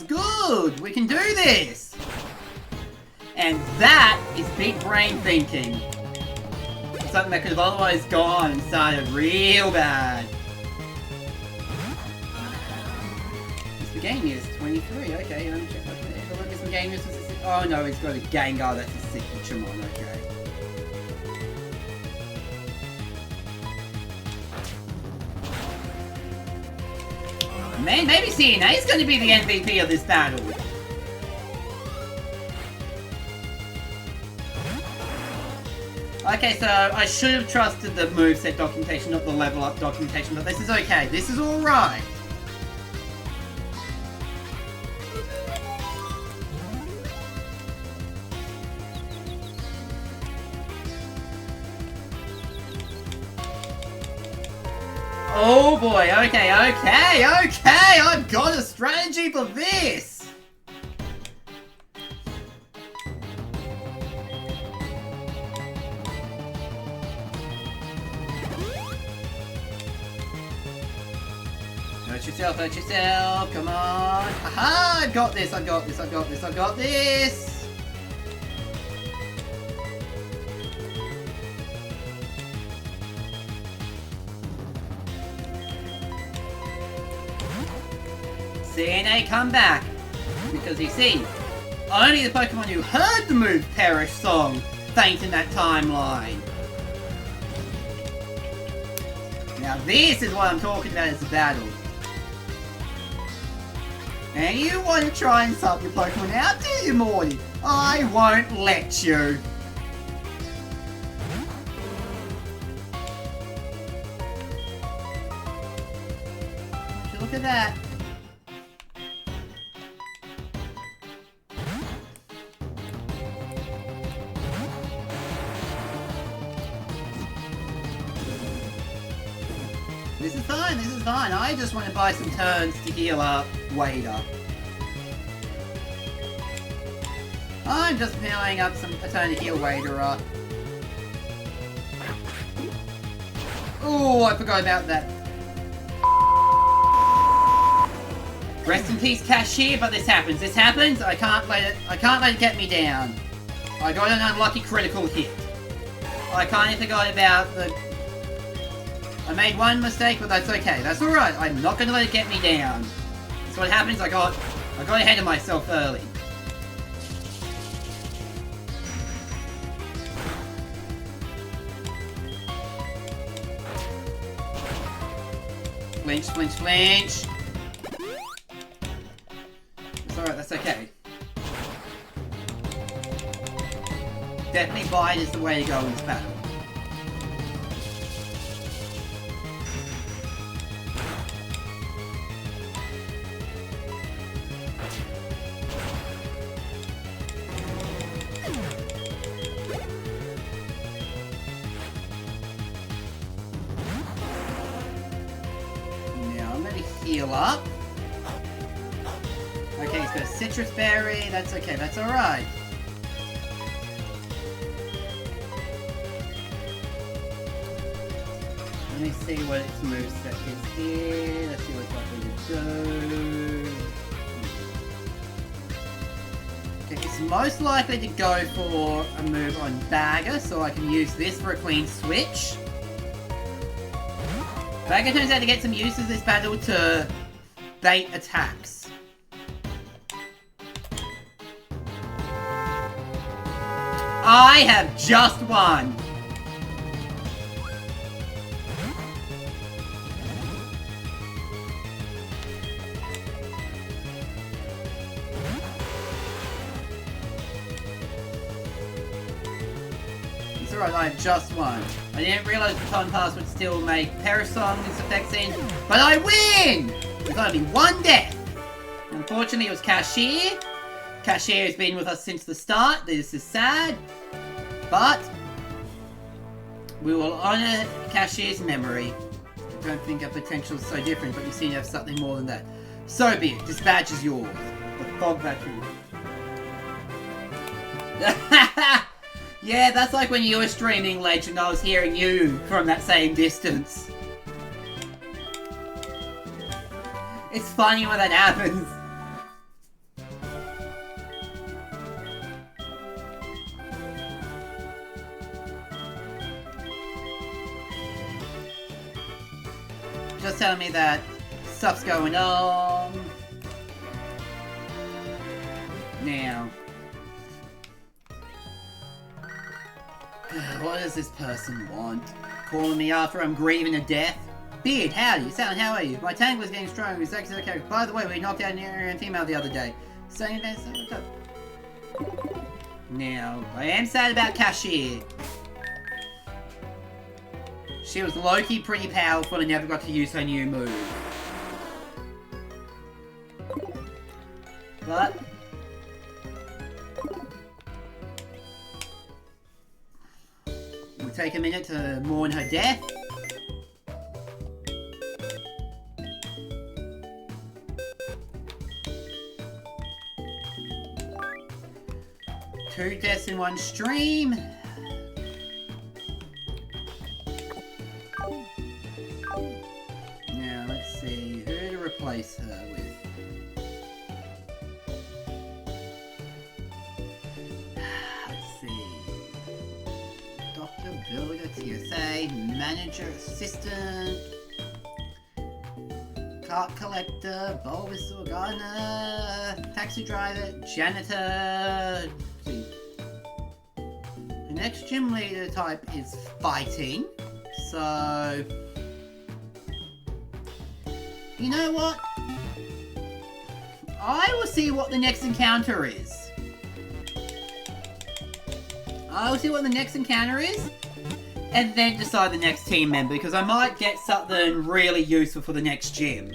good, we can do this! And that is big brain thinking. Something that could have otherwise gone and started real bad. The game is 23, okay, let me check. Look at some game news. Oh no, he's got a Gengar, that's his signature mon, okay. Man, maybe CNA is going to be the MVP of this battle. Okay, so I should have trusted the moveset documentation, not the level up documentation, but this is okay. This is alright. Oh boy, okay, I've got a strategy for this! Hurt yourself, come on! Haha, I've got this! CNA, come back! Because you see, only the Pokemon who heard the move Perish song faint in that timeline. Now this is what I'm talking about as a battle. And you want to try and sub your Pokemon out, do you, Morty? I won't let you. Look at that. This is fine. I just want to buy some turns to heal up Wader. I'm just healing up a turn to heal Wader up. Oh, I forgot about that. Rest in peace, Cashier, but this happens. I can't let it get me down. I got an unlucky critical hit. I kind of forgot about I made one mistake, but that's okay. That's alright. I'm not going to let it get me down. That's what happens. I got ahead of myself early. Flinch. It's alright, that's okay. Definitely Bite is the way to go in this battle. Heal up. Okay, he's got a Citrus Berry. That's okay. That's alright. Let me see what its moveset is here. Let's see what it's likely to do. Okay, it's most likely to go for a move on Bagger, so I can use this for a clean switch. Bagger turns out to get some uses this battle to bait attacks. I have just won! It's alright, I have just won. I didn't realise the Baton Pass would still make Parasong its effects in, but I win! There's only one death. Unfortunately, it was Cashier. Cashier has been with us since the start. This is sad. But we will honour Cashier's memory. I don't think our potential is so different, but you seem to have something more than that. So be it. This badge is yours. The fog vacuum. Yeah, that's like when you were streaming Legend, I was hearing you from that same distance. It's funny when that happens. Just telling me that stuff's going on. Now, what does this person want? Calling me after I'm grieving to death? Beard, howdy, Sound, how are you? My tank was getting stronger, exactly okay. By the way, we knocked out an Aryan female the other day. Saying that, so what's up? Now, I am sad about Cashier. She was low-key pretty powerful and never got to use her new move. But we'll take a minute to mourn her death. Two deaths in one stream. Now let's see who to replace her with. Let's see. Dr. Builder, TSA, Manager, Assistant, Cart Collector, Bulbasaur, Gardener, Taxi Driver, Janitor. The next gym leader type is fighting, so you know what? I will see what the next encounter is. And then decide the next team member, because I might get something really useful for the next gym.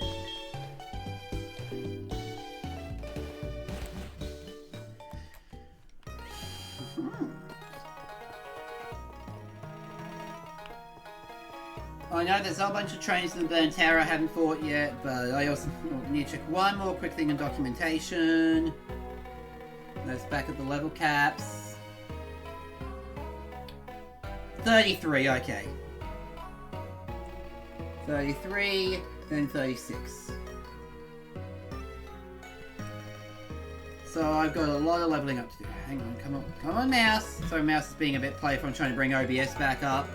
I know there's a whole bunch of trainers in the Burn Tower I haven't fought yet, but I also need to check one more quick thing in documentation. That's back at the level caps. 33, okay. 33, then 36. So I've got a lot of leveling up to do. Hang on, come on mouse. Sorry, mouse is being a bit playful. I'm trying to bring OBS back up.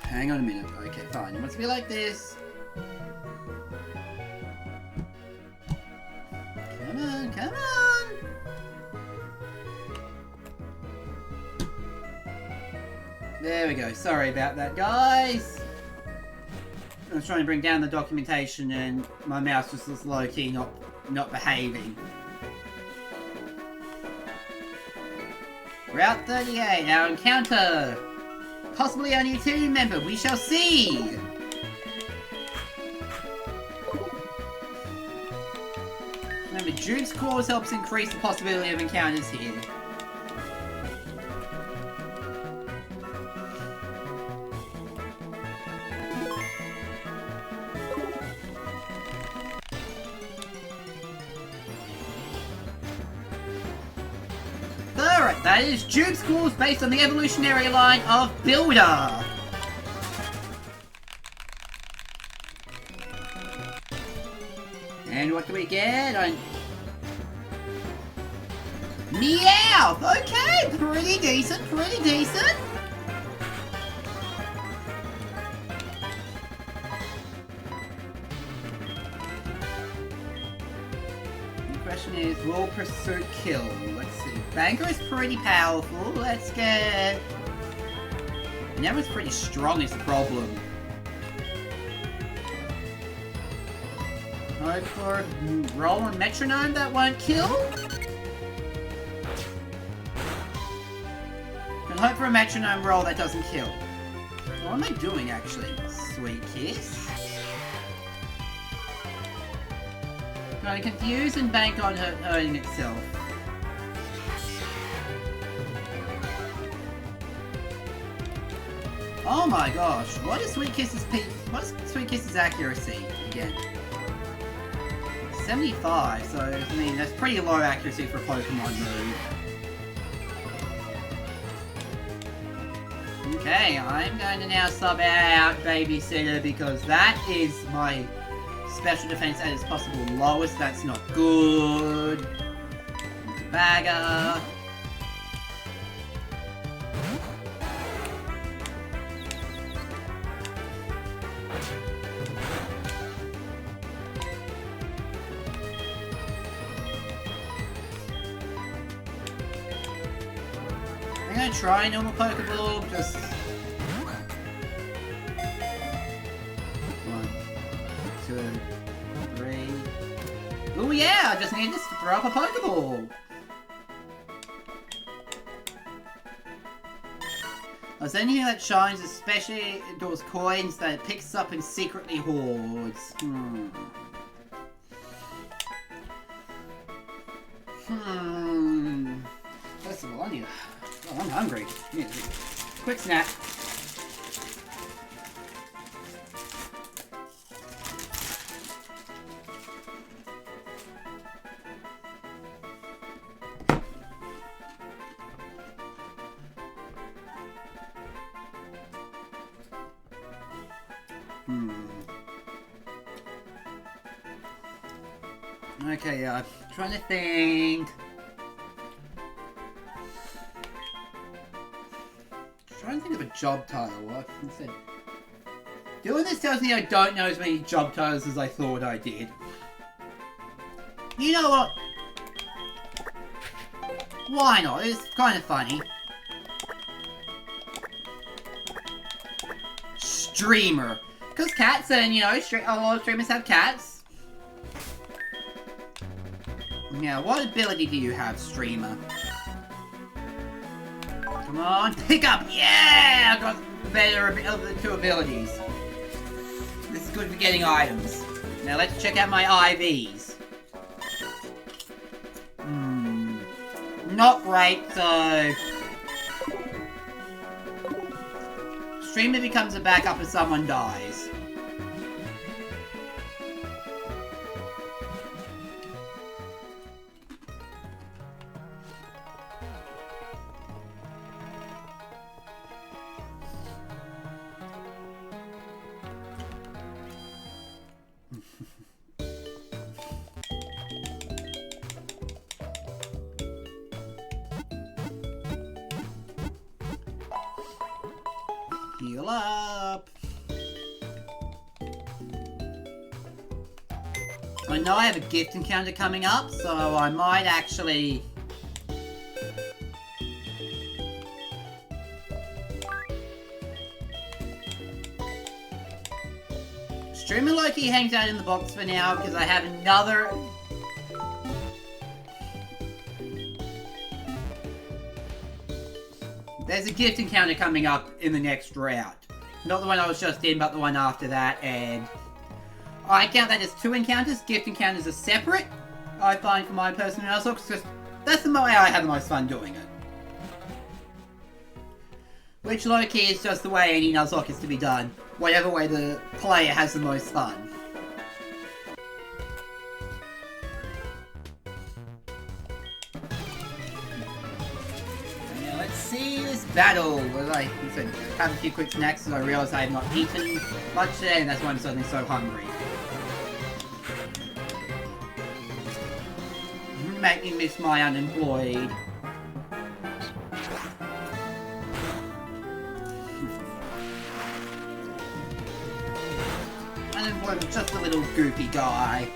Hang on a minute. Okay, fine. It wants to be like this. Come on, come on! There we go. Sorry about that, guys. I was trying to bring down the documentation and my mouse was just low-key not behaving. Route 38, our encounter! Possibly only a team member, we shall see! Remember, Duke's Claws helps increase the possibility of encounters here. Alright, that is Duke's Claws based on the evolutionary line of Builder. And what do we get? Meowth! Okay, pretty decent, pretty decent. The question is, will Pursuit kill? Let's see. Banker is pretty powerful. Let's get... Never's pretty strong is the problem. Hope for a roll on Metronome that won't kill. And hope for a Metronome roll that doesn't kill. What am I doing actually? Sweet Kiss. Trying to confuse and bank on hurting itself. Oh my gosh, what is Sweet Kiss's accuracy again? 75, so I mean that's pretty low accuracy for a Pokemon move. Okay, I'm going to now sub out Babysitter because that is my special defense at its possible lowest. That's not good. Bagger. I'm gonna try normal Pokeball, just... 1, 2, 3... Oh yeah, I just need this to throw up a Pokeball! Is there anything that shines, especially those coins that it picks up and secretly hoards? First of all, I need... Oh, I'm hungry. Quick snack. Okay, I'm trying to think. Trying to think of a job title. What? Doing this tells me I don't know as many job titles as I thought I did. You know what? Why not? It's kind of funny. Streamer. Because cats and, you know, a lot of streamers have cats. Now, what ability do you have, streamer? Come on, pick up! Yeah! I got better of the 2 abilities. This is good for getting items. Now let's check out my IVs. Not great, so... Streamer becomes a backup if someone dies. Heal up. I know I have a gift encounter coming up, so I might actually... Streamer Loki hangs out in the box for now because I have another... There's a gift encounter coming up in the next route. Not the one I was just in, but the one after that, and... I count that as 2 encounters. Gift encounters are separate, I find, for my personal Nuzlocke, because that's the way I have the most fun doing it. Which low-key is just the way any Nuzlocke is to be done. Whatever way the player has the most fun. See this battle. I have a few quick snacks because I realise I have not eaten much today, and that's why I'm suddenly so hungry. Make me miss my unemployed. Unemployed was just a little goofy guy.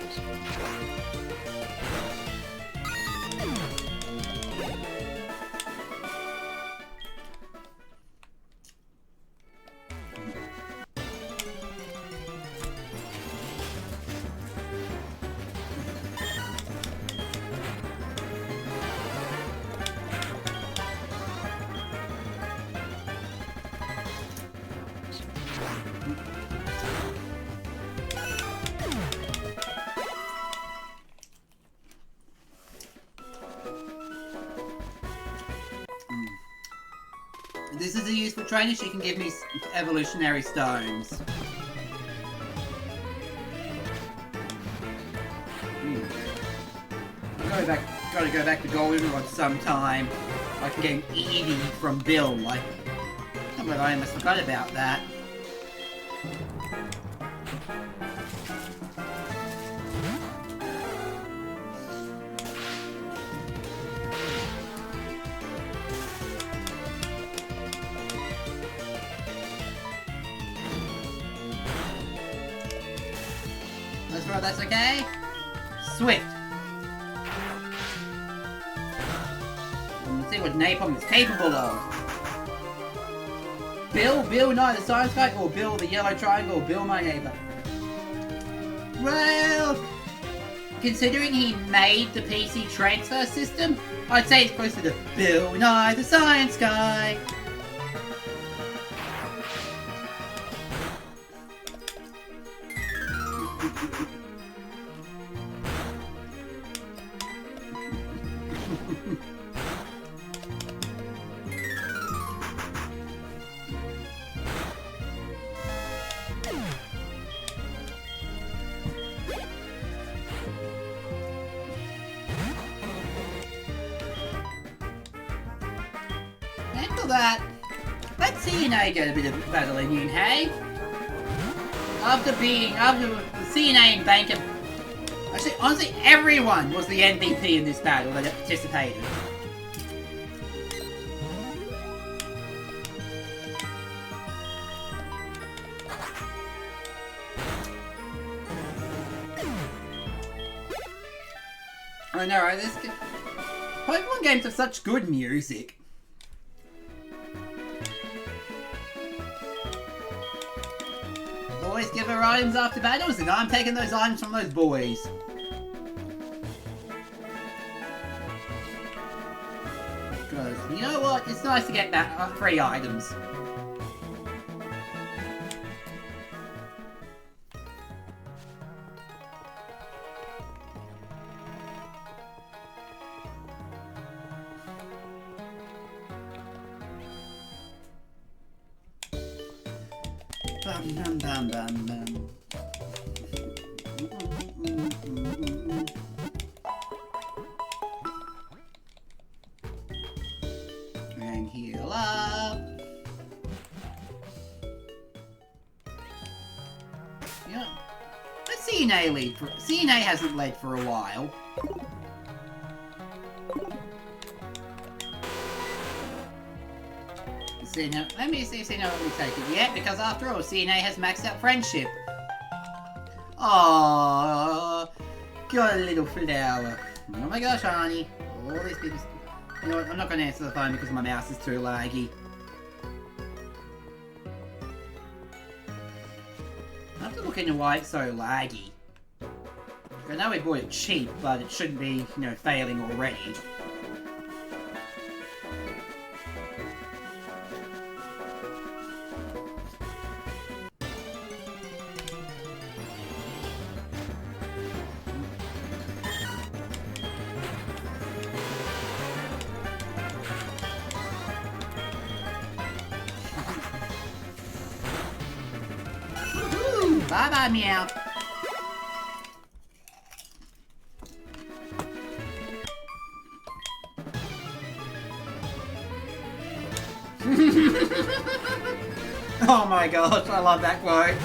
This is a useful trainer. She can give me evolutionary stones. Gotta go back to Goldenrod sometime. I can get an Eevee from Bill. Like, I almost forgot about that. That's okay. Swift. Let's see what Napalm is capable of. Bill Nye the Science Guy, or Bill the Yellow Triangle, or Bill my neighbor. Well, considering he made the PC transfer system, I'd say it's closer to Bill Nye the Science Guy. That. Let's see CNA get a bit of battling in, hey? After the CNA and Banker... Actually, honestly, everyone was the MVP in this battle that participated. I know, right? Pokemon games have such good music. Boys give her items after battles, and I'm taking those items from those boys. Because, you know what? It's nice to get back free items. Bum, bum, bum, bum, bum. And heal up. Yeah. Let's CNA lead. CNA hasn't led for a while. Let me see if CNA will take it yet, because after all, CNA has maxed out friendship. Aww, got a little flower. Oh my gosh, honey. All these people. You know what? I'm not going to answer the phone because my mouse is too laggy. I have to look into why it's so laggy. I know we bought it cheap, but it shouldn't be, you know, failing already. Bye-bye, meow. Oh my gosh, I love that quote.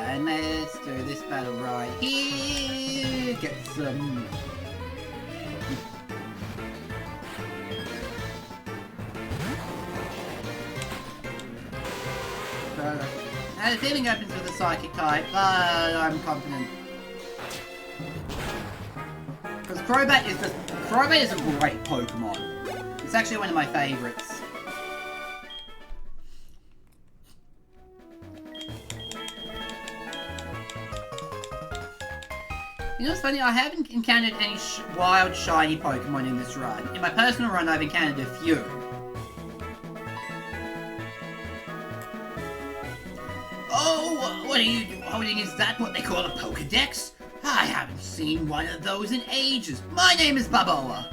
And let's do this battle right here. Get some. Now the feeling opens with a psychic type, but I'm confident. Crobat is a great Pokemon. It's actually one of my favorites. You know what's funny? I haven't encountered any wild shiny Pokemon in this run. In my personal run, I've encountered a few. Oh, what are you holding? Is that what they call a Pokedex? I haven't seen one of those in ages. My name is Balboa.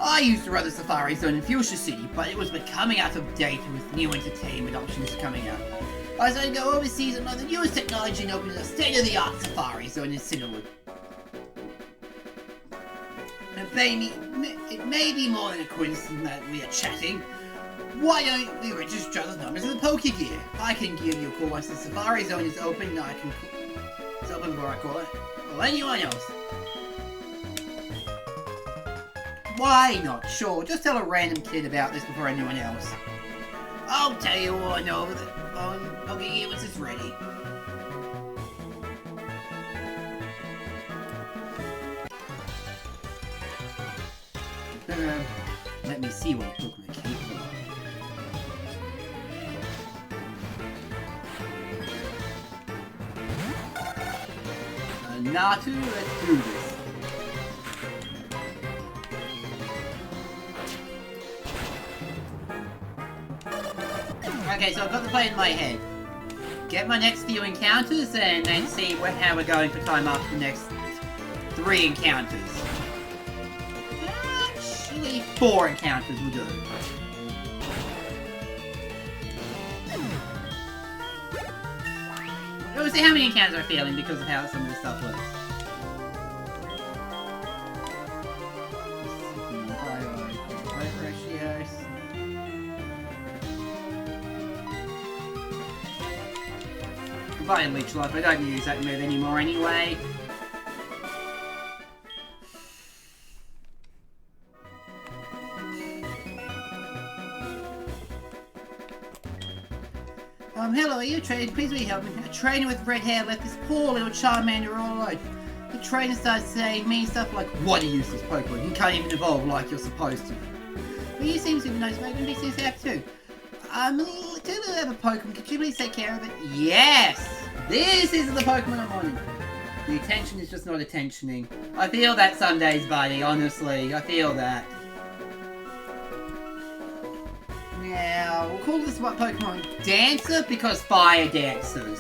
I used to run the Safari Zone in Fuchsia City, but it was becoming out of date with new entertainment options coming out. I decided to go overseas and learn the newest technology and open a state-of-the-art Safari Zone in Cinderwood. It may be more than a coincidence that we are chatting. Why don't we register each other's numbers in the Pokegear? I can give you a call once the Safari Zone is open. It's open before I call it. Or anyone else. Why not? Sure, just tell a random kid about this before anyone else. I'll tell you what over the phone. Pokegear once it's ready. Let me see what Pokemon are capable of. Natu, let's do this. Okay, so I've got the plan in my head. Get my next few encounters and then see how we're going for time after the next 3 encounters. Actually, 4 encounters will do. We'll see how many encounters I'm feeling because of how some of this stuff works. Ratios. Combined Leech Life, I don't use that move anymore anyway. Hello, are you a trainer? Please will you help me? A trainer with red hair left this poor little Charmander all alone. The trainer started saying mean stuff like, what a useless Pokemon, you can't even evolve like you're supposed to. Well, you seem super nice, maybe be things have too. Do you have a Pokemon? Could you please take care of it? Yes! This is the Pokemon I'm wanting. The attention is just not attentioning. I feel that some days, buddy, honestly. I feel that. Now, we'll call this what Pokemon? Dancer, because fire dancers.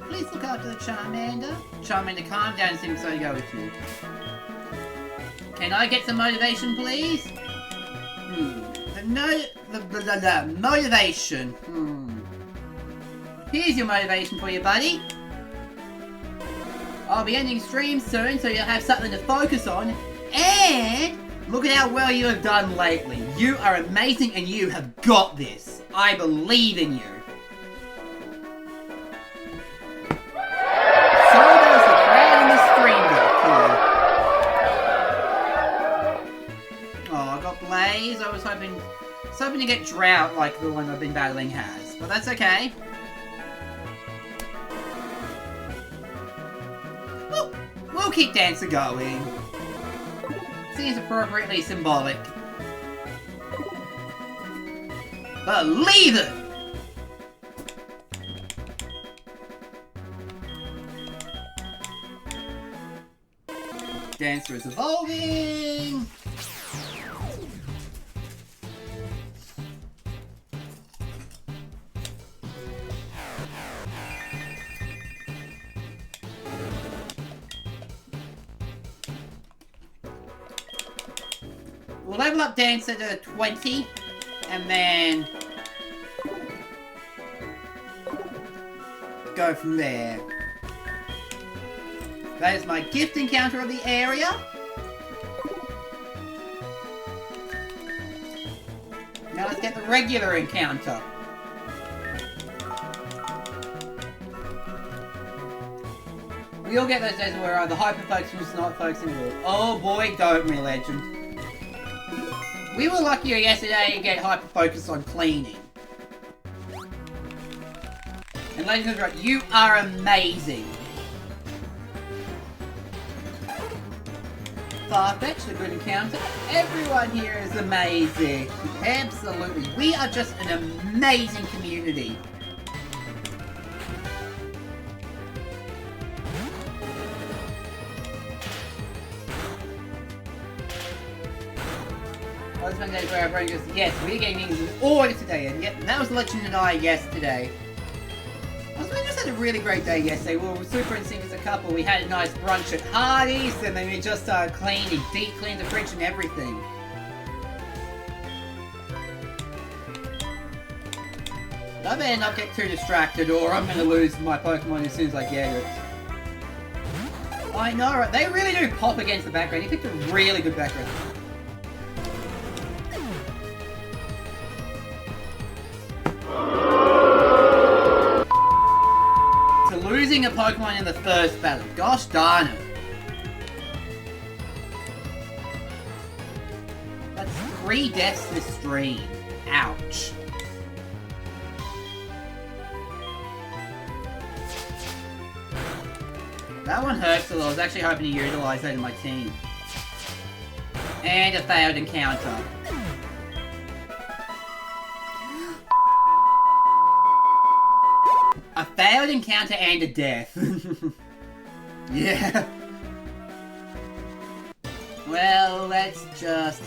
Please look after the Charmander. Charmander, calm down and seems so to go with you. Can I get some motivation, please? The motivation. Here's your motivation for you, buddy. I'll be ending stream soon, so you'll have something to focus on. And look at how well you have done lately. You are amazing and you have got this. I believe in you. So does the crowd in the stream here. Oh, I got Blaze. I was hoping to get Drought like the one I've been battling has. But that's okay. We'll keep Dancer going. Seems appropriately symbolic. Believe it! Dancer is evolving! We'll level up Dancer to 20, and then go from there. That is my gift encounter of the area. Now let's get the regular encounter. We all get those days where we're either hyper-focused or not focusing at all. Oh boy, don't we, Legend. We were luckier yesterday to get hyper-focused on cleaning. And ladies and gentlemen, you are amazing. Farfetch, a good encounter. Everyone here is amazing. Absolutely. We are just an amazing community. I was one day where everyone goes, yes, we're gaming is in order today, and yep, that was Legend and I yesterday. We just had a really great day yesterday. We were super in sync as a couple. We had a nice brunch at Hardy's, and then we just cleaned and deep cleaned the fridge and everything. I better not get too distracted, or I'm going to lose my Pokemon as soon as I get it. I know, right? They really do pop against the background. You picked a really good background. Losing a Pokemon in the first battle. Gosh darn it. That's 3 deaths this stream. Ouch. That one hurts a lot. I was actually hoping to utilize that in my team. And a failed encounter. A failed encounter and a death. Yeah. Well, let's just...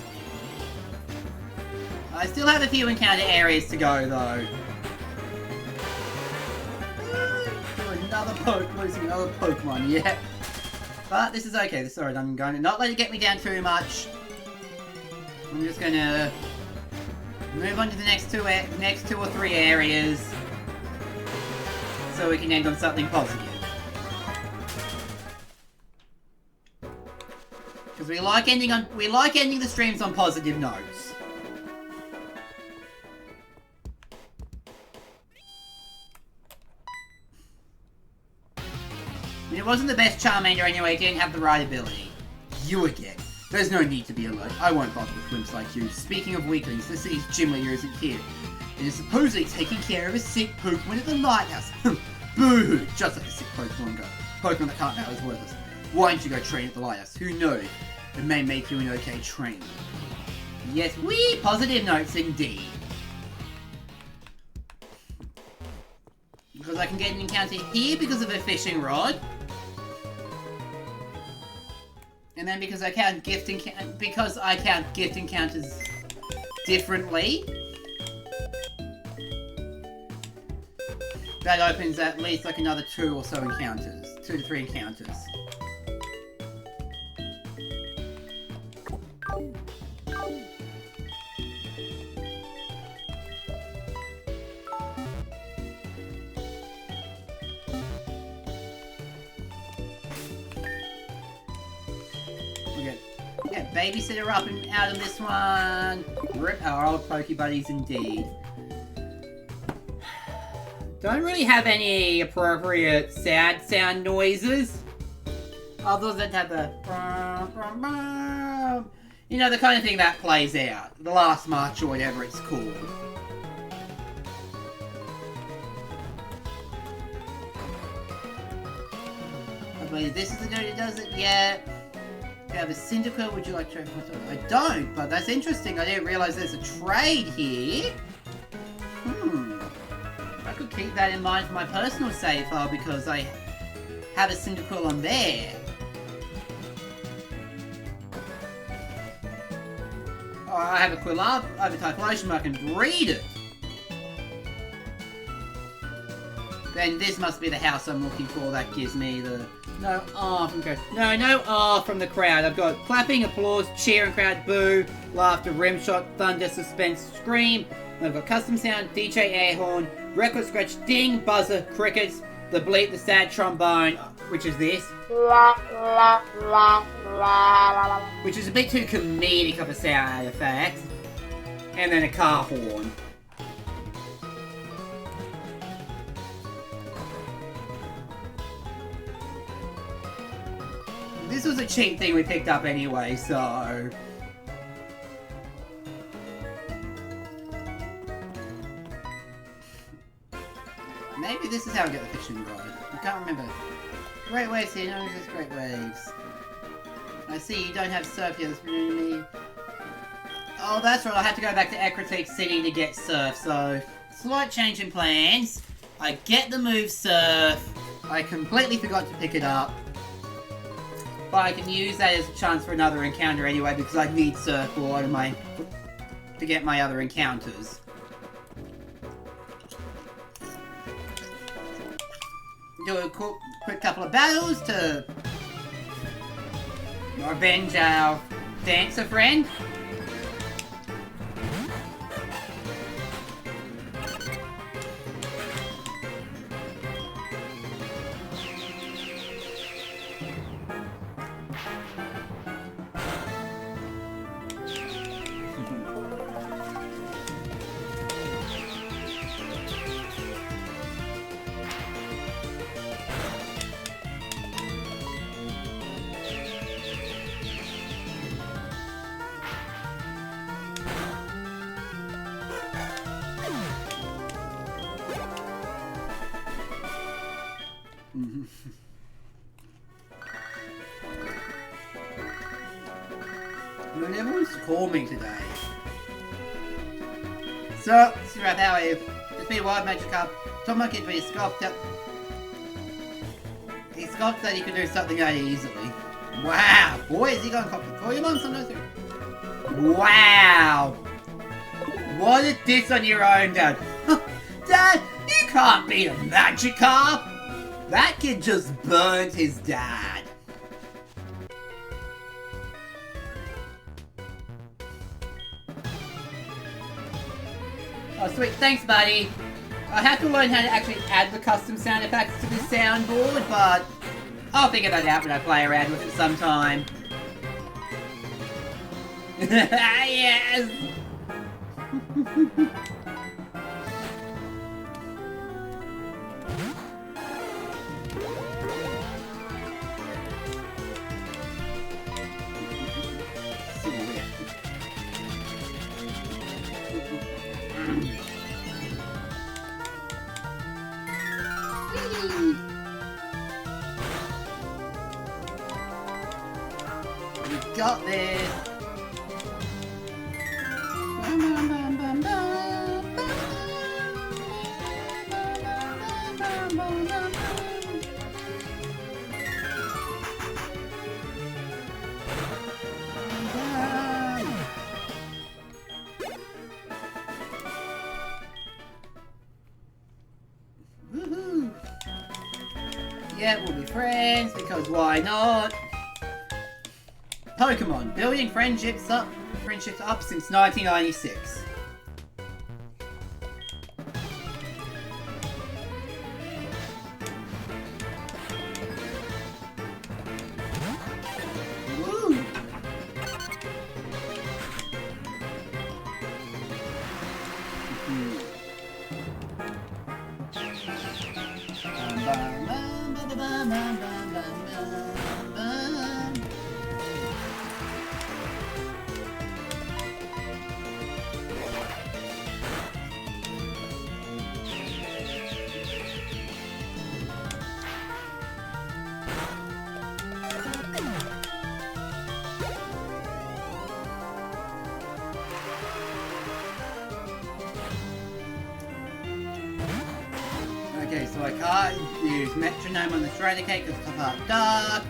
I still have a few encounter areas to go, though. Losing another Pokemon, yeah. But this is okay, this is alright. I'm going to not let it get me down too much. I'm just gonna move on to the next two or three areas, so we can end on something positive. Because we like ending the streams on positive notes. I mean, it wasn't the best Charmander anyway, it didn't have the right ability. You again. There's no need to be alert. I won't bother with wimps like you. Speaking of weaklings, the city's gym leader isn't here. It is supposedly taking care of a sick Pokemon at the lighthouse. Boo-hoo! Just like a sick Pokemon go. Pokemon that can't now is worthless. Why don't you go train at the lighthouse? Who knows? It may make you an okay trainer. Yes, wee! Positive notes indeed. Because I can get an encounter here because of a fishing rod. And then because I count gift encounters differently. That opens at least like another 2 or so encounters. 2 to 3 encounters. Babysitter up and out of this one. Rip our old Pokebuddies indeed. Don't really have any appropriate sad sound noises. Other than have the... You know, the kind of thing that plays out. The last march or whatever it's called. I believe this is the note that does it yet. You have a Cyndaquil, would you like to... I don't, but that's interesting. I didn't realise there's a trade here. I could keep that in mind for my personal save file because I have a Cyndaquil on there. Oh, I have a Quilab, I have a Typhlosion, I can breed it. Then this must be the house I'm looking for. That gives me the... No R from the crowd. No R from the crowd. I've got clapping, applause, cheer and crowd, boo, laughter, rimshot, thunder, suspense, scream. And I've got custom sound, DJ air horn, record scratch, ding, buzzer, crickets, the bleep, the sad trombone, which is this. Which is a bit too comedic of a sound effect. And then a car horn. This was a cheap thing we picked up anyway, so... Maybe this is how I get the fishing rod. I can't remember. Great waves here, no, just great waves. I see you don't have surf yet, that's really... Oh, that's right, I have to go back to Ecruteak City to get surf, so... Slight change in plans. I get the move surf. I completely forgot to pick it up. But I can use that as a chance for another encounter anyway, because I need surfboard to get my other encounters. Do a quick couple of battles to avenge our dancer friend. No one wants to call me today. So, this is about how it's been a while, Magic Cup. Told my kid when he scoffed that he could do something that easily. Wow, boy, is he going to call your mom sometimes? Wow! What a diss on your own, Dad. Dad, you can't beat a Magikarp! That kid just burned his dad. Oh, sweet. Thanks, buddy. I have to learn how to actually add the custom sound effects to this soundboard, but I'll figure that out when I play around with it sometime. Yes! We got this. Woohoo! Yeah, we'll be friends because why not? Pokemon, building friendships up since 1996. Woo! Okay, so I can't use Metronome on the Strider Cake because it's part dark.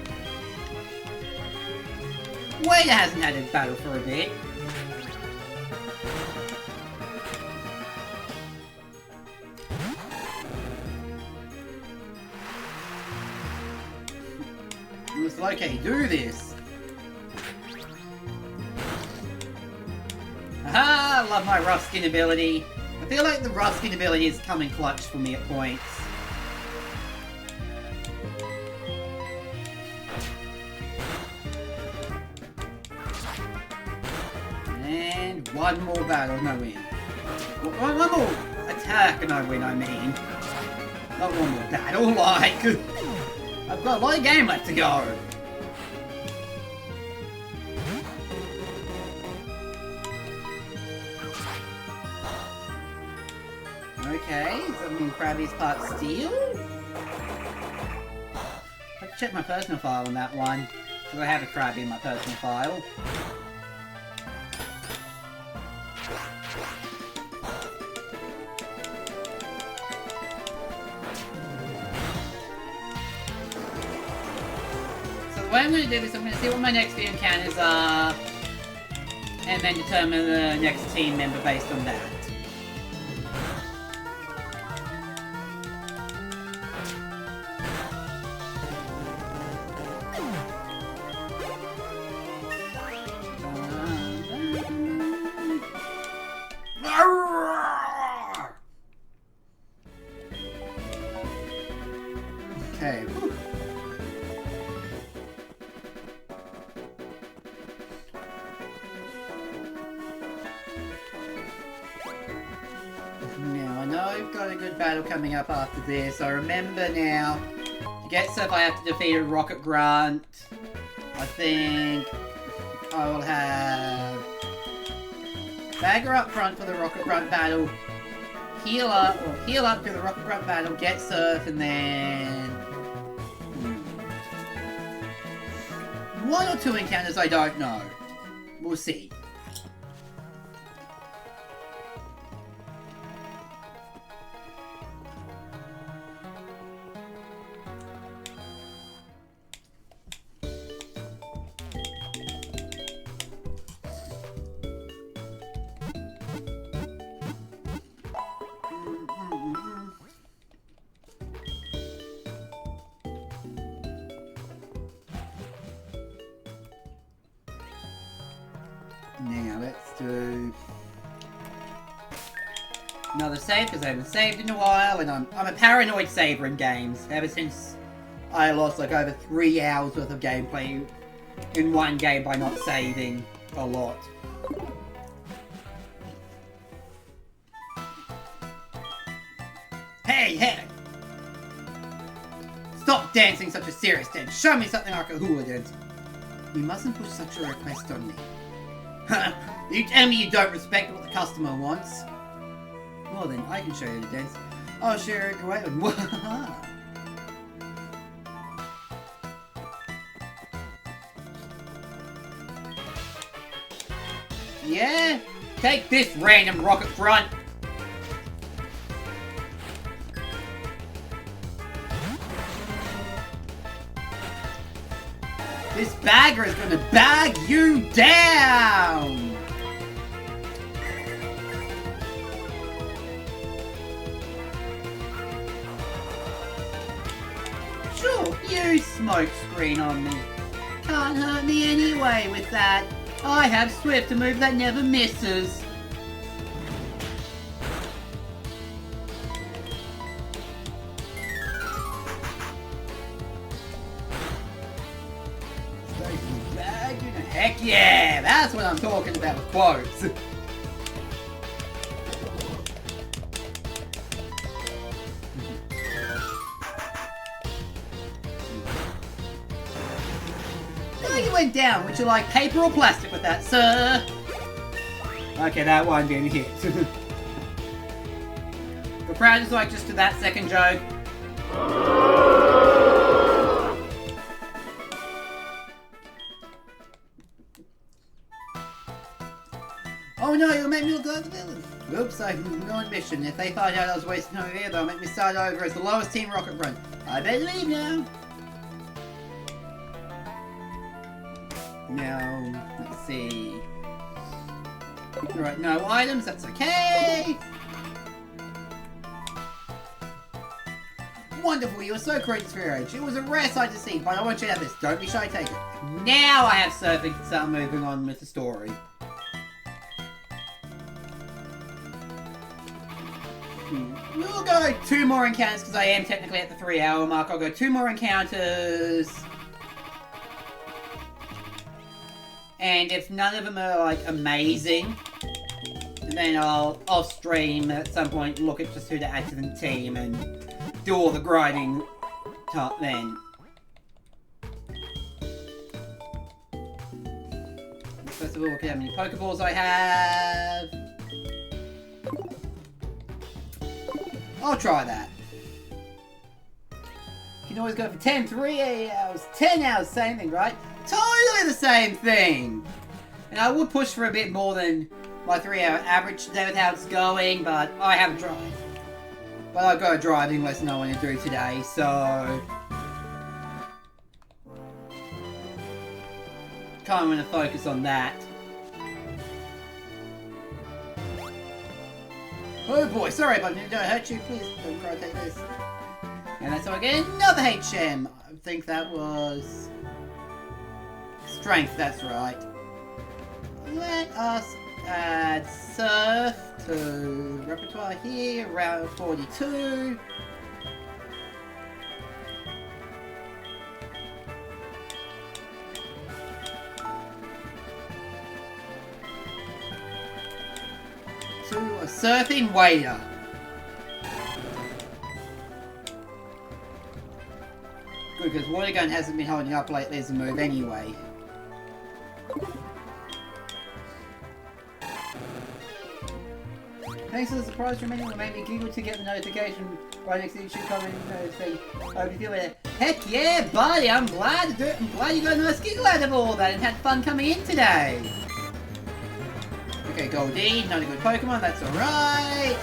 Wader hasn't had a battle for a bit. Nuzlocke, do this! Aha! I love my rough skin ability. I feel like the rough skin ability is coming clutch for me at points. And one more battle and I win. One more attack and I win, I mean. Not one more battle, like... I've got a lot of game left to go. Okay, does that mean Krabby's part steel? I can check my personal file on that one, because I have a Krabby in my personal file. So the way I'm going to do this, I'm going to see what my next few encounters are, and then determine the next team member based on that. Okay. Now, I know I've got a good battle coming up after this. I remember now, to get stuff I have to defeat a Rocket Grunt. I think I will have Bagger up front for the Rocket Grunt battle. Heal up to the Rocket Grunt battle, get Surf, and then... one or two encounters I don't know. We'll see. Now let's do another save because I haven't saved in a while, and I'm a paranoid saver in games ever since I lost like over 3 hours worth of gameplay in one game by not saving a lot. Hey! Stop dancing such a serious dance. Show me something like a hula dance. You mustn't push such a request on me. You tell me you don't respect what the customer wants. Well then, I can show you the dance. I'll share it away with... Yeah? Take this, random rocket front! This bagger is gonna bag you down! Sure, you smoke screen on me. Can't hurt me anyway with that. I have Swift, a move that never misses. Heck yeah! That's what I'm talking about with quotes. Oh, you went down. Would you like paper or plastic with that, sir? Okay, that one didn't hit. The crowd is like just to that second joke. Oh no, you'll make me look like the villain. Oops, I can go on mission. If they find out I was wasting over here, they'll make me start over as the lowest team rocket run. I better leave now. Now, let's see. Alright, no items, that's okay. Wonderful, you were so courageous for your age. It was a rare sight to see, but I want you to have this. Don't be shy, take it. Now I have surfing to start moving on with the story. We'll go 2 more encounters because I am technically at the 3-hour mark. I'll go 2 more encounters. And if none of them are like amazing, then I'll off stream at some point look at just who to add to the team and do all the grinding then. First of all, look at how many Pokeballs I have. I'll try that. You can always go for 10, 3 hours, 10 hours, same thing, right? Totally the same thing! And I would push for a bit more than my 3-hour average today with how it's going, but I haven't tried. But I've got a driving lesson I want to do today, so... kind of want to focus on that. Oh boy, sorry if I didn't hurt you, please don't try to take this. And that's how I get another HM. I think that was... strength, that's right. Let us add surf to repertoire here, round 42. To a surfing waiter. Good, because water gun hasn't been holding up lately as a move anyway. Thanks for the surprise from anyone who made me giggle to get the notification right next to each comment saying, hope you feel it. Heck yeah, buddy, I'm glad to do it. I'm glad you got a nice giggle out of all that and had fun coming in today. Okay, Goldie, not a good Pokemon, that's alright.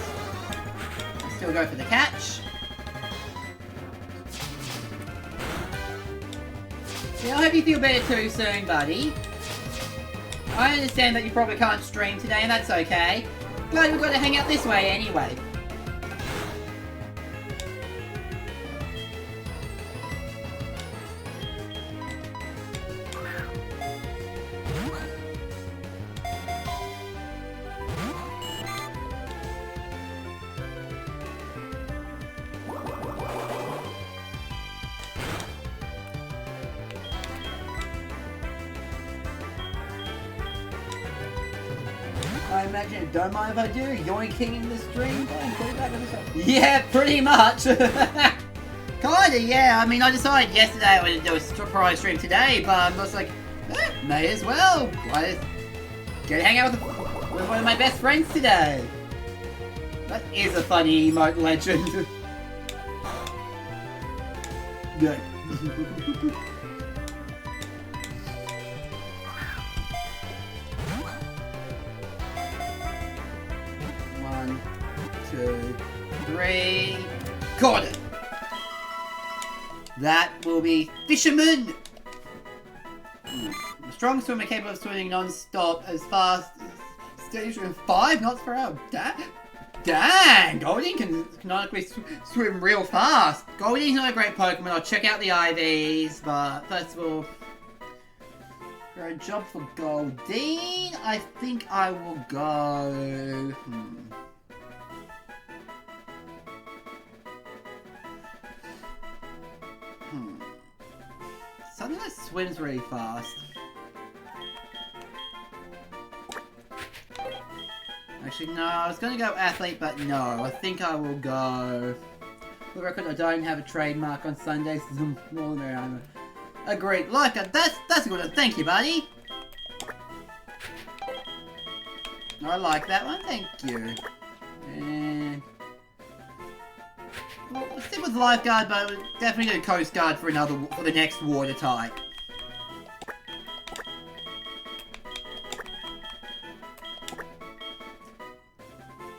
Still go for the catch. Yeah, I hope you feel better too soon, buddy. I understand that you probably can't stream today, and that's okay. Glad we've got to hang out this way anyway. I imagine, don't mind if I do, yoinking in the stream. Yeah, pretty much. Kinda, yeah. I mean, I decided yesterday I would do a surprise stream today, but I'm just like, may as well. I get to hang out with one of my best friends today. That is a funny emote legend. Yeah. 1, 2, 3. Got it! That will be Fisherman! A strong swimmer capable of swimming non-stop as fast as station 5 knots per hour. Dang! Goldie can canonically swim real fast. Goldie's not a great Pokemon. I'll check out the IVs, but first of all, for a job for Goldine, I think I will go... Something that swims really fast. Actually, no, I was going to go athlete, but no, I think I will go... For the record, I don't have a trademark on Sundays, more than I'm agreed. Like, that's a good one. Thank you, buddy. I like that one, thank you. And... well, we'll stick with Lifeguard, but we'll definitely do Coast Guard for the next water type.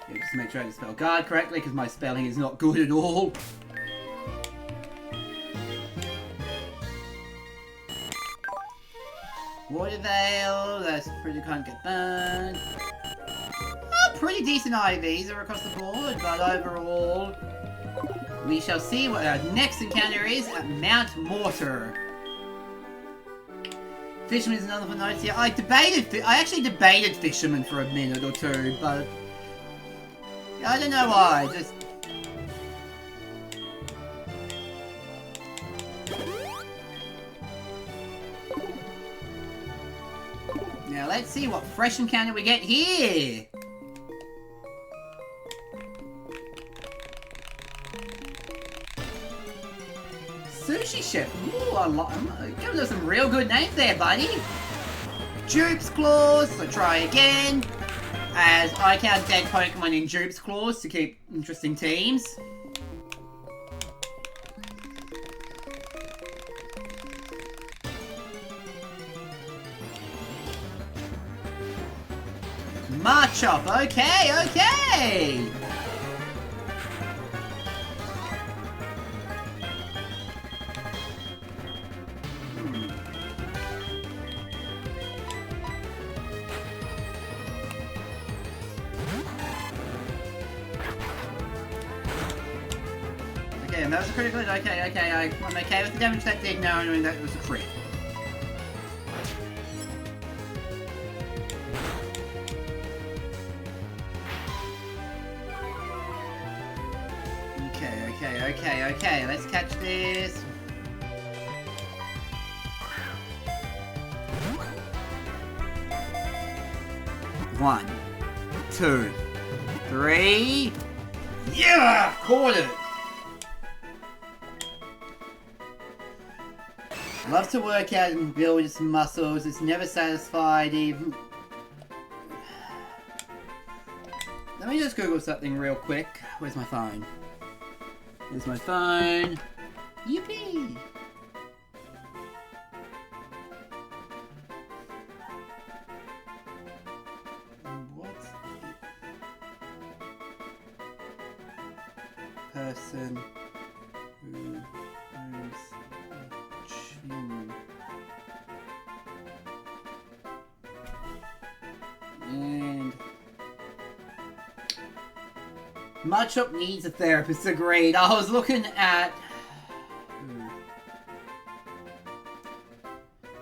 Yeah, just to make sure I can spell guard correctly, because my spelling is not good at all. Water Veil, that's pretty, can't get burned. Pretty decent IVs are across the board, but overall, we shall see what our next encounter is at Mount Mortar. Fisherman is another for notes here. I actually debated Fisherman for a minute or two, but I don't know why. Just now let's see what fresh encounter we get here. Sushi Chef. Ooh, I like. Giving us some real good names there, buddy. Duke's Claws. So try again. as I count dead Pokemon in Jupe's Claws to keep interesting teams. Machop, okay! Okay, and that was a critical hit. Okay, I'm okay with the damage that did now, knowing that it was a crit. Okay, let's catch this. One, two, three. Yeah! Caught it! Loves to work out and build his muscles. It's never satisfied even. Let me just Google something real quick. Where's my phone? Here's my phone. Yippee! What's the person who owns a gym? And Machop needs a therapist, agreed. I was looking at...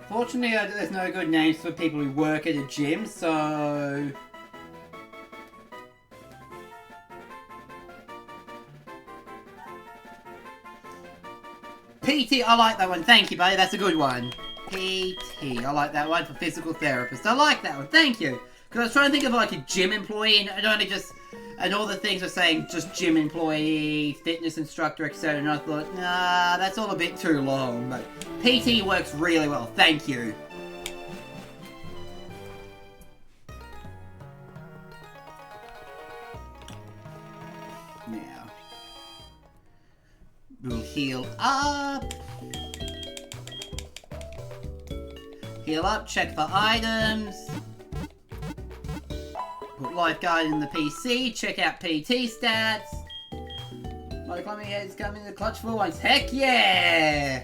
Fortunately, there's no good names for people who work at a gym, so... PT, I like that one. Thank you, buddy. That's a good one. PT, I like that one for physical therapist. I like that one. Thank you. Because I was trying to think of like a gym employee, and it only just... And all the things are saying just gym employee, fitness instructor, etc. And I thought, nah, that's all a bit too long. But PT works really well. Thank you. Now, we'll heal up. Heal up, check for items. Put Lifeguard in the PC, check out PT stats. My climbing head's coming in the clutch for once. Heck yeah!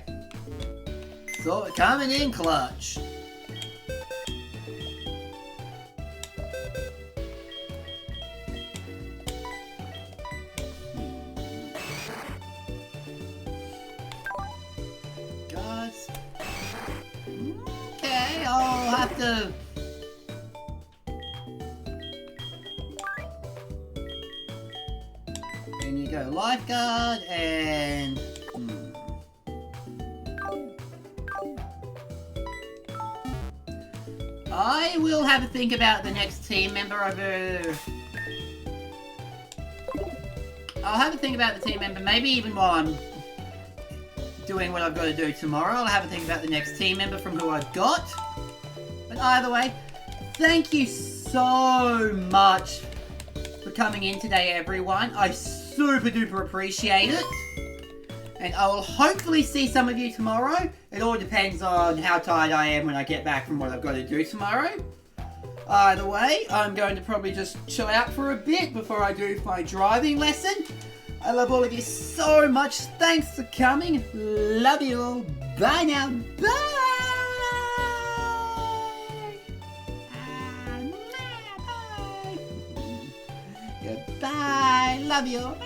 So coming in clutch. Guys. Okay, I'll have to... And you go Lifeguard and... I will have a think about the next team member over... I'll have a think about the team member, maybe even while I'm doing what I've got to do tomorrow. I'll have a think about the next team member from who I've got. But either way, thank you so much for coming in today, everyone. I super duper appreciate it. And I will hopefully see some of you tomorrow. It all depends on how tired I am when I get back from what I've got to do tomorrow. Either way, I'm going to probably just chill out for a bit before I do my driving lesson. I love all of you so much. Thanks for coming. Love you all. Bye now. Bye. Bye. Goodbye. Love you all.